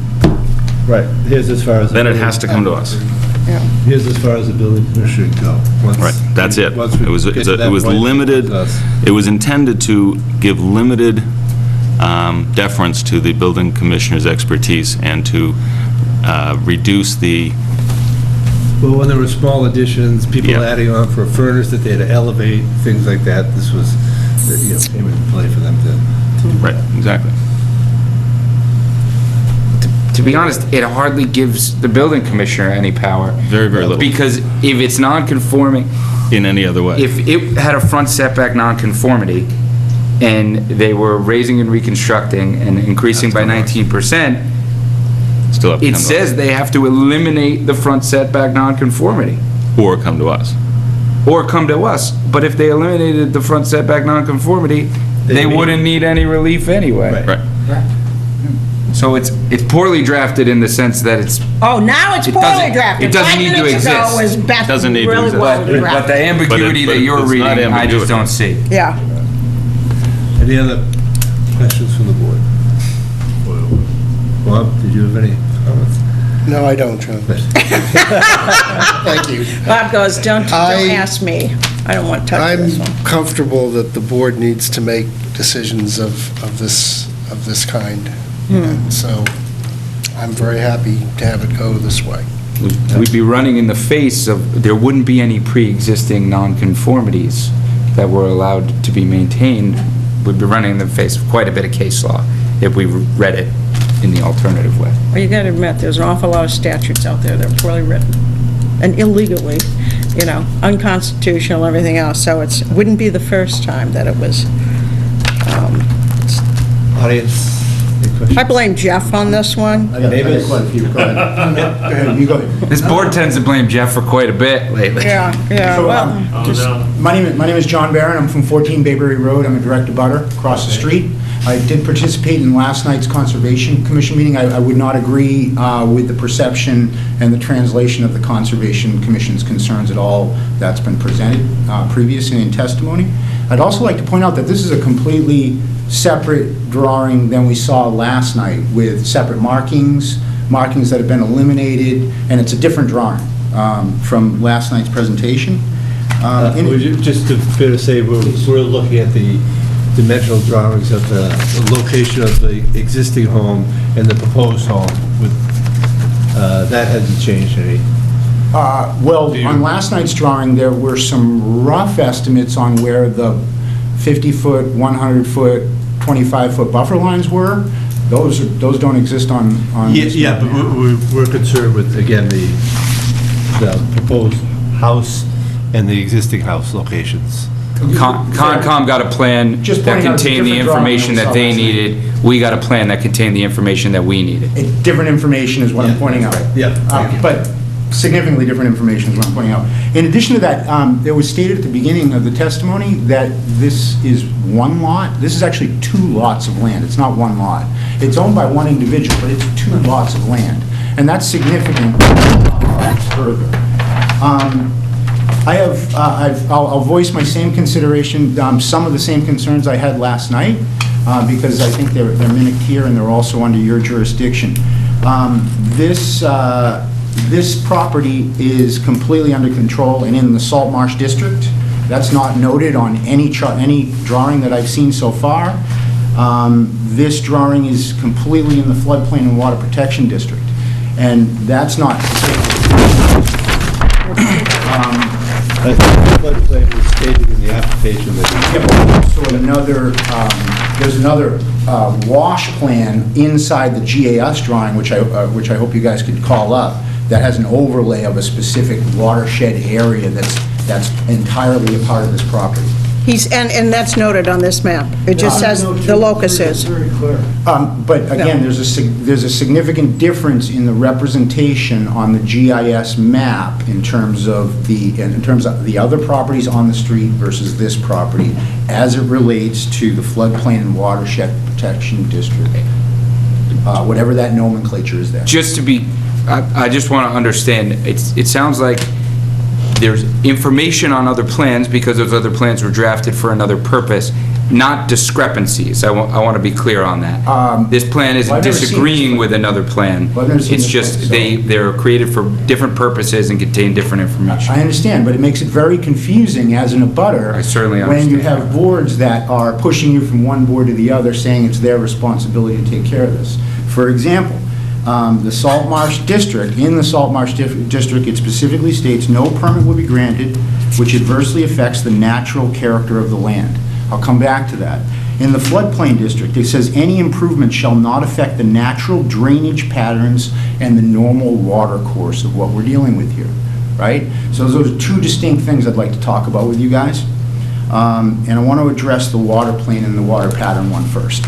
Right, here's as far as...
Then it has to come to us.
Here's as far as the building commissioner can go.
Right, that's it.
Once we
It was
get to that point,
limited,
it's us.
it was intended to give limited deference to the building commissioner's expertise and to reduce the...
Well, when there were small additions, people adding on for a furnace that they had to elevate, things like that, this was, came into play for them to...
Right, exactly.
To be honest, it hardly gives the building commissioner any power.
Very, very little.
Because if it's non-conforming...
In any other way.
If it had a front setback non-conformity, and they were raising and reconstructing and increasing by 19%,
Still have to
it
come to
says
us.
they have to eliminate the front setback non-conformity.
Or come to us.
Or come to us. But if they eliminated the front setback non-conformity, they wouldn't need any relief anyway.
Right.
So it's poorly drafted in the sense that it's...
Oh, now it's poorly drafted.
It doesn't need to
5 minutes ago
exist.
was Beth
Doesn't need to
really
exist.
well
But the
drafted.
ambiguity
But
that you're
it's not
reading, I just
ambiguity.
don't see.
Yeah.
Any other questions from the board? Bob, did you have any comments?
No, I don't, John. Thank you.
Bob goes, don't ask me. I don't want to touch this one.
I'm comfortable that the board needs to make decisions of this kind. And so I'm very happy to have it go this way.
We'd be running in the face of, there wouldn't be any pre-existing nonconformities that were allowed to be maintained. We'd be running in the face of quite a bit of case law if we read it in the alternative way.
Well, you got to admit, there's an awful lot of statutes out there that are poorly written and illegally, unconstitutional, everything else. So it wouldn't be the first time that it was.
Audience, any questions?
I blame Jeff on this one.
I got quite a few. Go ahead. Go ahead, you go.
This board tends to blame Jeff for quite a bit lately.
Yeah,
So,
well,
my name is John Barron. I'm from 14 Bayberry Road. I'm a direct abutter across the street. I did participate in last night's Conservation Commission meeting. I would not agree with the perception and the translation of the Conservation Commission's concerns at all that's been presented previously in testimony. I'd also like to point out that this is a completely separate drawing than we saw last night with separate markings that have been eliminated, and it's a different drawing from last night's presentation.
Just to fair to say, we're looking at the dimensional drawings of the location of the existing home and the proposed home. That hasn't changed any.
Well, on last night's drawing, there were some rough estimates on where the 50-foot, 100-foot, 25-foot buffer lines were. Those don't exist on this
Yeah, but we're concerned with, again, the proposed house and the existing house locations.
Concom got a plan
Just
that
pointing out it's a
contained the
different drawing
information
than we
that
saw
they
last night.
needed. We got a plan that contained the information that we needed.
Different information is what I'm pointing out.
Yeah.
But significantly different information is what I'm pointing out. In addition to that, it was stated at the beginning of the testimony that this is one lot. This is actually 2 lots of land. It's not one lot. It's owned by one individual, but it's 2 lots of land. And that's significant further. I'll voice my same consideration, some of the same concerns I had last night, because I think they're mimicked here and they're also under your jurisdiction. This property is completely under control and in the Salt Marsh District. That's not noted on any drawing that I've seen so far. This drawing is completely in the floodplain and water protection district, and that's not.
I think the floodplain was stated in the application that...
So there's another wash plan inside the GAS drawing, which I hope you guys could call up, that has an overlay of a specific watershed area that's entirely a part of this property.
And that's noted on this map. It just says the locus is.
Very clear.
But again, there's a significant difference in the representation on the GIS map in terms of the other properties on the street versus this property as it relates to the floodplain and watershed protection district, whatever that nomenclature is there.
Just to be, I just want to understand, it sounds like there's information on other plans because those other plans were drafted for another purpose, not discrepancies. I want to be clear on that. This plan
Well,
isn't
I've never seen
disagreeing
this
with another plan.
Well, I've never seen
It's
this
just
plan, so-
they're created for different purposes and contain different information.
I understand, but it makes it very confusing as an abutter.
I certainly
When you
understand.
have boards that are pushing you from one board to the other, saying it's their responsibility to take care of this. For example, the Salt Marsh District, in the Salt Marsh District, it specifically states, "No permit will be granted which adversely affects the natural character of the land." I'll come back to that. In the floodplain district, it says, "Any improvement shall not affect the natural drainage patterns and the normal water course of what we're dealing with here," right? So those are two distinct things I'd like to talk about with you guys. And I want to address the water plane and the water pattern one first.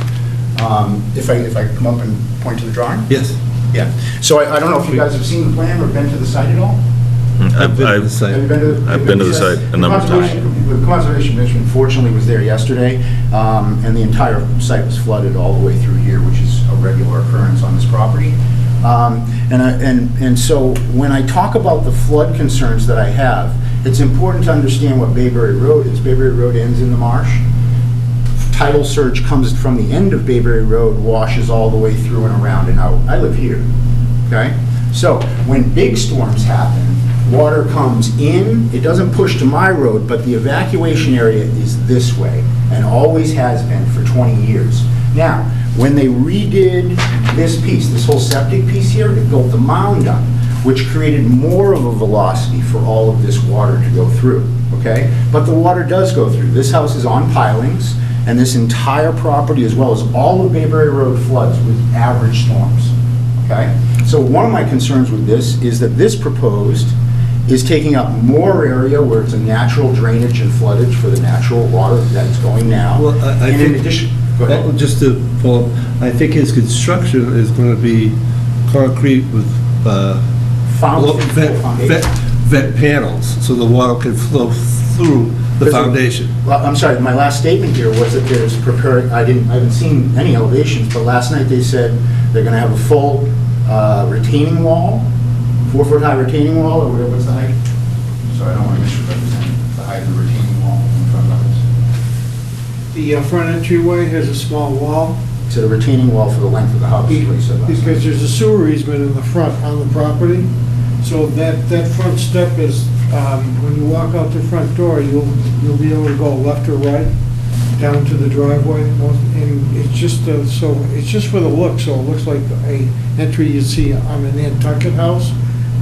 If I come up and point to the drawing?
Yes.
Yeah. So I don't know if you guys have seen the plan or been to the site at all?
I've
Have you
been to the site a number of times.
The Conservation Commission fortunately was there yesterday, and the entire site was flooded all the way through here, which is a regular occurrence on this property. And so when I talk about the flood concerns that I have, it's important to understand what Bayberry Road is. Bayberry Road ends in the marsh. Tidal surge comes from the end of Bayberry Road, washes all the way through and around and out. I live here, okay? So when big storms happen, water comes in, it doesn't push to my road, but the evacuation area is this way, and always has been for 20 years. Now, when they redid this piece, this whole septic piece here, it built the mound up, which created more of a velocity for all of this water to go through, okay? But the water does go through. This house is on pilings, and this entire property, as well as all of Bayberry Road, floods with average storms, okay? So one of my concerns with this is that this proposed is taking up more area where it's a natural drainage and floodage for the natural water that is going now.
Well, I
And in
think,
addition, go ahead.
well, just to follow up, I think his construction is going to be concrete with vent panels, so the water can flow through the foundation.
Well, I'm sorry, my last statement here was that there's preparing, I haven't seen any elevations, but last night they said they're gonna have a full retaining wall, 4-foot high retaining wall, or whatever, what's the height? Sorry, I don't wanna misrepresent the height of the retaining wall in front of us.
The front entryway has a small wall.
To the retaining wall for the length of the house, is what you said last night.
Because there's a sewer easement in the front on the property, so that front step is, when you walk out the front door, you'll be able to go left or right down to the driveway, and it's just, so, it's just for the look, so it looks like a entry you'd see on a Nantucket house,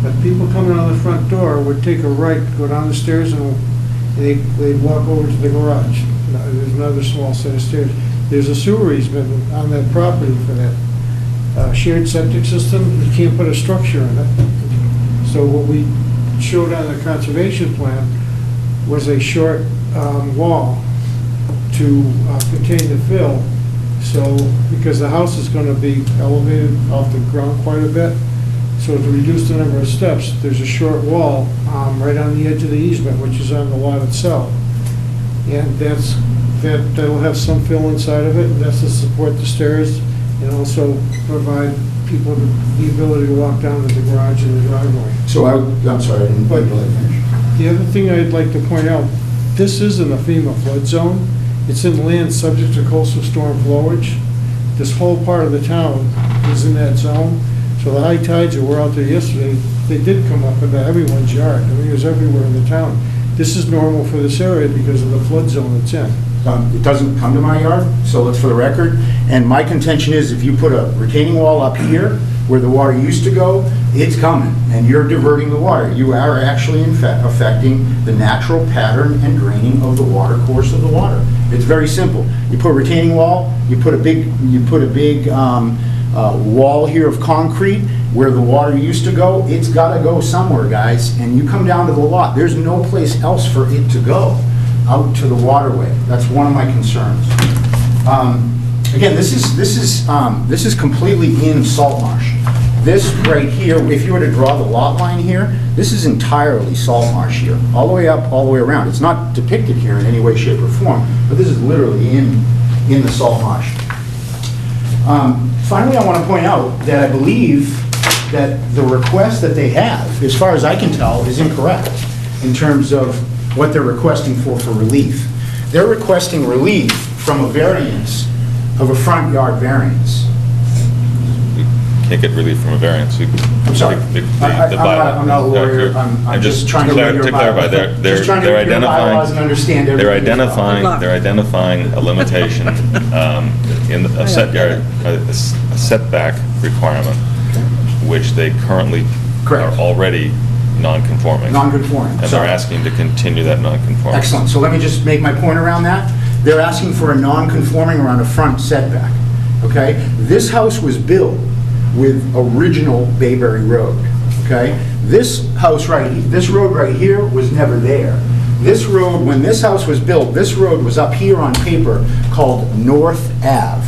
but people coming on the front door would take a right, go down the stairs, and they'd walk over to the garage. There's another small set of stairs. There's a sewer easement on that property for that shared septic system. You can't put a structure in it. So what we showed on the conservation plan was a short wall to contain the fill. So, because the house is going to be elevated off the ground quite a bit, so to reduce the number of steps, there's a short wall right on the edge of the easement, which is on the lot itself. And that'll have some fill inside of it, and that's to support the stairs and also provide people the ability to walk down to the garage and the driveway.
So I'm sorry, I didn't
But
really finish.
the other thing I'd like to point out, this isn't a FEMA flood zone. It's in land subject to coastal storm flowage. This whole part of the town is in that zone. So the high tides that were out there yesterday, they did come up into everyone's yard. I mean, it was everywhere in the town. This is normal for this area because of the flood zone it's in.
It doesn't come to my yard, so it's for the record. And my contention is if you put a retaining wall up here where the water used to go, it's coming, and you're diverting the water. You are actually affecting the natural pattern and draining of the water course of the water. It's very simple. You put a retaining wall, you put a big wall here of concrete where the water used to go. It's got to go somewhere, guys. And you come down to the lot, there's no place else for it to go. out to the waterway. That's one of my concerns. Again, this is completely in salt marsh. This right here, if you were to draw the lot line here, this is entirely salt marsh here, all the way up, all the way around. It's not depicted here in any way, shape, or form, but this is literally in the salt marsh. Finally, I want to point out that I believe that the request that they have, as far as I can tell, is incorrect in terms of what they're requesting for relief. They're requesting relief from a variance of a front yard variance.
Can't get relief from a variance.
I'm sorry. I'm not a lawyer. I'm just trying to read your
clarify,
bylaws. Just trying to read your bylaws and understand everything.
They're identifying a limitation in a setback requirement, which they currently are already non-conforming.
Non-conforming.
And they're asking to continue that non-conforming.
Excellent. So let me just make my point around that. They're asking for a non-conforming around a front setback, okay? This house was built with original Bayberry Road, okay? This road right here was never there. This road, when this house was built, this road was up here on paper called North Ave,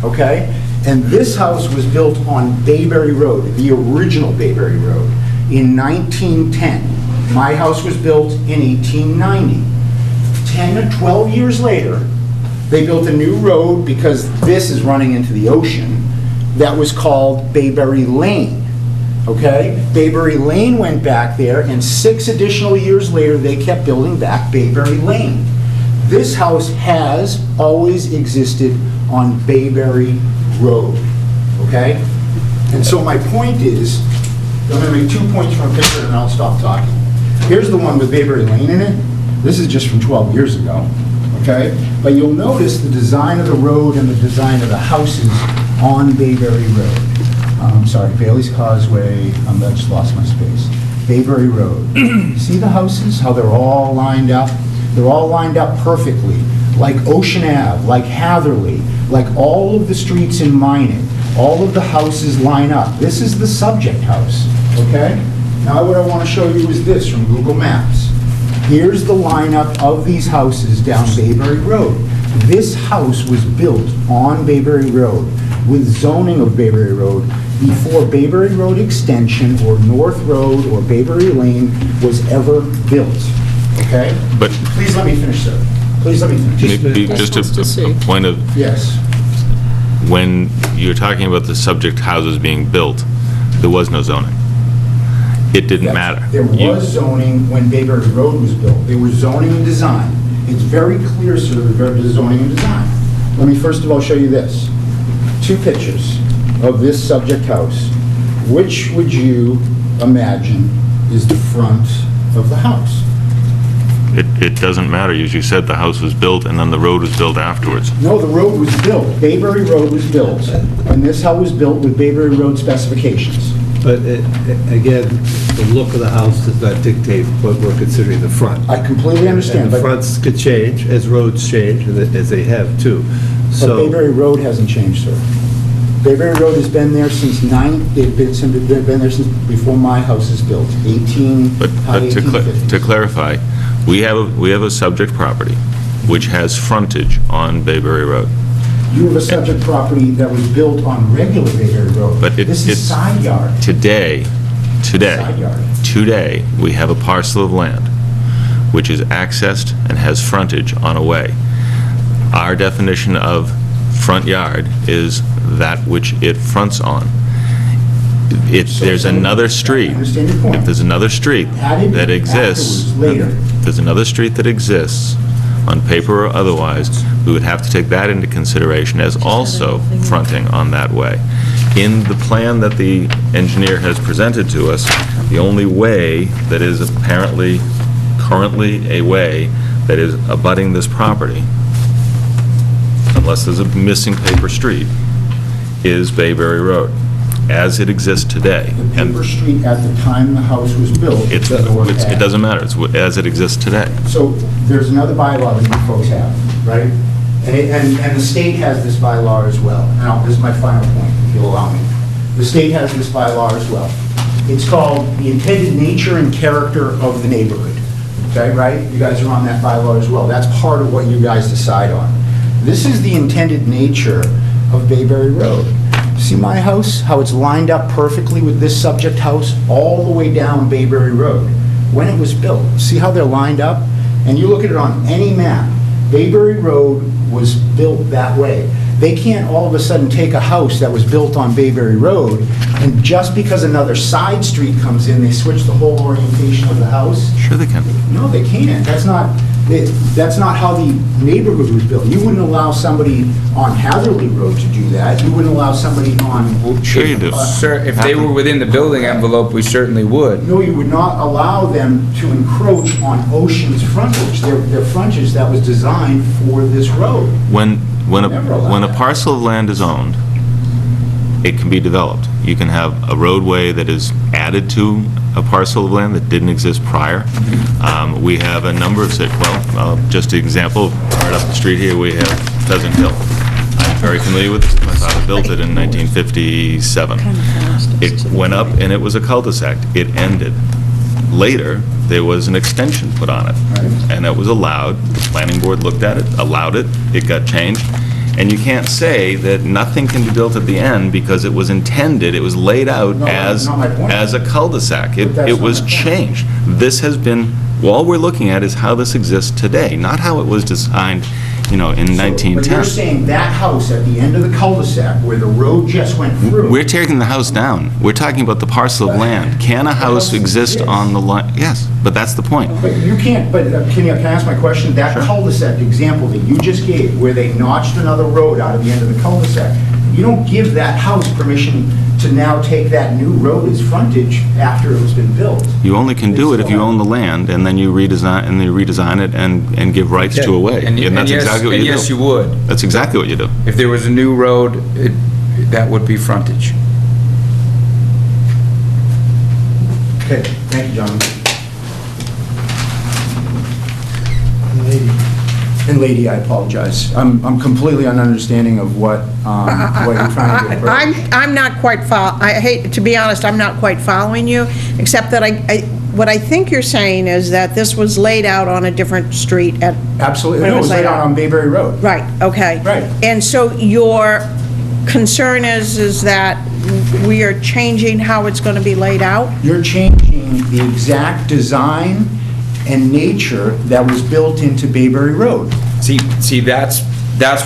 okay? And this house was built on Bayberry Road, the original Bayberry Road, in 1910. My house was built in 1890. 10 or 12 years later, they built a new road because this is running into the ocean that was called Bayberry Lane, okay? Bayberry Lane went back there, and 6 additional years later, they kept building back Bayberry Lane. This house has always existed on Bayberry Road, okay? And so my point is, I'm going to make 2 points from a picture and then I'll stop talking. Here's the one with Bayberry Lane in it. This is just from 12 years ago, okay? But you'll notice the design of the road and the design of the houses on Bayberry Road. I'm sorry, Bailey's Causeway, I just lost my space. Bayberry Road. See the houses, how they're all lined up? They're all lined up perfectly, like Ocean Ave, like Hatherley, like all of the streets in Minot. All of the houses line up. This is the subject house, okay? Now what I want to show you is this from Google Maps. Here's the lineup of these houses down Bayberry Road. This house was built on Bayberry Road with zoning of Bayberry Road before Bayberry Road Extension or North Road or Bayberry Lane was ever built, okay?
But
please let me finish, sir. Please let me finish.
Just a point of...
Yes.
When you're talking about the subject houses being built, there was no zoning. It didn't matter.
There was zoning when Bayberry Road was built. There was zoning and design. It's very clear, sir, the zoning and design. Let me first of all show you this. 2 pictures of this subject house. Which would you imagine is the front of the house?
It doesn't matter. As you said, the house was built and then the road was built afterwards.
No, the road was built. Bayberry Road was built, and this house was built with Bayberry Road specifications.
But again, the look of the house does not dictate what we're considering the front.
I completely understand.
And the fronts could change as roads change, as they have too.
But Bayberry Road hasn't changed, sir. Bayberry Road has been there since they've been there since before my house is built,
But to clarify, we have a subject property which has frontage on Bayberry Road.
You have a subject property that was built on regular Bayberry Road.
But
This is side yard.
Today,
Side yard.
we have a parcel of land which is accessed and has frontage on a way. Our definition of front yard is that which it fronts on. If there's another street, if there's another street that exists, there's another street that exists, on paper or otherwise, we would have to take that into consideration as also fronting on that way. In the plan that the engineer has presented to us, the only way that is apparently currently a way that is abutting this property, unless there's a missing paper street, is Bayberry Road, as it exists today.
The paper street at the time the house was built.
It doesn't matter, it's as it exists today.
So there's another bylaw that you folks have, right? And the state has this bylaw as well. Now, this is my final point, if you'll allow me. The state has this bylaw as well. It's called the intended nature and character of the neighborhood. okay, right? You guys are on that bylaw as well. That's part of what you guys decide on. This is the intended nature of Bayberry Road. See my house, how it's lined up perfectly with this subject house all the way down Bayberry Road? When it was built, see how they're lined up? And you look at it on any map, Bayberry Road was built that way. They can't all of a sudden take a house that was built on Bayberry Road, and just because another side street comes in, they switch the whole orientation of the house?
Sure they can.
No, they can't. That's not how the neighborhood was built. You wouldn't allow somebody on Hatherley Road to do that. You wouldn't allow somebody on...
Sure you do.
Sir, if they were within the building envelope, we certainly would.
No, you would not allow them to encroach on Ocean's frontage, their frontage that was designed for this road.
When a parcel of land is owned, it can be developed. You can have a roadway that is added to a parcel of land that didn't exist prior. We have a number of, just an example, right up the street here, we have Pheasant Hill. I'm very familiar with it. My father built it in 1957. It went up and it was a cul-de-sac. It ended. Later, there was an extension put on it, and it was allowed. The planning board looked at it, allowed it, it got changed. And you can't say that nothing can be built at the end because it was intended, it was laid out as a cul-de-sac. It was changed. This has been, all we're looking at is how this exists today, not how it was designed, in 1910.
But you're saying that house at the end of the cul-de-sac where the road just went through...
We're taking the house down. We're talking about the parcel of land. Can a house exist on the line? Yes, but that's the point.
But you can't, can I ask my question? That cul-de-sac example that you just gave, where they notched another road out of the end of the cul-de-sac, you don't give that house permission to now take that new road as frontage after it was been built.
You only can do it if you own the land, and then you redesign it and give rights to a way. And that's exactly what you do.
Yes, you would.
That's exactly what you do.
If there was a new road, that would be frontage.
Okay, thank you, John. And lady, I apologize. I'm completely ununderstanding of what you're trying to do.
I'm not quite I hate, to be honest, I'm not quite following you, except that what I think you're saying is that this was laid out on a different street at...
Absolutely. No, it was laid out on Bayberry Road.
Right, okay.
Right.
And so your concern is that we are changing how it's going to be laid out?
You're changing the exact design and nature that was built into Bayberry Road.
See, that's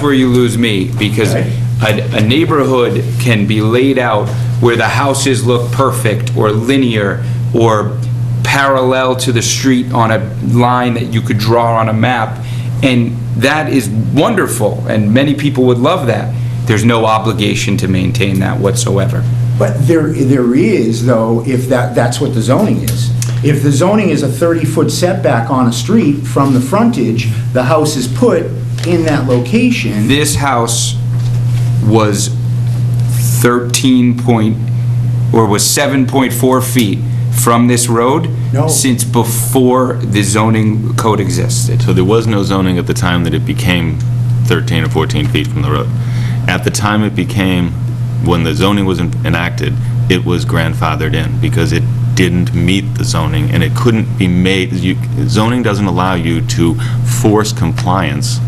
where you lose me, because a neighborhood can be laid out where the houses look perfect or linear or parallel to the street on a line that you could draw on a map, and that is wonderful, and many people would love that. There's no obligation to maintain that whatsoever.
But there is, though, if that's what the zoning is. If the zoning is a 30-foot setback on a street from the frontage, the house is put in that location.
This house was 7.4 feet from this road since before the zoning code existed.
So there was no zoning at the time that it became 13 or 14 feet from the road. At the time it became, when the zoning was enacted, it was grandfathered in because it didn't meet the zoning, and it couldn't be made. Zoning doesn't allow you to force compliance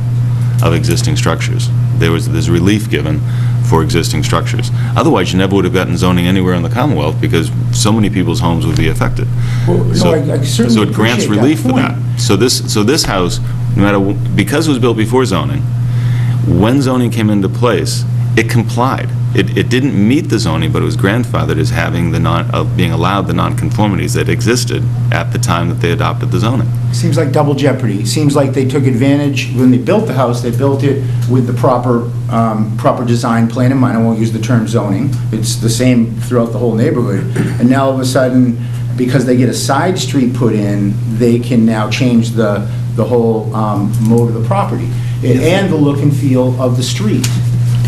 of existing structures. There's relief given for existing structures. Otherwise, you never would have gotten zoning anywhere in the Commonwealth because so many people's homes would be affected.
So
it grants relief for that. So this house, no matter, because it was built before zoning, when zoning came into place, it complied. It didn't meet the zoning, but it was grandfathered as having being allowed the nonconformities that existed at the time that they adopted the zoning.
Seems like double jeopardy. Seems like they took advantage, when they built the house, they built it with the proper design plan in mind. I won't use the term zoning. It's the same throughout the whole neighborhood. And now all of a sudden, because they get a side street put in, they can now change the whole mode of the property and the look and feel of the street.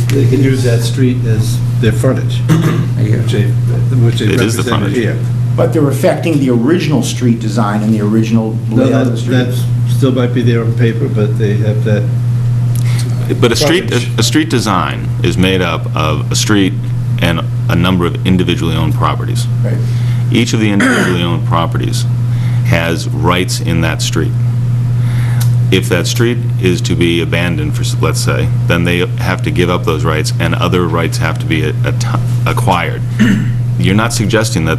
They can use that street as their frontage, which they
It is the
represented
frontage.
here.
But they're affecting the original street design and the original
No,
layout of the street.
that still might be there on paper, but they have that.
But a street design is made up of a street and a number of individually owned properties.
Right.
Each of the individually owned properties has rights in that street. If that street is to be abandoned, for, let's say, then they have to give up those rights, and other rights have to be acquired. You're not suggesting that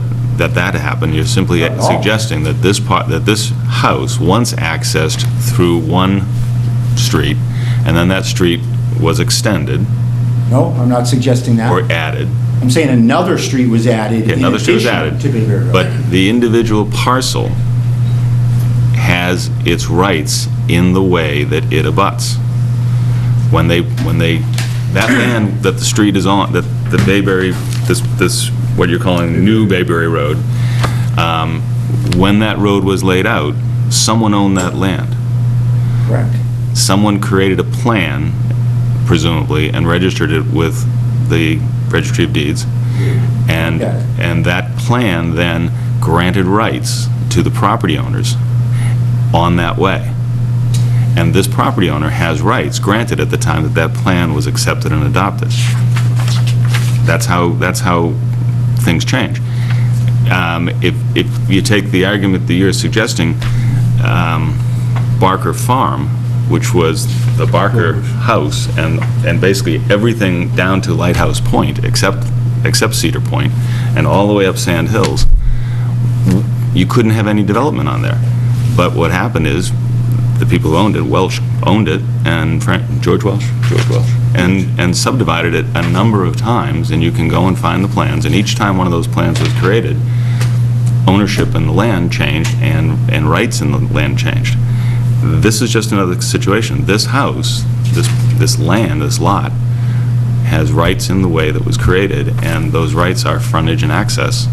happened. You're simply suggesting that this house once accessed through one street, and then that street was extended.
No, I'm not suggesting that.
Or added.
I'm saying another street was added in
Another street was
addition
added,
to Bayberry Road.
but the individual parcel has its rights in the way that it abuts. When they, that land that the street is on, that the Bayberry, this, what you're calling New Bayberry Road, when that road was laid out, someone owned that land.
Correct.
Someone created a plan, presumably, and registered it with the Registry of Deeds, and that plan then granted rights to the property owners on that way. And this property owner has rights granted at the time that that plan was accepted and adopted. That's how things change. If you take the argument that you're suggesting, Barker Farm, which was the Barker house, and basically everything down to Lighthouse Point, except Cedar Point, and all the way up Sand Hills, you couldn't have any development on there. But what happened is, the people who owned it, Welsh owned it, and George Welsh, and subdivided it a number of times, and you can go and find the plans, and each time one of those plans was created, ownership in the land changed, and rights in the land changed. This is just another situation. This house, this land, this lot, has rights in the way that was created, and those rights are frontage and access,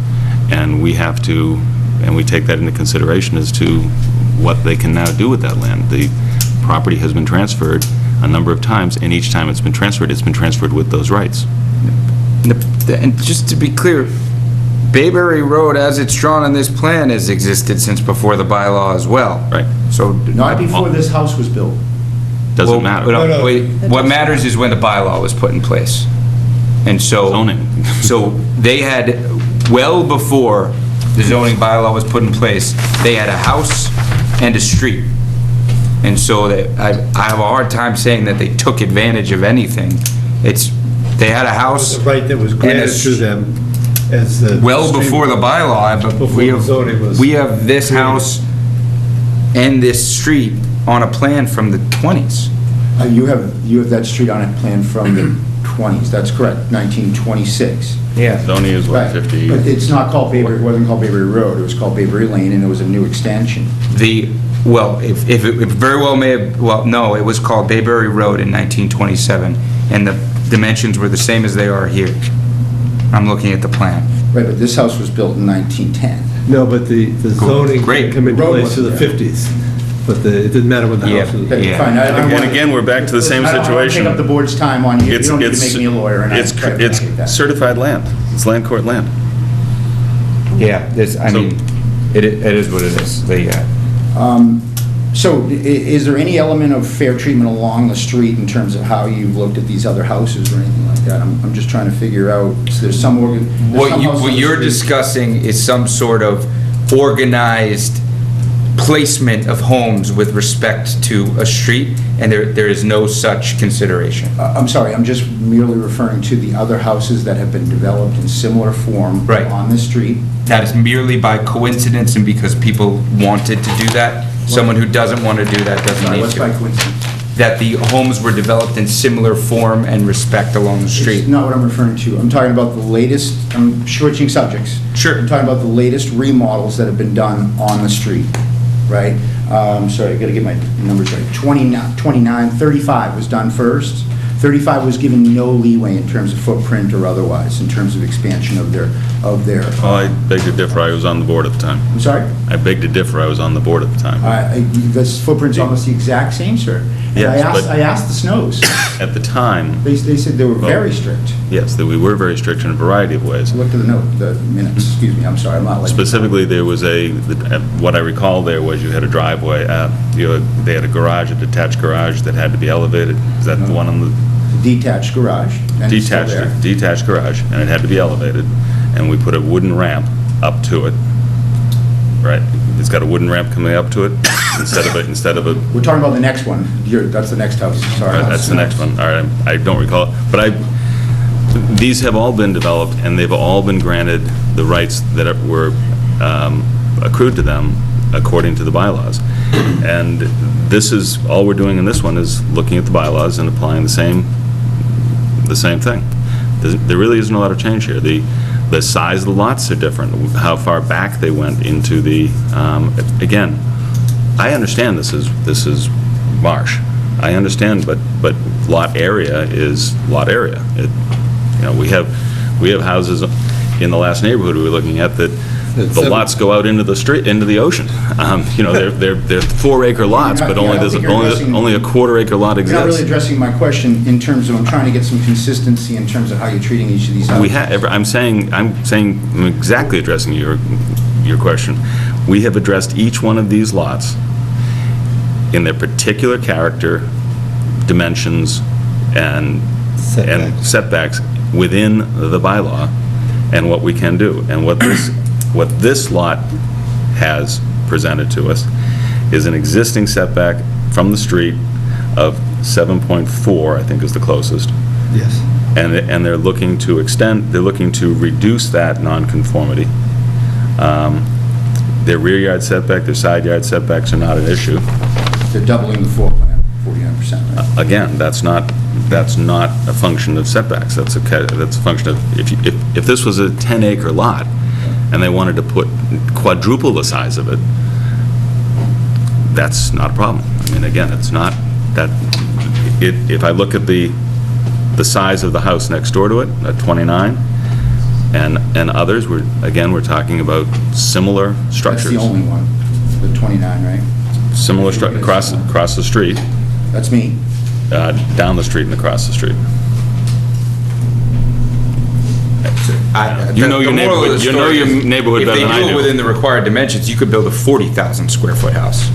and we have to, and we take that into consideration as to what they can now do with that land. The property has been transferred a number of times, and each time it's been transferred with those rights.
And just to be clear, Bayberry Road, as it's drawn on this plan, has existed since before the bylaw as well.
Right.
So
Not before this house was built.
Doesn't matter.
What matters is when the bylaw was put in place. And so...
Zoning.
So they had, well before the zoning bylaw was put in place, they had a house and a street. And so I have a hard time saying that they took advantage of anything. They had a house...
The right that was granted to them as the...
Well before the bylaw, but we have this house and this street on a plan from the 20s.
You have that street on a plan from the 20s, that's correct, 1926.
Yeah.
Zoning is what, 50?
But it's not called Bayberry, it wasn't called Bayberry Road, it was called Bayberry Lane, and it was a new extension.
Well, if it very well may have, well, no, it was called Bayberry Road in 1927, and the dimensions were the same as they are here. I'm looking at the plan.
Right, but this house was built in 1910.
No, but the zoning came into place in the 50s, but it didn't matter when the house was.
Okay, fine.
And again, we're back to the same
I don't want to
situation.
take up the board's time on you, you don't need to make me a lawyer, and I
It's
appreciate that.
certified land. It's land court land.
Yeah, it is what it is.
So is there any element of fair treatment along the street in terms of how you've looked at these other houses or anything like that? I'm just trying to figure out, so there's some
What you're discussing is some sort of organized placement of homes with respect to a street, and there is no such consideration.
I'm sorry, I'm just merely referring to the other houses that have been developed in similar form on this street.
That is merely by coincidence and because people wanted to do that. Someone who doesn't want to do that doesn't need
What's by
to.
coincidence?
That the homes were developed in similar form and respect along the street.
It's not what I'm referring to. I'm talking about the latest, I'm switching subjects.
Sure.
I'm talking about the latest remodels that have been done on the street, right? Sorry, I gotta get my numbers right. 29, 35 was done first. 35 was given no leeway in terms of footprint or otherwise, in terms of expansion of their.
Well, I beg to differ. I was on the board at the time.
I'm sorry?
I beg to differ. I was on the board at the time.
This footprint's almost the exact same, sir. And
Yes,
I asked the Snows.
At the time...
They said they were very strict.
Yes, that we were very strict in a variety of ways.
Look at the minutes, excuse me, I'm sorry, I'm not like...
Specifically, there was what I recall there was you had a driveway, they had a garage, a detached garage that had to be elevated. Is that the one on the...
Detached garage. And it's still there.
Detached garage, and it had to be elevated, and we put a wooden ramp up to it. Right. It's got a wooden ramp coming up to it instead of a.
We're talking about the next one. That's the next house, sorry.
Right, that's the next one. All right, I don't recall it. But these have all been developed, and they've all been granted the rights that were accrued to them according to the bylaws. And this is, all we're doing in this one is looking at the bylaws and applying the same thing. There really isn't a lot of change here. The size of the lots are different, how far back they went into the, again, I understand this is marsh. I understand, but lot area is lot area. We have houses in the last neighborhood we were looking at that the lots go out into the street, into the ocean. They're 4-acre lots, but only a quarter-acre lot exists.
You're not really addressing my question in terms of, I'm trying to get some consistency in terms of how you're treating each of these houses.
I'm exactly addressing your question. We have addressed each one of these lots in their particular character, dimensions, and setbacks within the bylaw and what we can do. And what this lot has presented to us is an existing setback from the street of 7.4, I think is the closest.
Yes.
And they're looking to reduce that nonconformity. Their rear yard setback, their side yard setbacks are not an issue.
They're doubling the floor plan, 49%, right?
Again, that's not a function of setbacks. That's a function of, if this was a 10-acre lot and they wanted to quadruple the size of it, that's not a problem. I mean, again, it's not that, if I look at the size of the house next door to it, at 29, and others, we're talking about similar structures.
That's the only one, the 29, right?
Similar structure, across the street.
That's me.
Down the street and across the street.
You know your neighborhood better than I do. If they do it within the required dimensions, you could build a 40,000 square foot house.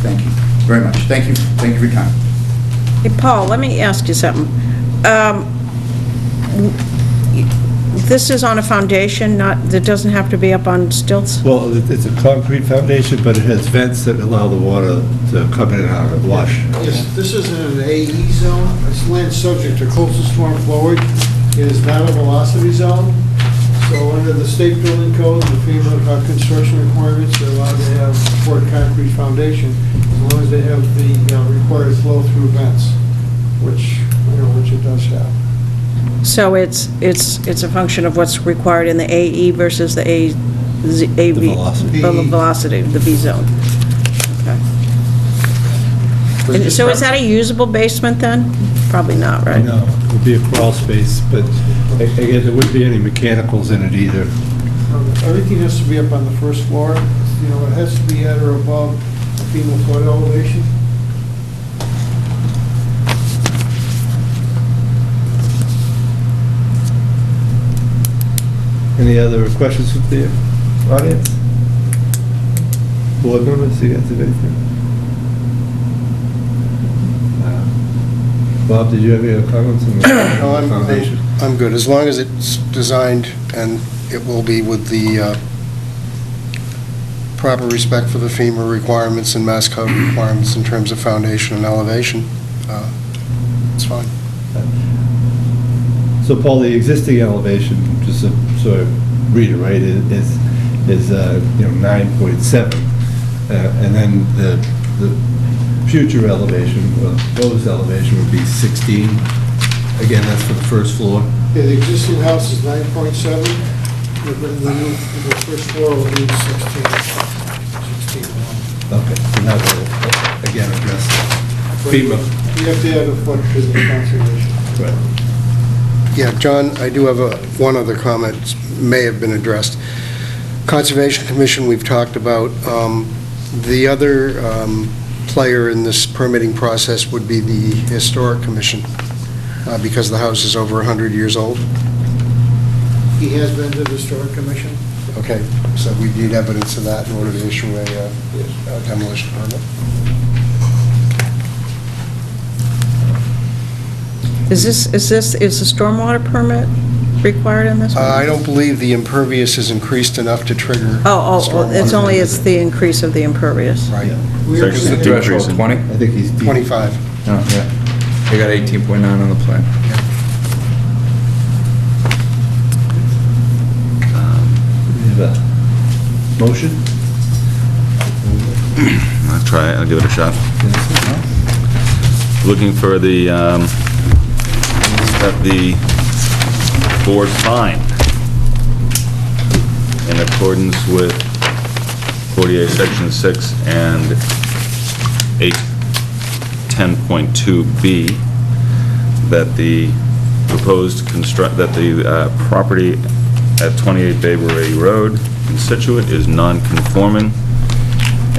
Thank you very much. Thank you for your time.
Hey, Paul, let me ask you something. This is on a foundation, that doesn't have to be up on stilts?
Well, it's a concrete foundation, but it has vents that allow the water to come in and out of it, wash.
Yes, this is in an AE zone. It's land subject to coastal storm flowage. It is not a velocity zone. So under the state building code, the FEMA construction requirements, they're allowed to have a poured concrete foundation as long as they have the required flow-through vents, which it does have.
So it's a function of what's required in the AE versus the AV?
The velocity.
The velocity, the V zone. Okay. And so is that a usable basement then? Probably not, right?
No, it would be a crawl space, but again, there wouldn't be any mechanicals in it either.
Everything has to be up on the first floor. It has to be at or above the FEMA flood elevation.
Any other questions from the audience? Board members, do you guys have anything? Bob, did you have any comments on the foundation?
I'm good, as long as it's designed and it will be with the proper respect for the FEMA requirements and Mass Code requirements in terms of foundation and elevation, it's fine.
So Paul, the existing elevation, just to sort of read it right, is 9.7. And then the future elevation, or proposed elevation would be 16. Again, that's for the first floor.
Yeah, the existing house is 9.7. The first floor will be 16.
Okay, so now we'll again address FEMA.
You have to have a foot to the conservation.
Right.
Yeah, John, I do have one other comment, may have been addressed. Conservation Commission, we've talked about. The other player in this permitting process would be the Historic Commission, because the house is over 100 years old.
He has been to the Historic Commission.
Okay, so we need evidence of that in order to issue a demolition permit.
Is the stormwater permit required in this one?
I don't believe the impervious is increased enough to trigger.
It's only, it's the increase of the impervious.
Right.
What's the threshold, 20?
I think he's...
25.
Oh, yeah. They got 18.9 on the plan.
We have a motion?
I'll try it, I'll give it a shot. Looking for the, that the board find, in accordance with 48 Section 6 and 810.2B, that the proposed that the property at 28 Bayberry Road in Scituate is non-conforming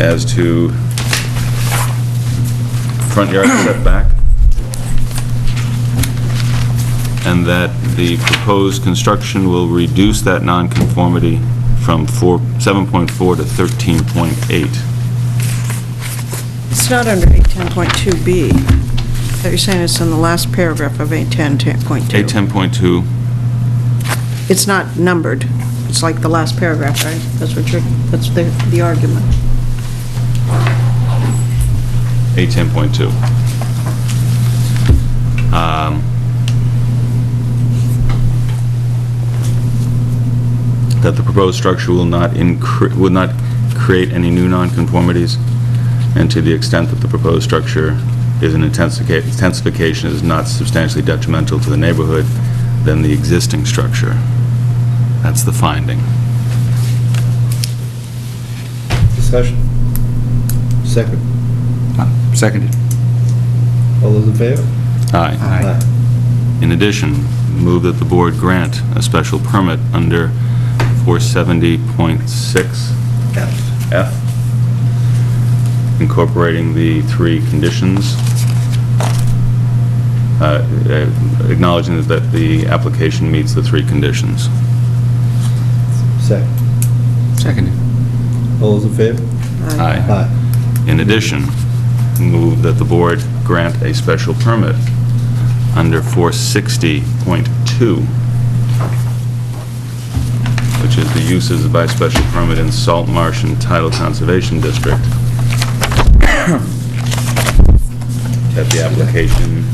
as to front yard setback, and that the proposed construction will reduce that nonconformity from 7.4 to 13.8.
It's not under 810.2B. That you're saying it's in the last paragraph of 810.2.
810.2,
It's not numbered. It's like the last paragraph, right? That's the argument.
810.2. That the proposed structure will not create any new nonconformities, and to the extent that the proposed structure is an intensification is not substantially detrimental to the neighborhood than the existing structure. That's the finding.
Discussion? Second.
Seconded.
All those in favor?
Aye. In addition, move that the board grant a special permit under 470.6 F, incorporating the three conditions, acknowledging that the application meets the three conditions.
Second.
Seconded.
All those in favor?
Aye.
Aye.
In addition, move that the board grant a special permit under 460.2, which is the uses by special permit in Salt Marsh and Tidal Conservation District, that the application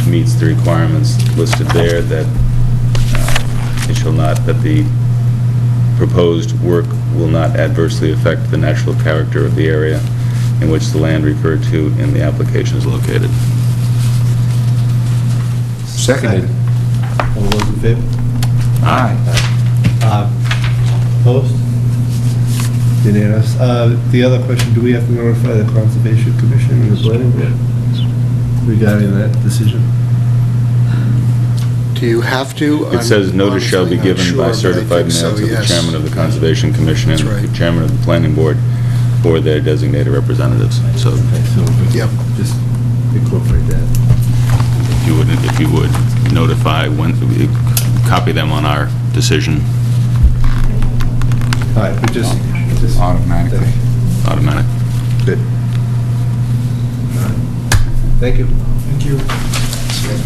meets the requirements listed there, that it shall not, that the proposed work will not adversely affect the natural character of the area in which the land referred to in the application is located.
Seconded.
All those in favor?
Aye.
Opposed? Unanimous. The other question, do we have to notify the Conservation Commission and the planning board regarding that decision?
Do you have to?
It says notice shall be given by certified mail to the chairman of the Conservation Commission and the chairman of the planning board or their designated representatives. So,
Yep.
Just incorporate that.
if you would notify, copy them on our decision
All right, but just
Automatically.
automatic.
Good. All right. Thank you.
Thank you.
Okay.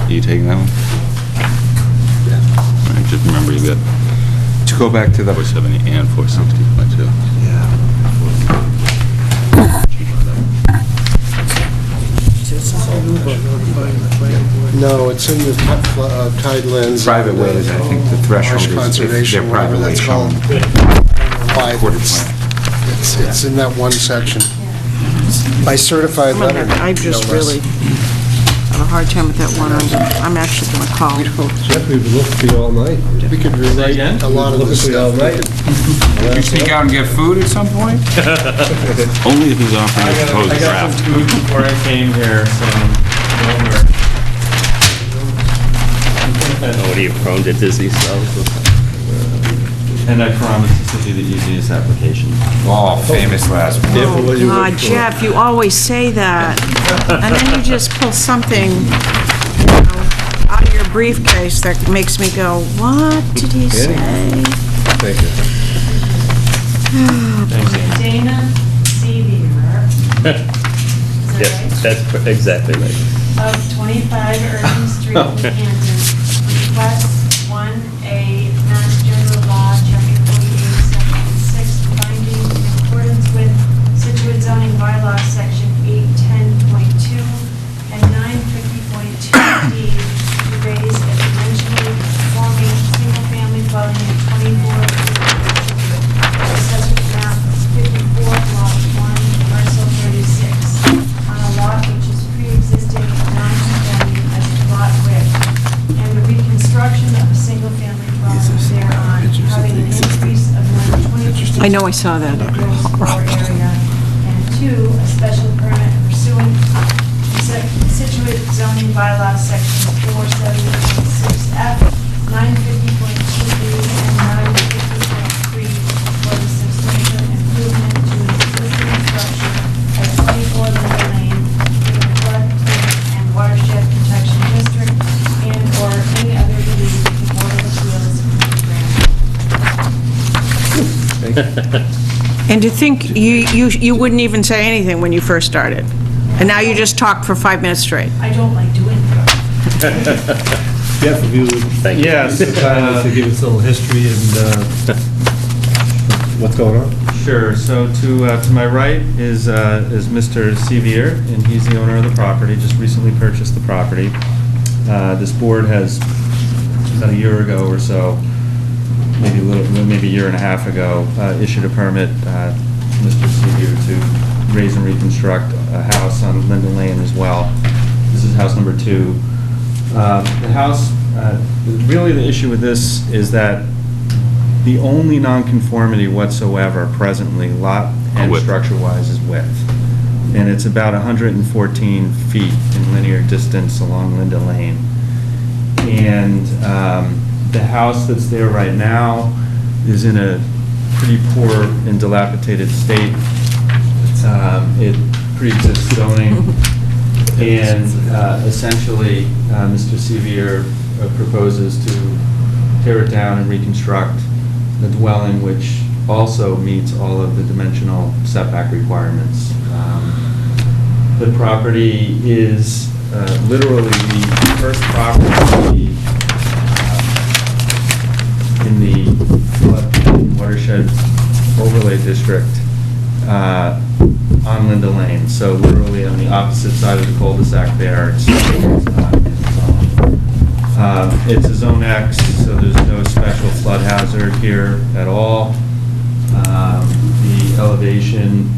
Are you taking that one?
Yeah.
All right, just remember you got
To go back to the
470 and 460.2.
No, it's in the Tidelands.
private ways, I think the threshold is if
Conservation,
they're
whatever
privately
that's called.
shown.
Why, It's in that one section. By certified letter.
I just really have a hard time with that one. I'm actually going to call.
Jeff, we've looked for you all night.
We could rewrite a lot of this
Looking for you all
stuff.
night.
You sneak out and get food at some point?
Only if he's offering a proposed
I got
draft.
some food before I came here, so don't worry.
What are you prone to dizzy spells?
And I promise this will be the easiest application.
Oh, famous last one.
Careful what you
God,
wish for.
Jeff, you always say that. And then you just pull something, out of your briefcase that makes me go, what did he say?
Thank you.
Dana Seaver.
Yeah, that's exactly right.
Of 25 Irving Street, Canton, requests 1A Mass General Law, Chapter 48, Section 6, finding in accordance with Scituate zoning bylaw, Section 810.2 and 950.2D, to raise a dimensionally conforming single-family dwelling at 24 Scituate map 54, lot 1, parcel 36, on a lot which is pre-existing non-conforming as a lot width, and the reconstruction of a single-family dwelling thereon, having an increase of more than 20%
I know I saw that.
in the gross floor area, and 2, a special permit pursuant to Scituate zoning bylaw section 470.6F, 950.2B, and 950.3 for the substantial improvement to an existing structure at 24 Lily Lane in the floodplain and watershed protection district, and/or any other relief the Board of Appeals may grant.
And to think, you wouldn't even say anything when you first started, and now you just talk for 5 minutes straight.
I don't like doing that.
Jeff, if you would.
Yes,
To give us a little history and what's going on?
Sure, so to my right is Mr. Sevier, and he's the owner of the property, just recently purchased the property. This board has, about a year ago or so, maybe a year and a half ago, issued a permit, Mr. Sevier, to raise and reconstruct a house on Linden Lane as well. This is house number 2. The house, really the issue with this is that the only nonconformity whatsoever presently, lot and structure-wise, is width. And it's about 114 feet in linear distance along Linda Lane. And the house that's there right now is in a pretty poor and dilapidated state. It pre-exists zoning. And essentially, Mr. Sevier proposes to tear it down and reconstruct the dwelling, which also meets all of the dimensional setback requirements. The property is literally the first property in the flood watershed overlay district on Linda Lane. So literally on the opposite side of the cul-de-sac there. It's a Zone X, so there's no special flood hazard here at all. The elevation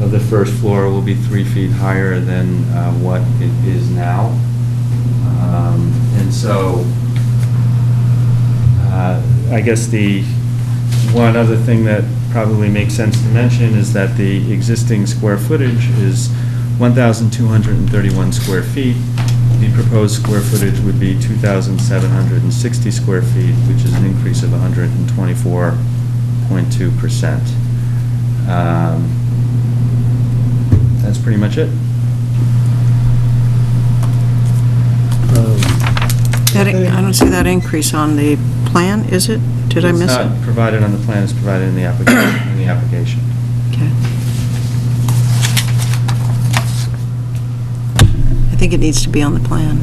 of the first floor will be 3 feet higher than what it is now. And so I guess the one other thing that probably makes sense to mention is that the existing square footage is 1,231 square feet. The proposed square footage would be 2,760 square feet, which is an increase of 124.2%. That's pretty much it.
I don't see that increase on the plan, is it? Did I miss
It's
it?
not provided on the plan, it's provided in the application.
Okay. I think it needs to be on the plan.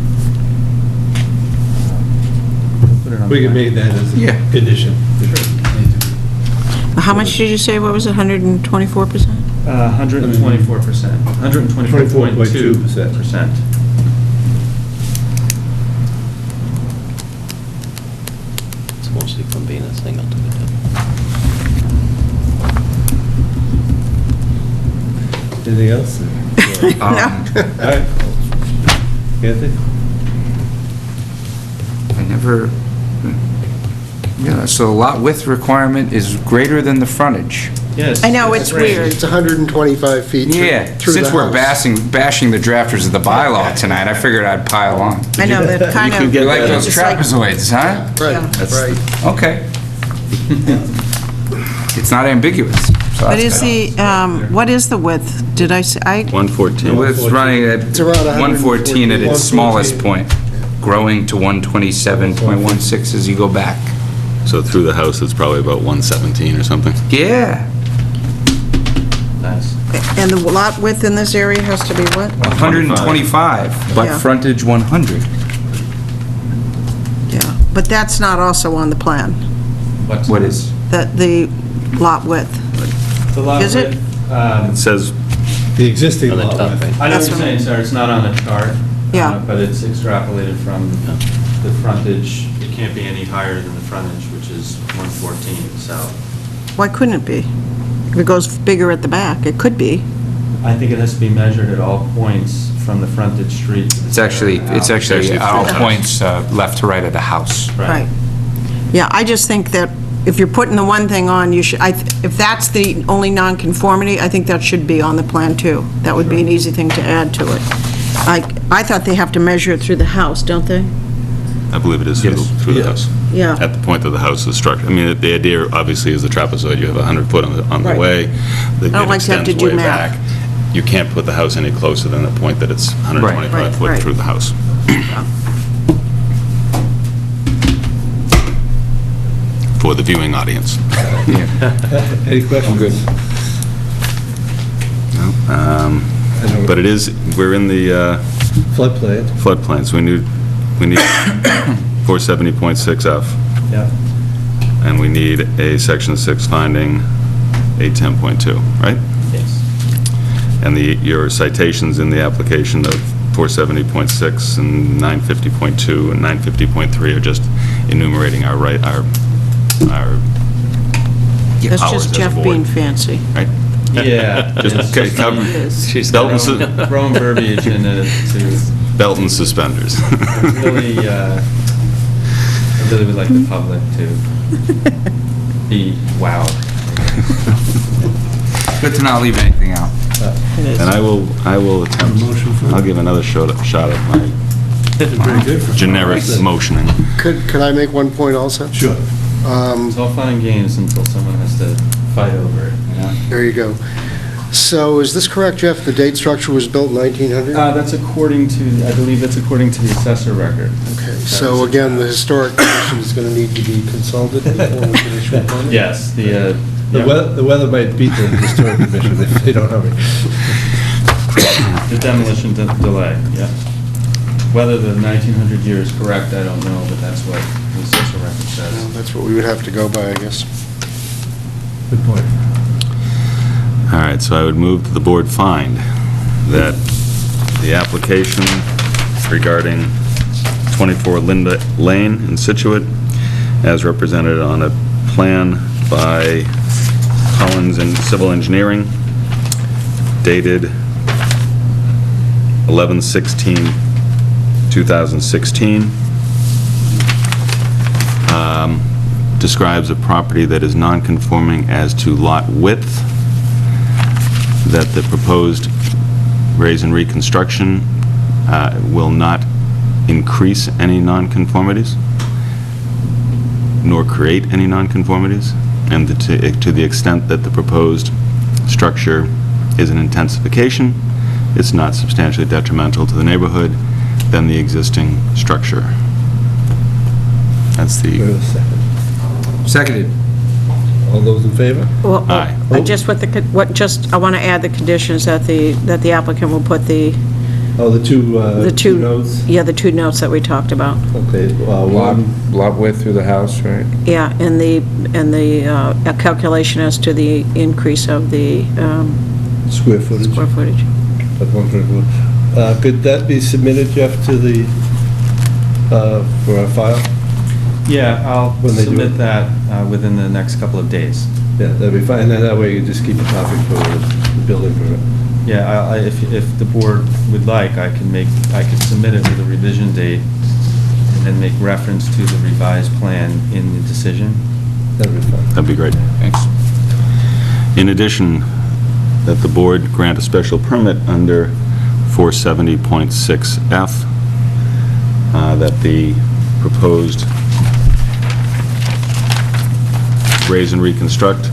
Put it on
We
the
can
plan.
make that as a condition.
How much did you say, what was it, 124%?
124%, 124.2%.
It's mostly from being a single to the
Anything else?
No.
All right. Kathy?
I never, yeah, so lot width requirement is greater than the frontage.
Yes.
I know, it's weird.
It's 125 feet through
Yeah,
through the
since we're
house.
bashing the drafters of the bylaw tonight, I figured I'd pile on.
I know, that kind of.
You like those
it's like-
trapezoids, huh?
Right, right.
Okay. It's not ambiguous. so
What
that's
is
good.
what is the width? Did I say,
114.
The width's running at
It's around
114 at its smallest point. growing to 127.16 as you go back.
So through the house, it's probably about 117 or something?
Yeah.
Nice.
And the lot width in this area has to be what?
125, but
Yeah.
frontage 100.
Yeah, but that's not also on the plan,
What is?
that the lot width.
The lot
Is it?
width,
It says
The existing
On the
lot
top,
width.
right?
I know
That's
what you're
what-
saying, sir, it's not on the chart.
Yeah.
But it's extrapolated from the frontage. It can't be any higher than the frontage, which is 114 south.
Why couldn't it be? If it goes bigger at the back, it could be.
I think it has to be measured at all points from the frontage street. to the
It's actually
actually
at all
three
points left to right of the house.
Right. Yeah, I just think that if you're putting the one thing on, you should, if that's the only nonconformity, I think that should be on the plan too. That would be an easy thing to add to it. I thought they have to measure it through the house, don't they?
I believe it is through the house.
Yeah.
At the point that the house is struck. I mean, the idea obviously is the trapezoid, you have 100 foot on the
Right.
way.
I don't like to have to do math.
You can't put the house any closer than the point that it's 125
Right,
foot
right.
through the house. For the viewing audience.
Any questions?
Good. But it is, we're in the floodplain, so we need 470.6F.
Yeah.
And we need a section 6 finding 810.2, right?
Yes.
And your citations in the application of 470.6 and 950.2 and 950.3 are just enumerating our
That's
powers
just
as a
Jeff
board,
being fancy.
right?
Yeah.
Just
It's
cover-
She's
belt and su-
throwing verbiage in it to
belt and suspenders.
really, I really would like the public to be wowed.
Good to not leave anything out.
And I will attempt, I'll give another shot at my generic motioning.
Could I make one point also?
Sure.
It's all fun and games until someone has to fight over it, you know?
There you go. So is this correct, Jeff? The date structure was built in 1900?
That's according to, I believe that's according to the assessor record.
Okay, so again, the Historic Commission is going to need to be consulted before we can issue a permit?
Yes,
The weather might beat the historic commission if they don't hurry.
the demolition delay, yeah. Whether the 1900 year is correct, I don't know, but that's what the assessor record
Well,
says.
that's what we would have to go by, I guess.
Good point.
All right, so I would move that the board find that the application regarding 24 Linda Lane in Scituate, as represented on a plan by Collins and Civil Engineering, dated 11/16/2016, describes a property that is non-conforming as to lot width, that the proposed raise and reconstruction will not increase any nonconformities, nor create any nonconformities, and that to the extent that the proposed structure is an intensification, it's not substantially detrimental to the neighborhood than the existing structure. That's
Wait
the...
a second.
Seconded.
All those in favor?
Well,
Aye.
just I want to add the conditions that the applicant will put the
The two notes?
Yeah, the two notes that we talked about.
Okay,
Lot width through the house, right?
Yeah, and the calculation as to the increase of the
square footage. Of 124. Could that be submitted, Jeff, to the, for our file?
Yeah, I'll
When they do
submit
it.
that within the next couple of days.
Yeah, that'd be fine, and then that way you just keep a copy for the building permit.
Yeah, if the board would like, I could submit it with a revision date and then make reference to the revised plan in the decision.
That'd be fine.
That'd be great. Thanks. In addition, that the board grant a special permit under 470.6F, that the proposed raise and reconstruct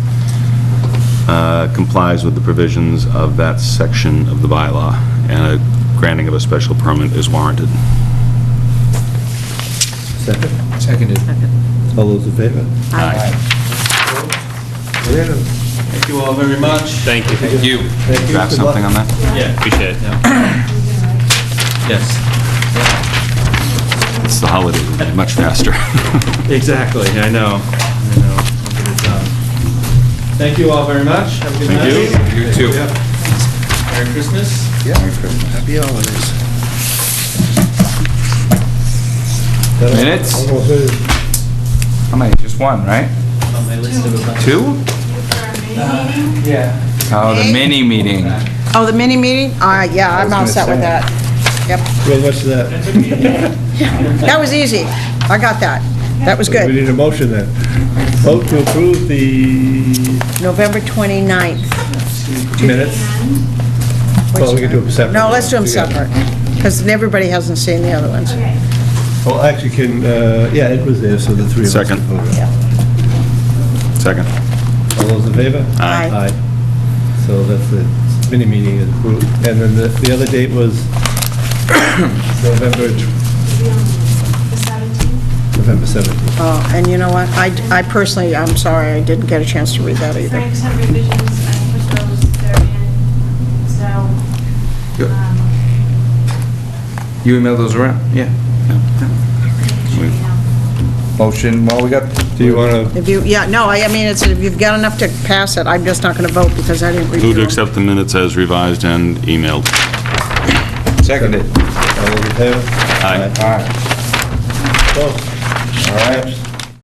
complies with the provisions of that section of the bylaw, and a granting of a special permit is warranted.
Second?
Seconded.
All those in favor?
Aye.
Thank you all very much.
Thank you.
Thank you.
Thank you.
Draft
Good luck.
something on that?
Yeah.
Appreciate it.
Yes.
It's the holidays, it'll be much faster.
Exactly, I know. I'll get it done. Thank you all very much. Have a good night.
Thank you. You too.
Merry Christmas.
Yeah, happy holidays.
Minutes? How many? Just one, right?
On my list of about...
Two?
Yeah.
Oh, the mini meeting.
Oh, the mini meeting? Yeah, I'm all
gonna
set with
say.
that. Yep.
Well, what's that?
That was easy. I got that. That was
We
good.
need a motion then. Vote to approve the
November 29th.
minutes. Well, we can do them separate.
No, let's do them
Together.
separate, because everybody hasn't seen the other ones.
Okay.
Well, actually, yeah, it was there, so the three of us.
Second.
can vote.
Yeah.
Second.
All those in favor?
Aye.
Aye. So that's the mini meeting is approved. And then the other date was November
The 17th?
November 17th.
Oh, and you know what? I personally, I'm sorry, I didn't get a chance to read that either.
Frank's had revisions, I put those, they're in, so,
Good.
um,
You emailed those around? Yeah.
should be now.
Motion, well, we got...
Do you want to,
If you, yeah, no, I mean, it's, if you've got enough to pass it, I'm just not going to vote because I didn't
Move
review
to
them.
accept the minutes as revised and emailed.
Seconded.
all those in favor?
Aye.
All right.
Close.
All right.